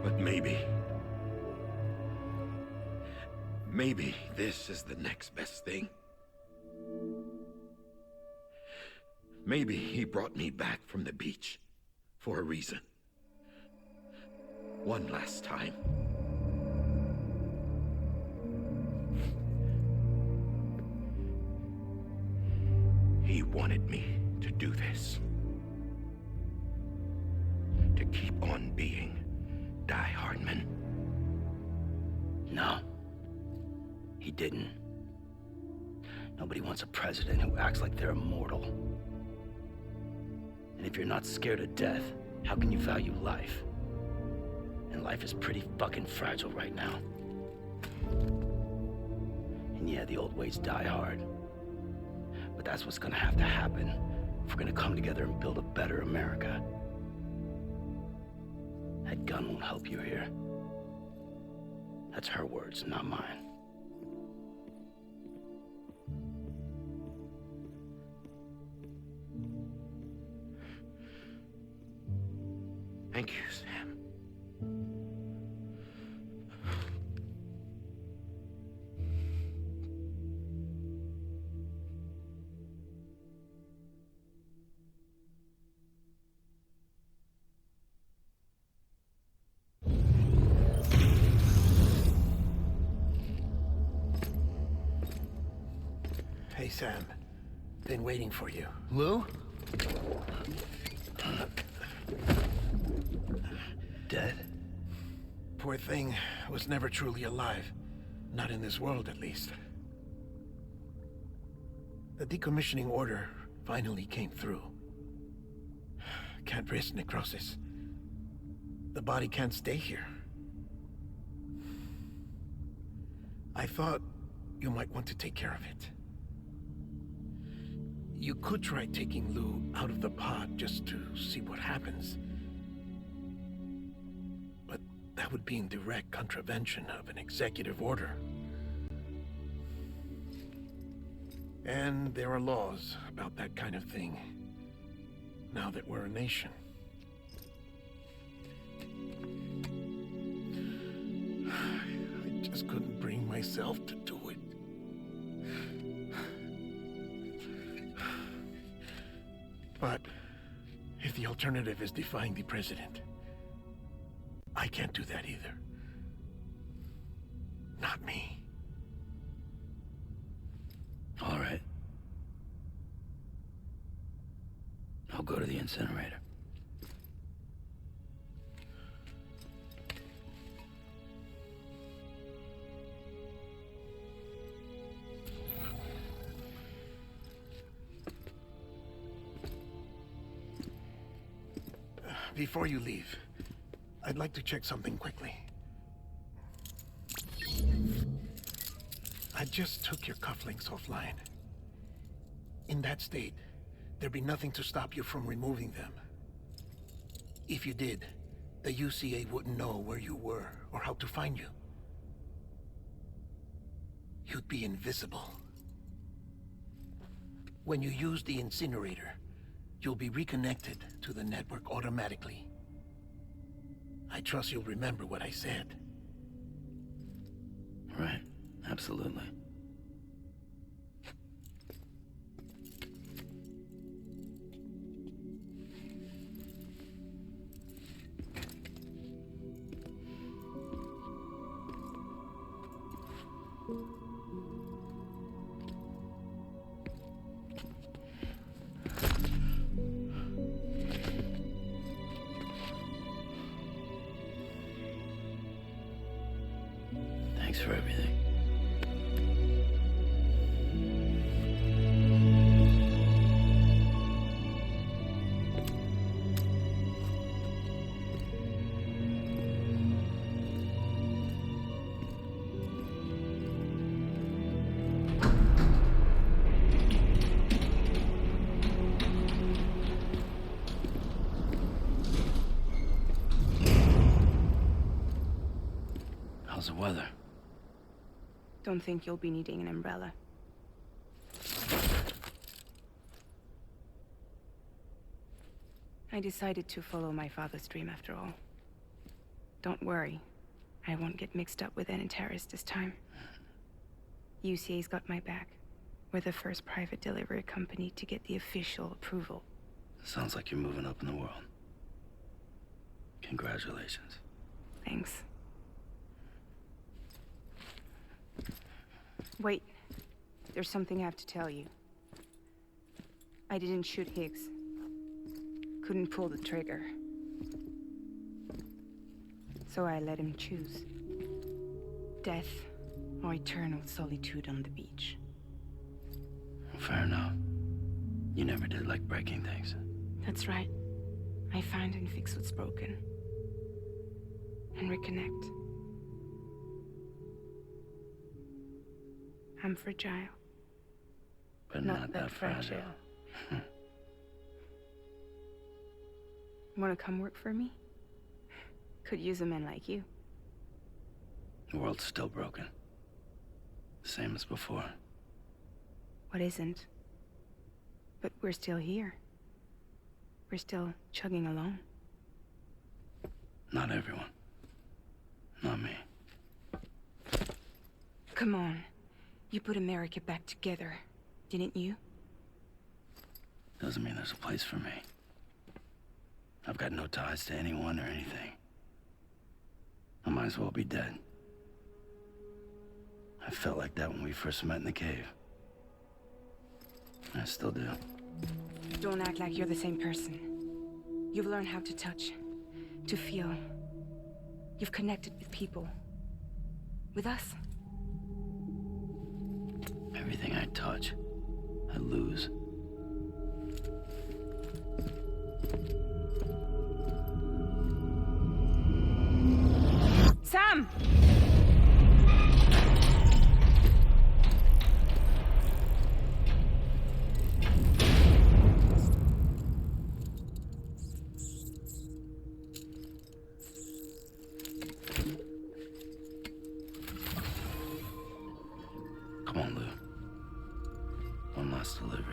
But maybe this is the next best thing. Maybe he brought me back from the beach for a reason. One last time. He wanted me to do this. To keep on being Die Hardman. No. He didn't. Nobody wants a president who acts like they're immortal. And if you're not scared of death, how can you value life? And life is pretty fucking fragile right now. And yeah, the old ways die hard. But that's what's gonna have to happen if we're gonna come together and build a better America. That gun won't help you here. That's her words, not mine. Thank you, Sam. Hey, Sam. Been waiting for you. Lou? Dead? Poor thing was never truly alive. Not in this world, at least. The decommissioning order finally came through. Can't risk necrosis. The body can't stay here. I thought you might want to take care of it. You could try taking Lou out of the pod just to see what happens. But that would be in direct contravention of an executive order. And there are laws about that kind of thing, now that we're a nation. I just couldn't bring myself to do it. But if the alternative is defying the president, I can't do that either. Not me. All right. I'll go to the incinerator. Before you leave, I'd like to check something quickly. I just took your cufflinks offline. In that state, there'd be nothing to stop you from removing them. If you did, the UCA wouldn't know where you were or how to find you. You'd be invisible. When you use the incinerator, you'll be reconnected to the network automatically. I trust you'll remember what I said. Right, absolutely. Thanks for everything. How's the weather? Don't think you'll be needing an umbrella. I decided to follow my father's dream after all. Don't worry. I won't get mixed up with any terrorists this time. UCA's got my back. We're the first private delivery company to get the official approval. Sounds like you're moving up in the world. Congratulations. Thanks. Wait. There's something I have to tell you. I didn't shoot Higgs. Couldn't pull the trigger. So I let him choose. Death or eternal solitude on the beach. Fair enough. You never did like breaking things. That's right. I find and fix what's broken. And reconnect. I'm fragile. But not that fragile. Wanna come work for me? Could use a man like you. The world's still broken. Same as before. What isn't? But we're still here. We're still chugging along. Not everyone. Not me. Come on. You put America back together, didn't you? Doesn't mean there's a place for me. I've got no ties to anyone or anything. I might as well be dead. I felt like that when we first met in the cave. I still do. Don't act like you're the same person. You've learned how to touch, to feel. You've connected with people. With us. Everything I touch, I lose. Sam! Come on, Lou. One last delivery.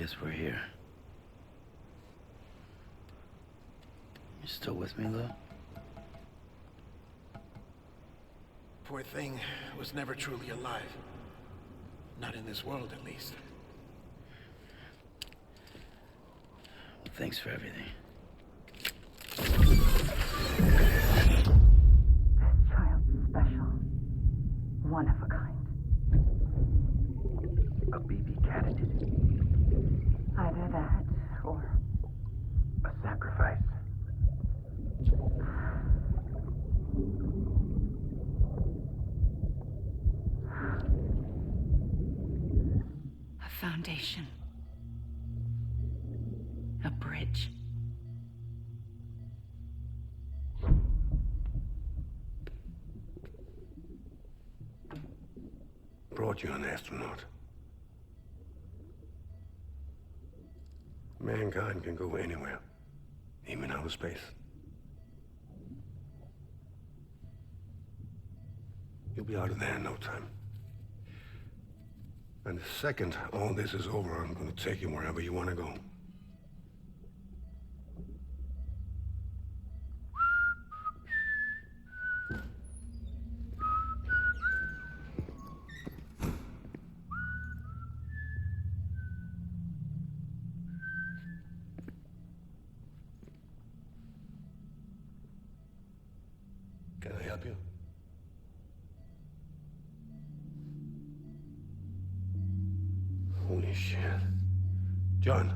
guess we're here. You still with me, Lou? Poor thing was never truly alive. Not in this world, at least. Well, thanks for everything. Child's special. One of a kind. A BB candidate. Either that, or... A sacrifice. A foundation. A bridge. Brought you an astronaut. Mankind can go anywhere, even outer space. You'll be out of there in no time. And the second all this is over, I'm gonna take you wherever you want to go. Can I help you? Holy shit. John,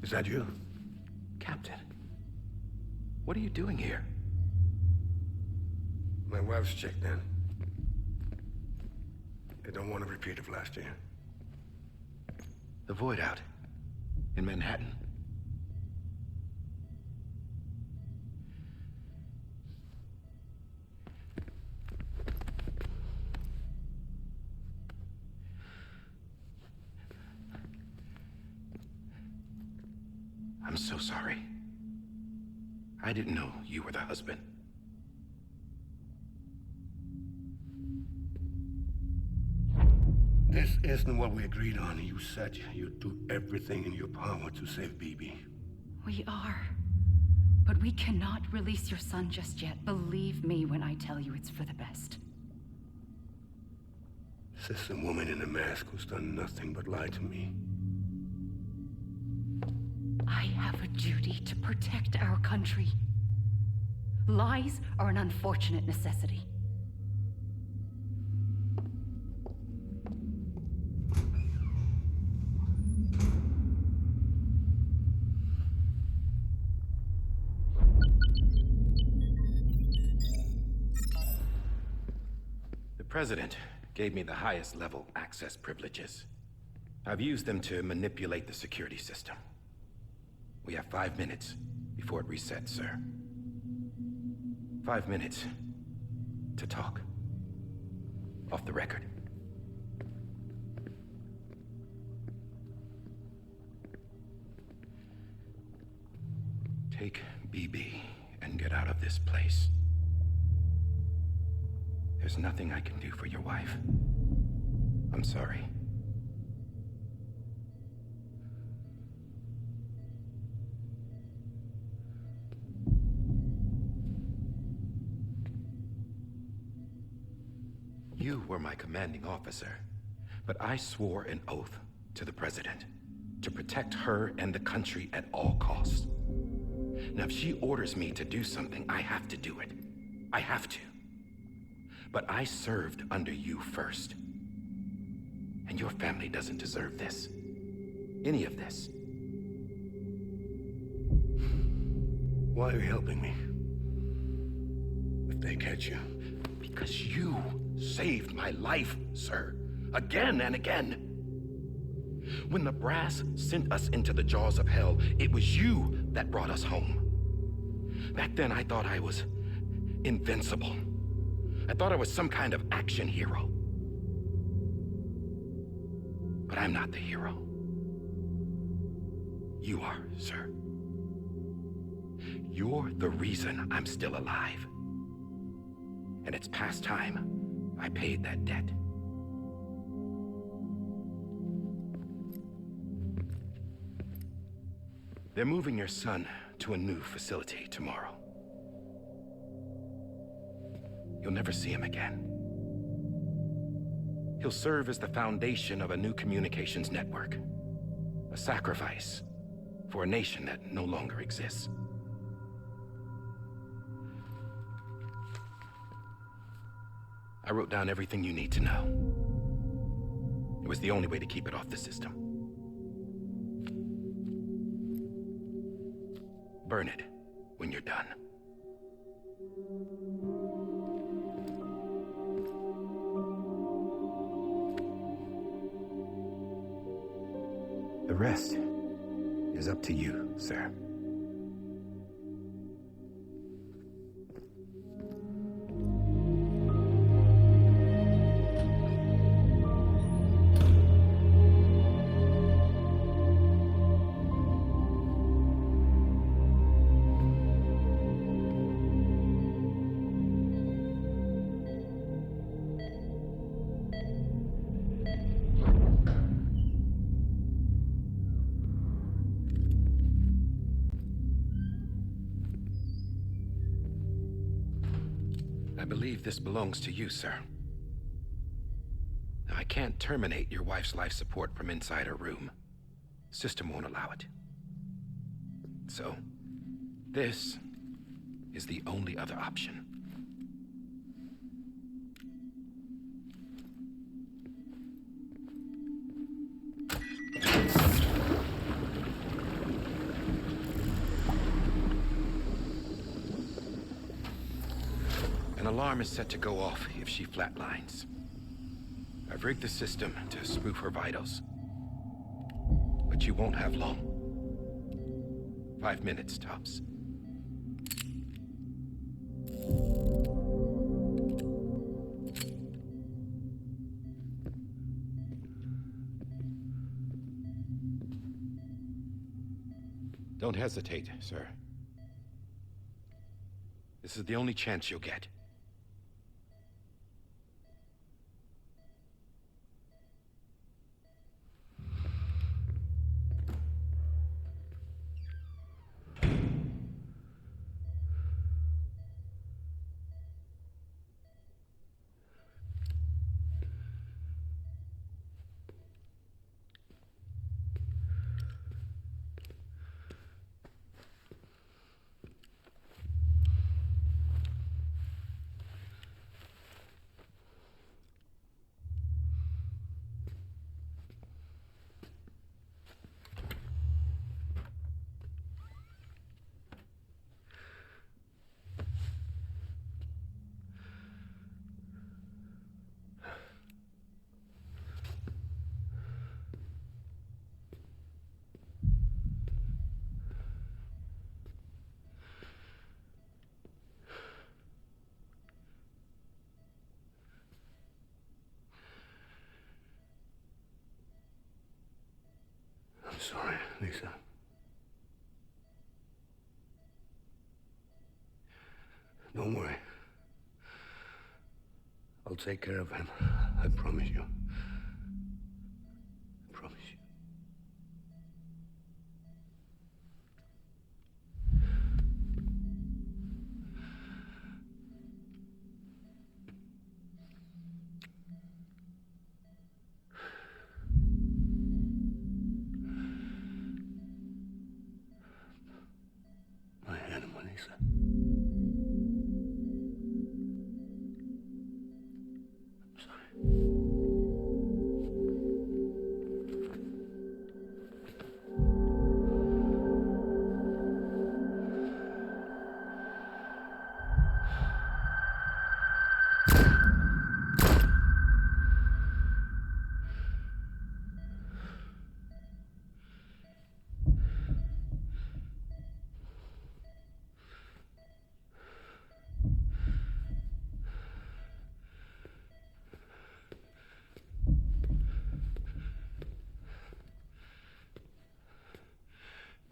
is that you? Captain, what are you doing here? My wife's checked in. They don't want a repeat of last year. The void out in Manhattan. I'm so sorry. I didn't know you were the husband. This isn't what we agreed on. You said you'd do everything in your power to save BB. We are. But we cannot release your son just yet. Believe me when I tell you it's for the best. This is a woman in a mask who's done nothing but lie to me. I have a duty to protect our country. Lies are an unfortunate necessity. The President gave me the highest level access privileges. I've used them to manipulate the security system. We have 5 minutes before it resets, sir. 5 minutes to talk. Off the record. Take BB and get out of this place. There's nothing I can do for your wife. I'm sorry. You were my commanding officer, but I swore an oath to the President to protect her and the country at all costs. Now, if she orders me to do something, I have to do it. I have to. But I served under you first. And your family doesn't deserve this. Any of this. Why are you helping me? If they catch you. Because you saved my life, sir. Again and again. When the brass sent us into the jaws of hell, it was you that brought us home. Back then, I thought I was invincible. I thought I was some kind of action hero. But I'm not the hero. You are, sir. You're the reason I'm still alive. And it's past time I paid that debt. They're moving your son to a new facility tomorrow. You'll never see him again. He'll serve as the foundation of a new communications network. A sacrifice for a nation that no longer exists. I wrote down everything you need to know. It was the only way to keep it off the system. Burn it when you're done. The rest is up to you, sir. I believe this belongs to you, sir. I can't terminate your wife's life support from inside her room. System won't allow it. So, this is the only other option. An alarm is set to go off if she flatlines. I've rigged the system to spoof her vitals. But you won't have long. 5 minutes, tops. Don't hesitate, sir. This is the only chance you'll get. I'm sorry, Lisa. Don't worry. I'll take care of him. I promise you. I promise you. My animal, Lisa.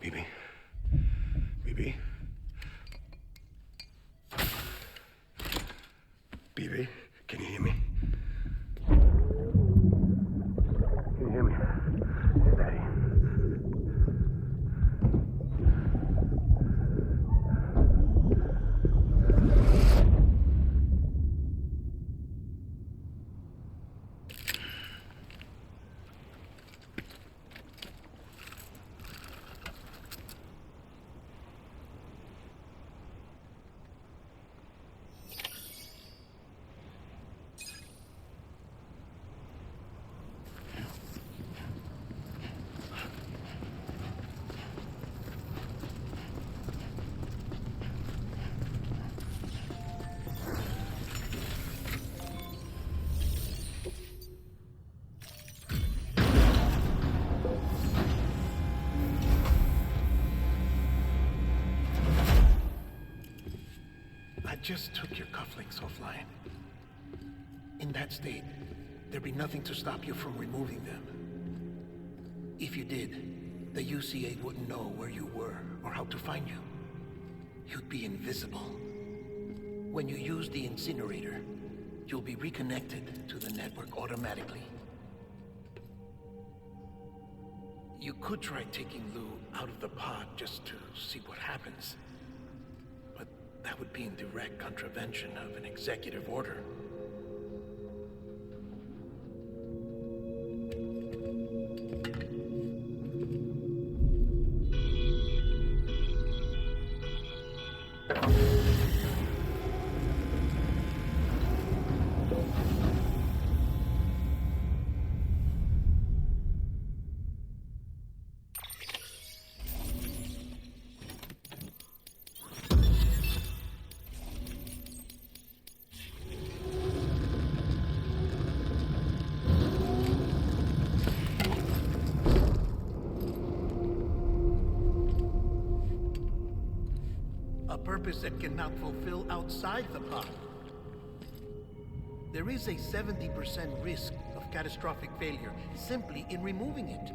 Bibi. Bibi. Bibi, can you hear me? Can you hear me? It's Daddy. just took your cufflinks offline. In that state, there'd be nothing to stop you from removing them. If you did, the UCA wouldn't know where you were or how to find you. You'd be invisible. When you use the incinerator, you'll be reconnected to the network automatically. You could try taking Lou out of the pod just to see what happens. But that would be in direct contravention of an executive order. A purpose that cannot fulfill outside the pod. There is a 70% risk of catastrophic failure simply in removing it.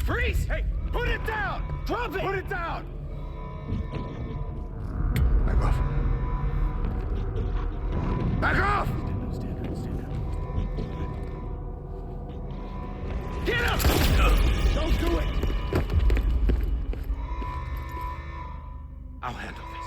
Freeze! Hey, put it down! Drop it! Put it down! Back off. Back off! Stand up. Get up! Don't do it! I'll handle this.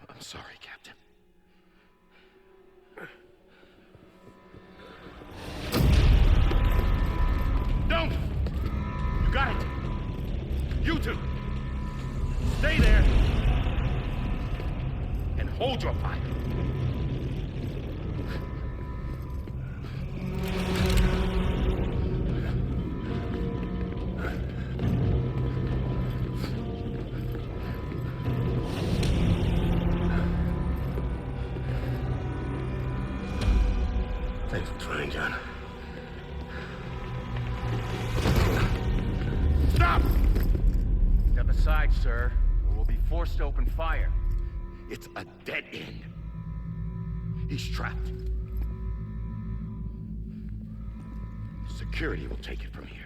I'm sorry, Captain. Don't! You got it! You two! Stay there! And hold your fire! inside, sir, or we'll be forced to open fire. It's a dead end. He's trapped. Security will take it from here.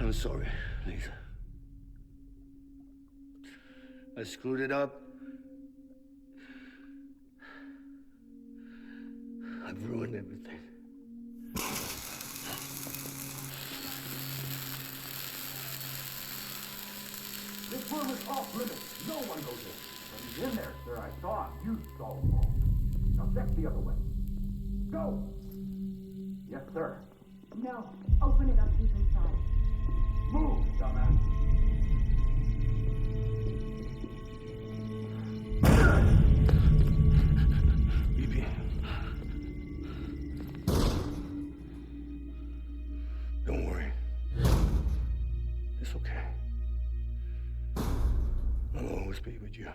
I'm sorry, Lisa. I screwed it up. I've ruined everything. This room is off limits. No one goes in. But he's in there, sir. I saw him. You saw him all. Now check the other way. Go! Yes, sir. No. Open it up deep inside. Move, dumbass. BB. Don't worry. It's okay. I'll always be with you.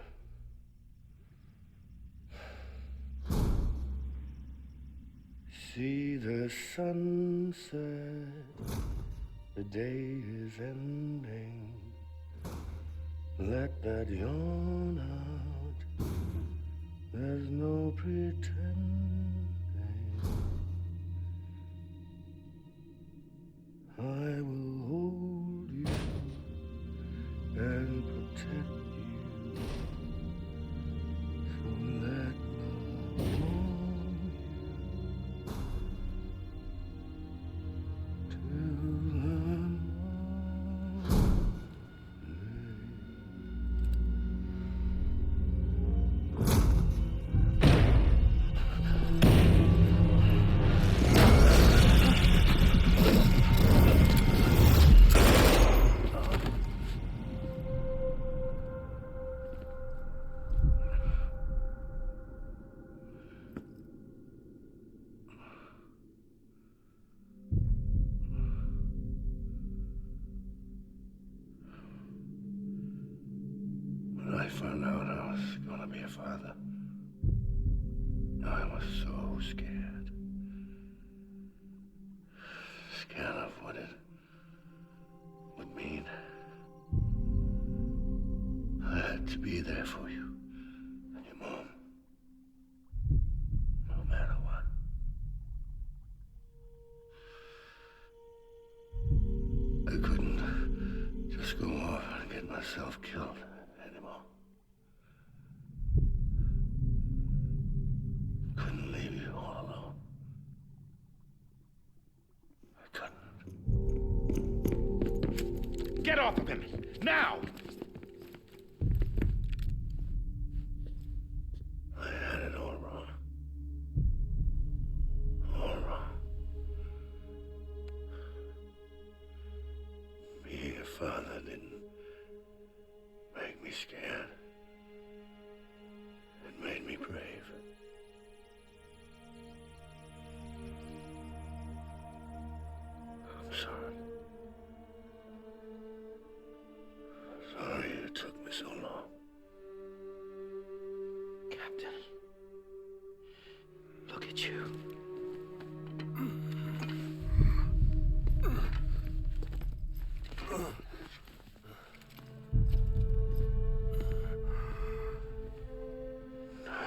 See the sunset, the day is ending. Let that yawn out, there's no pretending. I will hold you and protect you. So let love warm you till the When I found out I was gonna be a father, I was so scared. Scared of what it would mean. I had to be there for you and your mom, no matter what. I couldn't just go off and get myself killed anymore. Couldn't leave you all alone. I couldn't. Get off of him! Now! I had it all wrong. All wrong. Being a father didn't make me scared. for so long. Captain, look at you.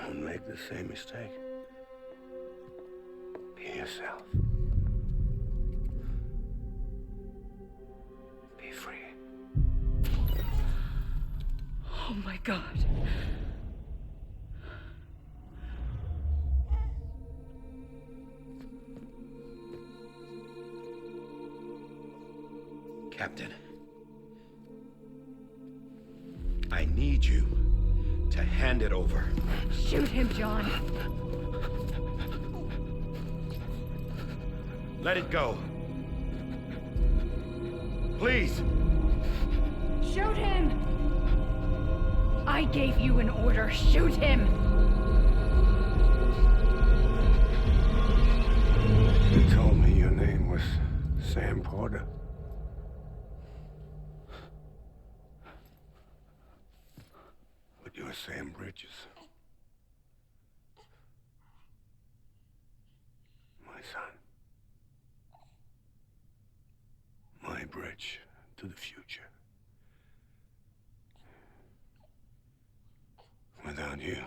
Don't make the same mistake. Be yourself. Be free. Oh my God. Captain, I need you to hand it over. Shoot him, John. Let it go. Please. Shoot him! I gave you an order. Shoot him! You told me your name was Sam Porter. But you're Sam Bridges. My son. My bridge to the future. Without you,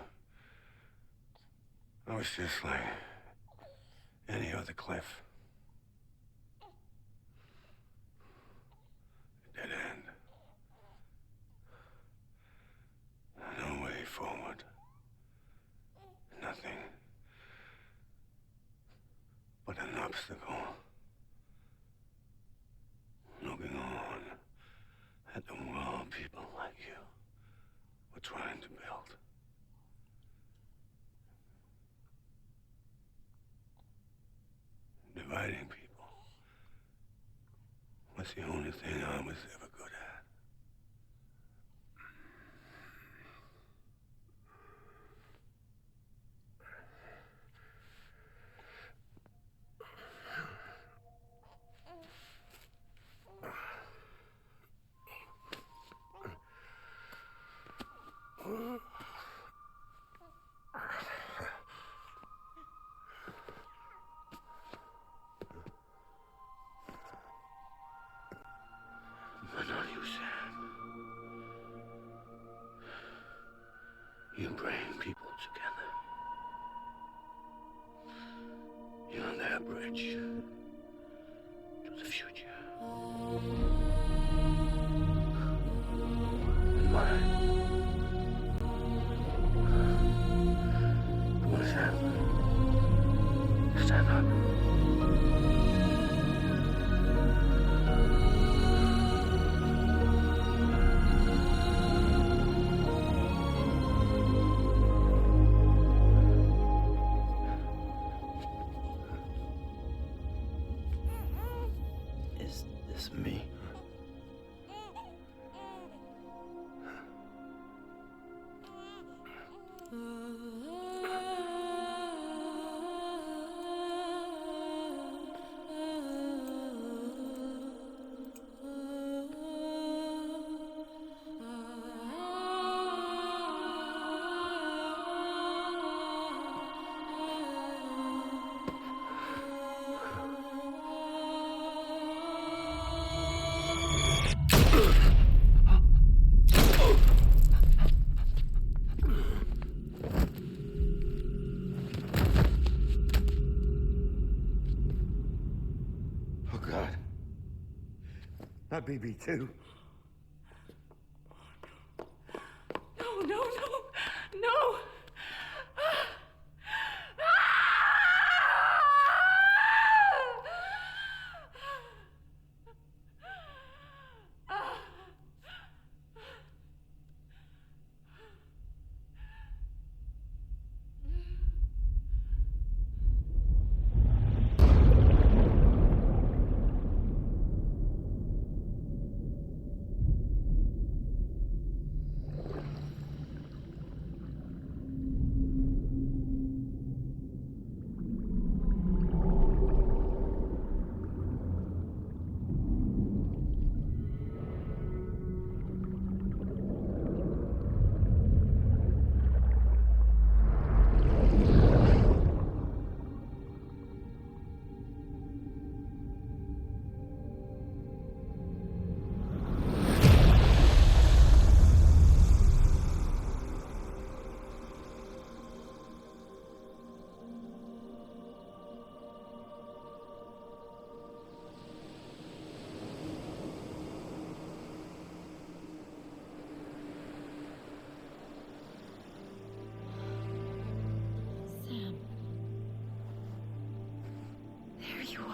I was just like any other Cliff. Dead end. No way forward. Nothing but an obstacle. Looking on at the world people like you were trying to build. Dividing people was the only thing I was ever good at. But not you, Sam. You bring people together. You're their bridge to the future. And mine. Come on, Sam. Stand up. Is this me? Oh, God. Not BB2. No, no, no, no!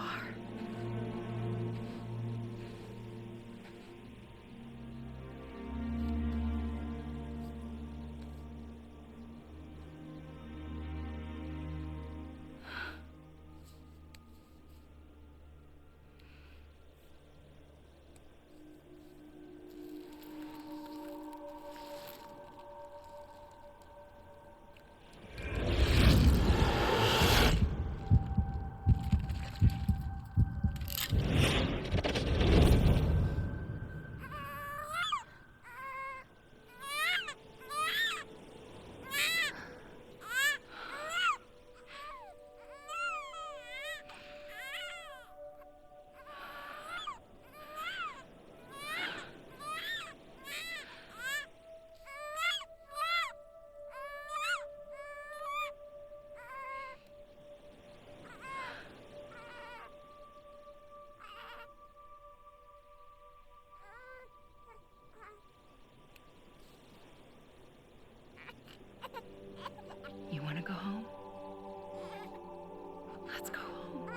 are. You want to go home? Let's go home.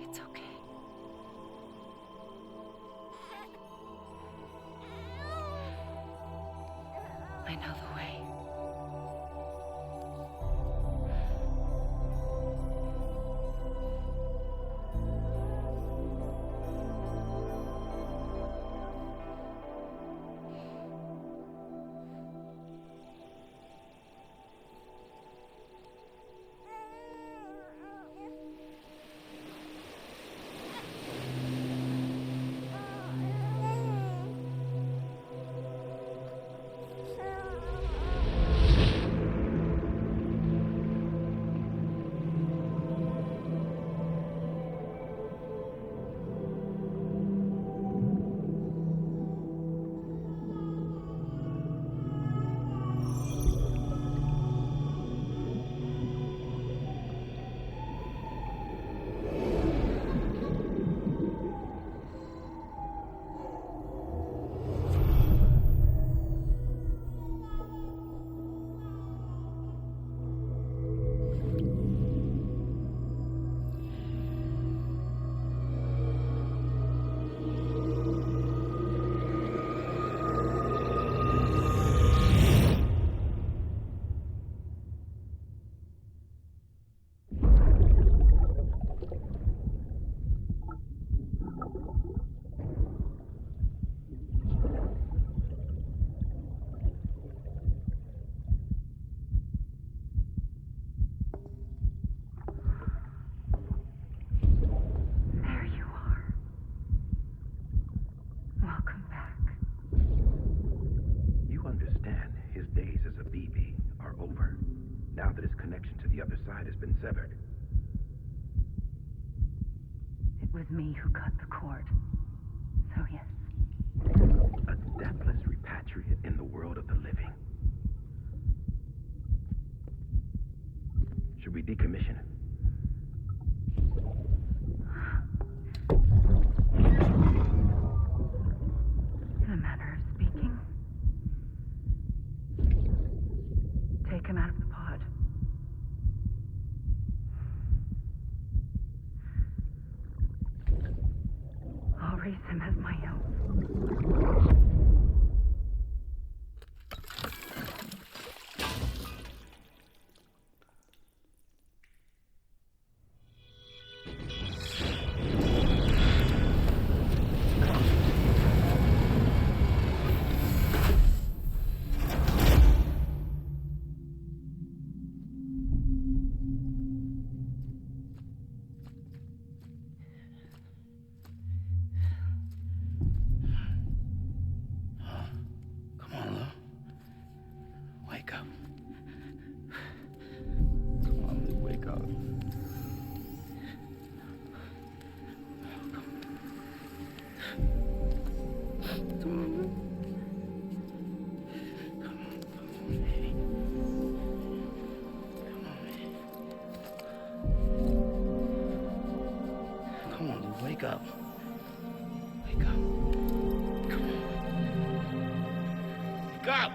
It's okay. I know the way. There you are. Welcome back. You understand his days as a BB are over, now that his connection to the other side has been severed. It was me who cut the cord. So yes. A deathless repatriate in the world of the living. Should we decommission him? In a manner of speaking. Take him out of the pod. I'll raise him as my own. Come on, Lou. Wake up. Come on, Lou, wake up. Come on. Come on, Lou, wake up. Wake up. Come on. Wake up!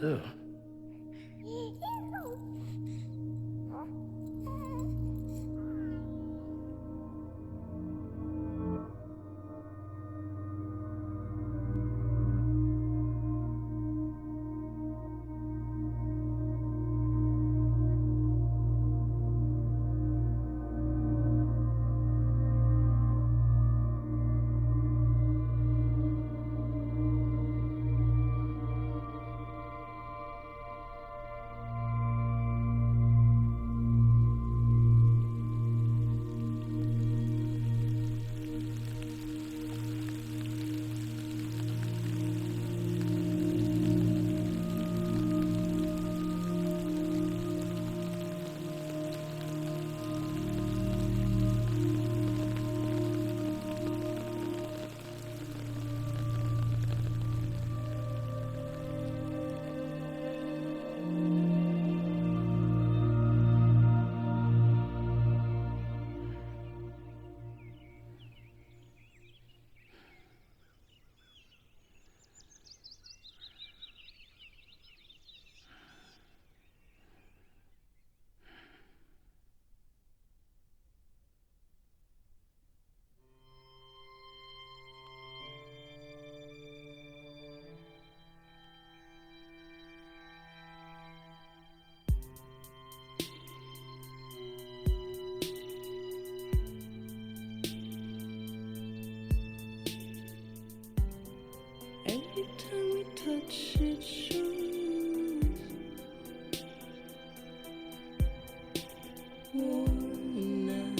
Ew. Every time we touch it shows worn out,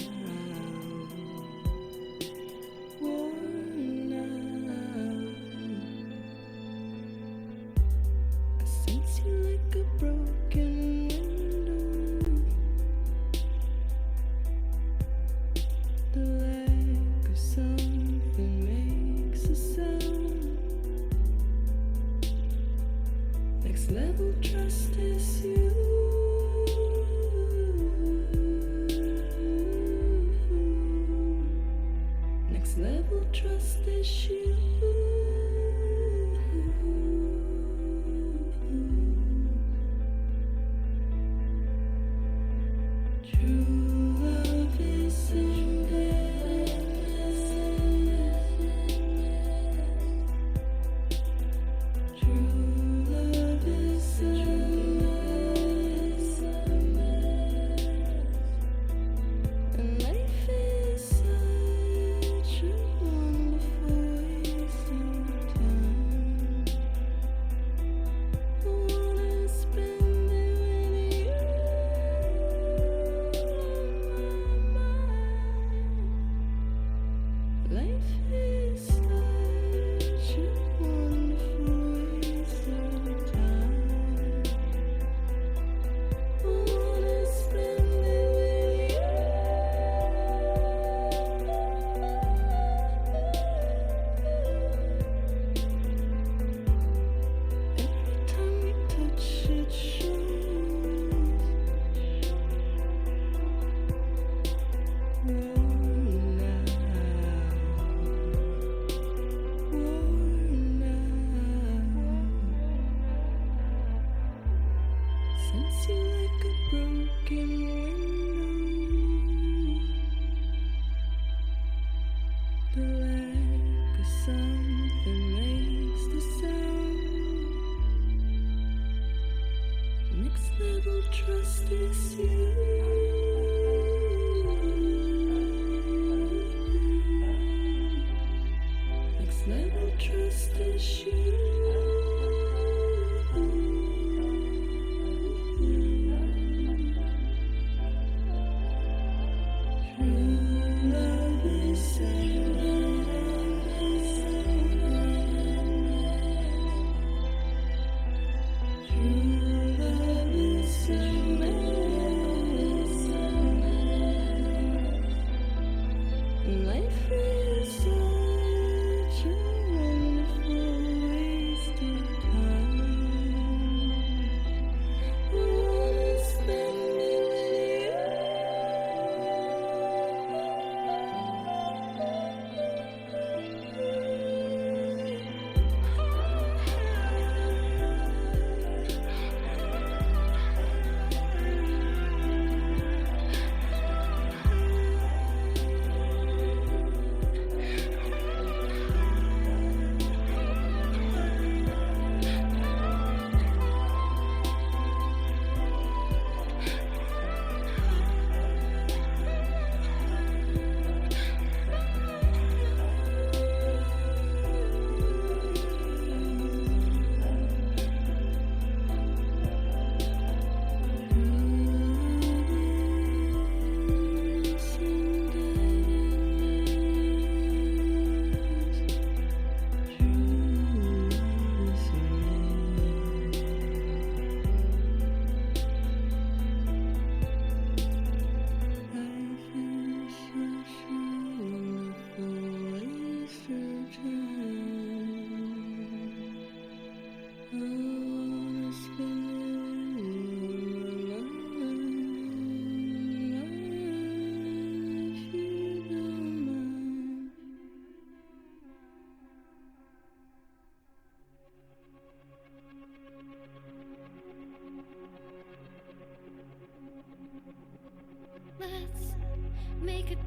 worn out. I sense you like a broken window. The lack of something makes a sound. Next level trust is you. Next level trust is you. True love is embedded. True love is endless, and life is such a wonderful waste of time. I wanna spend it with you on my mind. Life is such a wonderful waste of time. I wanna spend it with you. Every time we touch it shows worn out, worn out. Sense you like a broken window. The lack of something makes the sound. Next level trust is you. Next level trust is you. True love is endless. True love is endless.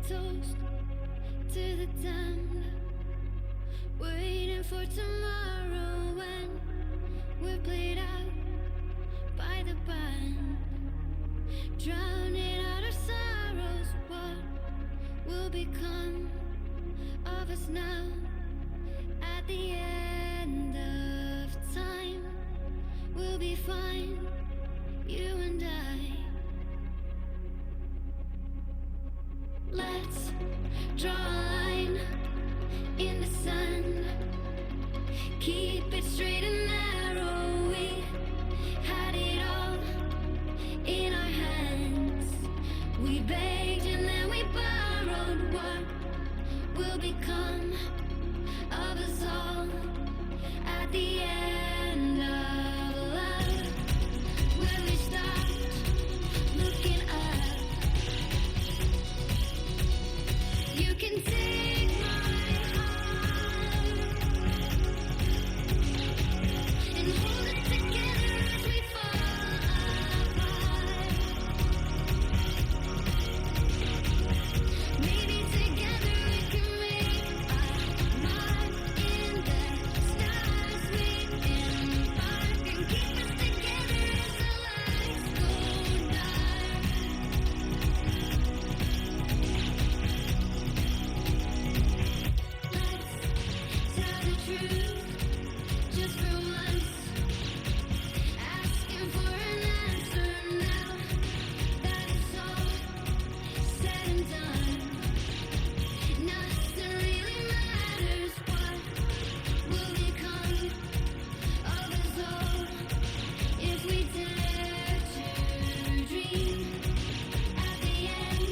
toast to the damned, waiting for tomorrow when we're played out by the band, drowning out our sorrows. What will become of us now at the end of time? We'll be fine, you and I. Let's draw a line in the sand, keep it straight and narrow. We had it all in our hands. We begged and then we borrowed. What will become of us all at the end of love? When we start looking up, you can take my heart and hold it together as we fall apart. Maybe together we can make a mark in the stars. We embark and keep us together as the lights go dark. Let's tell the truth just for once, asking for an answer now that it's all said and done. Nothing really matters. What will become of us all if we dare to dream at the end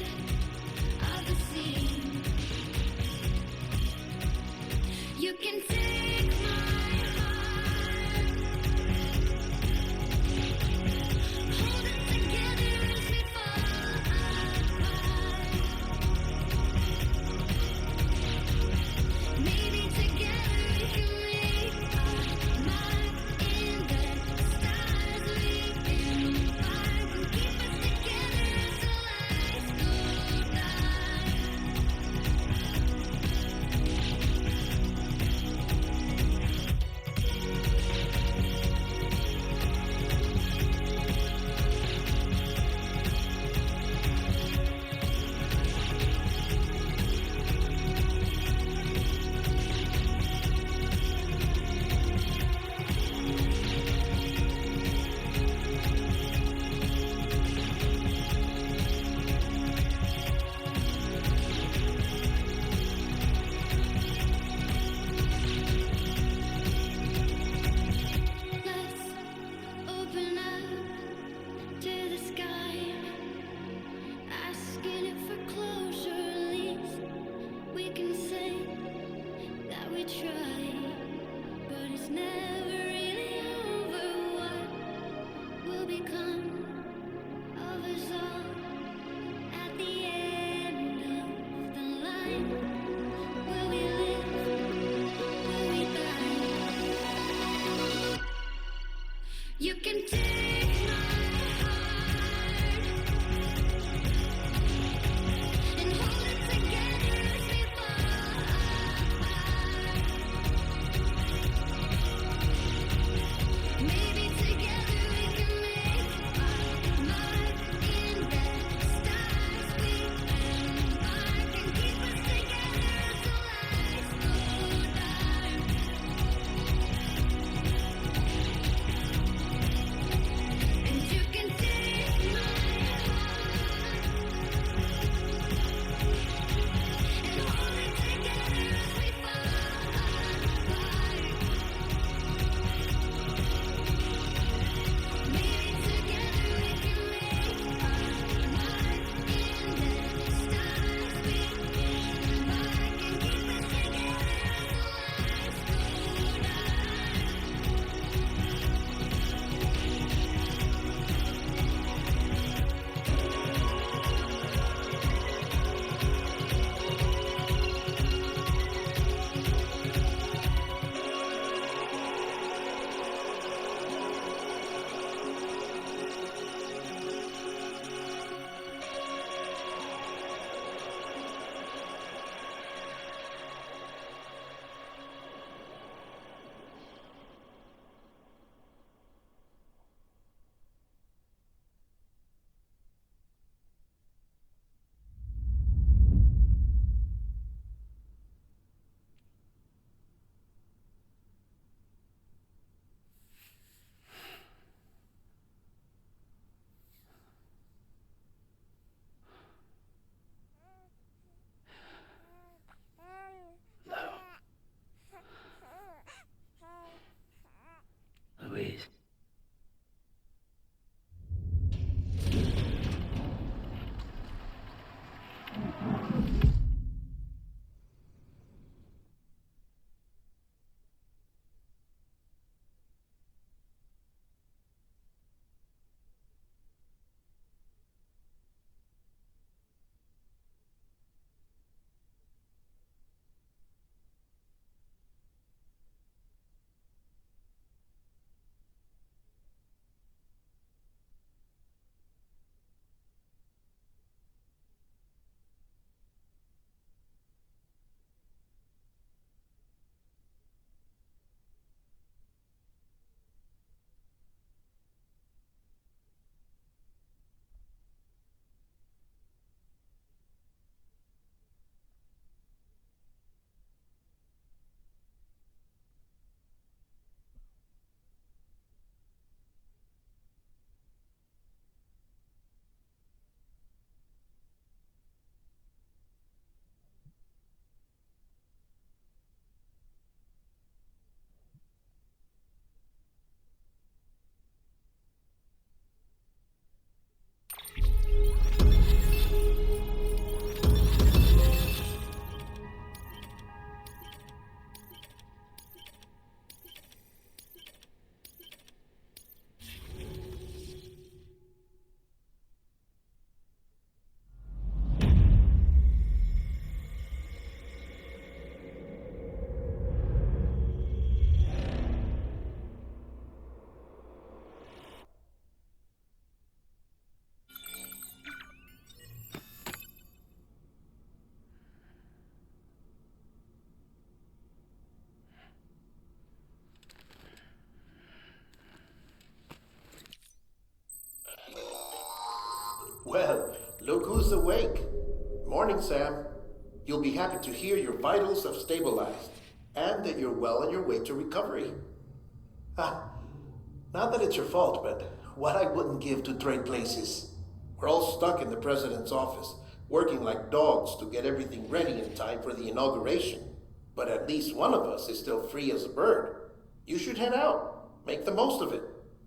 of the scene? You can take my heart, hold it together as we fall apart. Maybe together we can make a mark in the stars. We embark and keep us together as the lights go dark. Let's open up to the sky, asking it for closure. At least we can say that we tried, but it's never really over. What will become of us all at the end of the line? Will we live? Will we die? You can take my heart and hold it together as we fall apart. Maybe together we can make a mark in the stars. We embark and keep us together as the lights go dark. Louise. Well, look who's awake. Morning, Sam. You'll be happy to hear your vitals have stabilized, and that you're well on your way to recovery. Ah, not that it's your fault, but what I wouldn't give to trade places. We're all stuck in the president's office, working like dogs to get everything ready in time for the inauguration. But at least one of us is still free as a bird. You should head out. Make the most of it.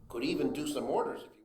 Could even do some orders if you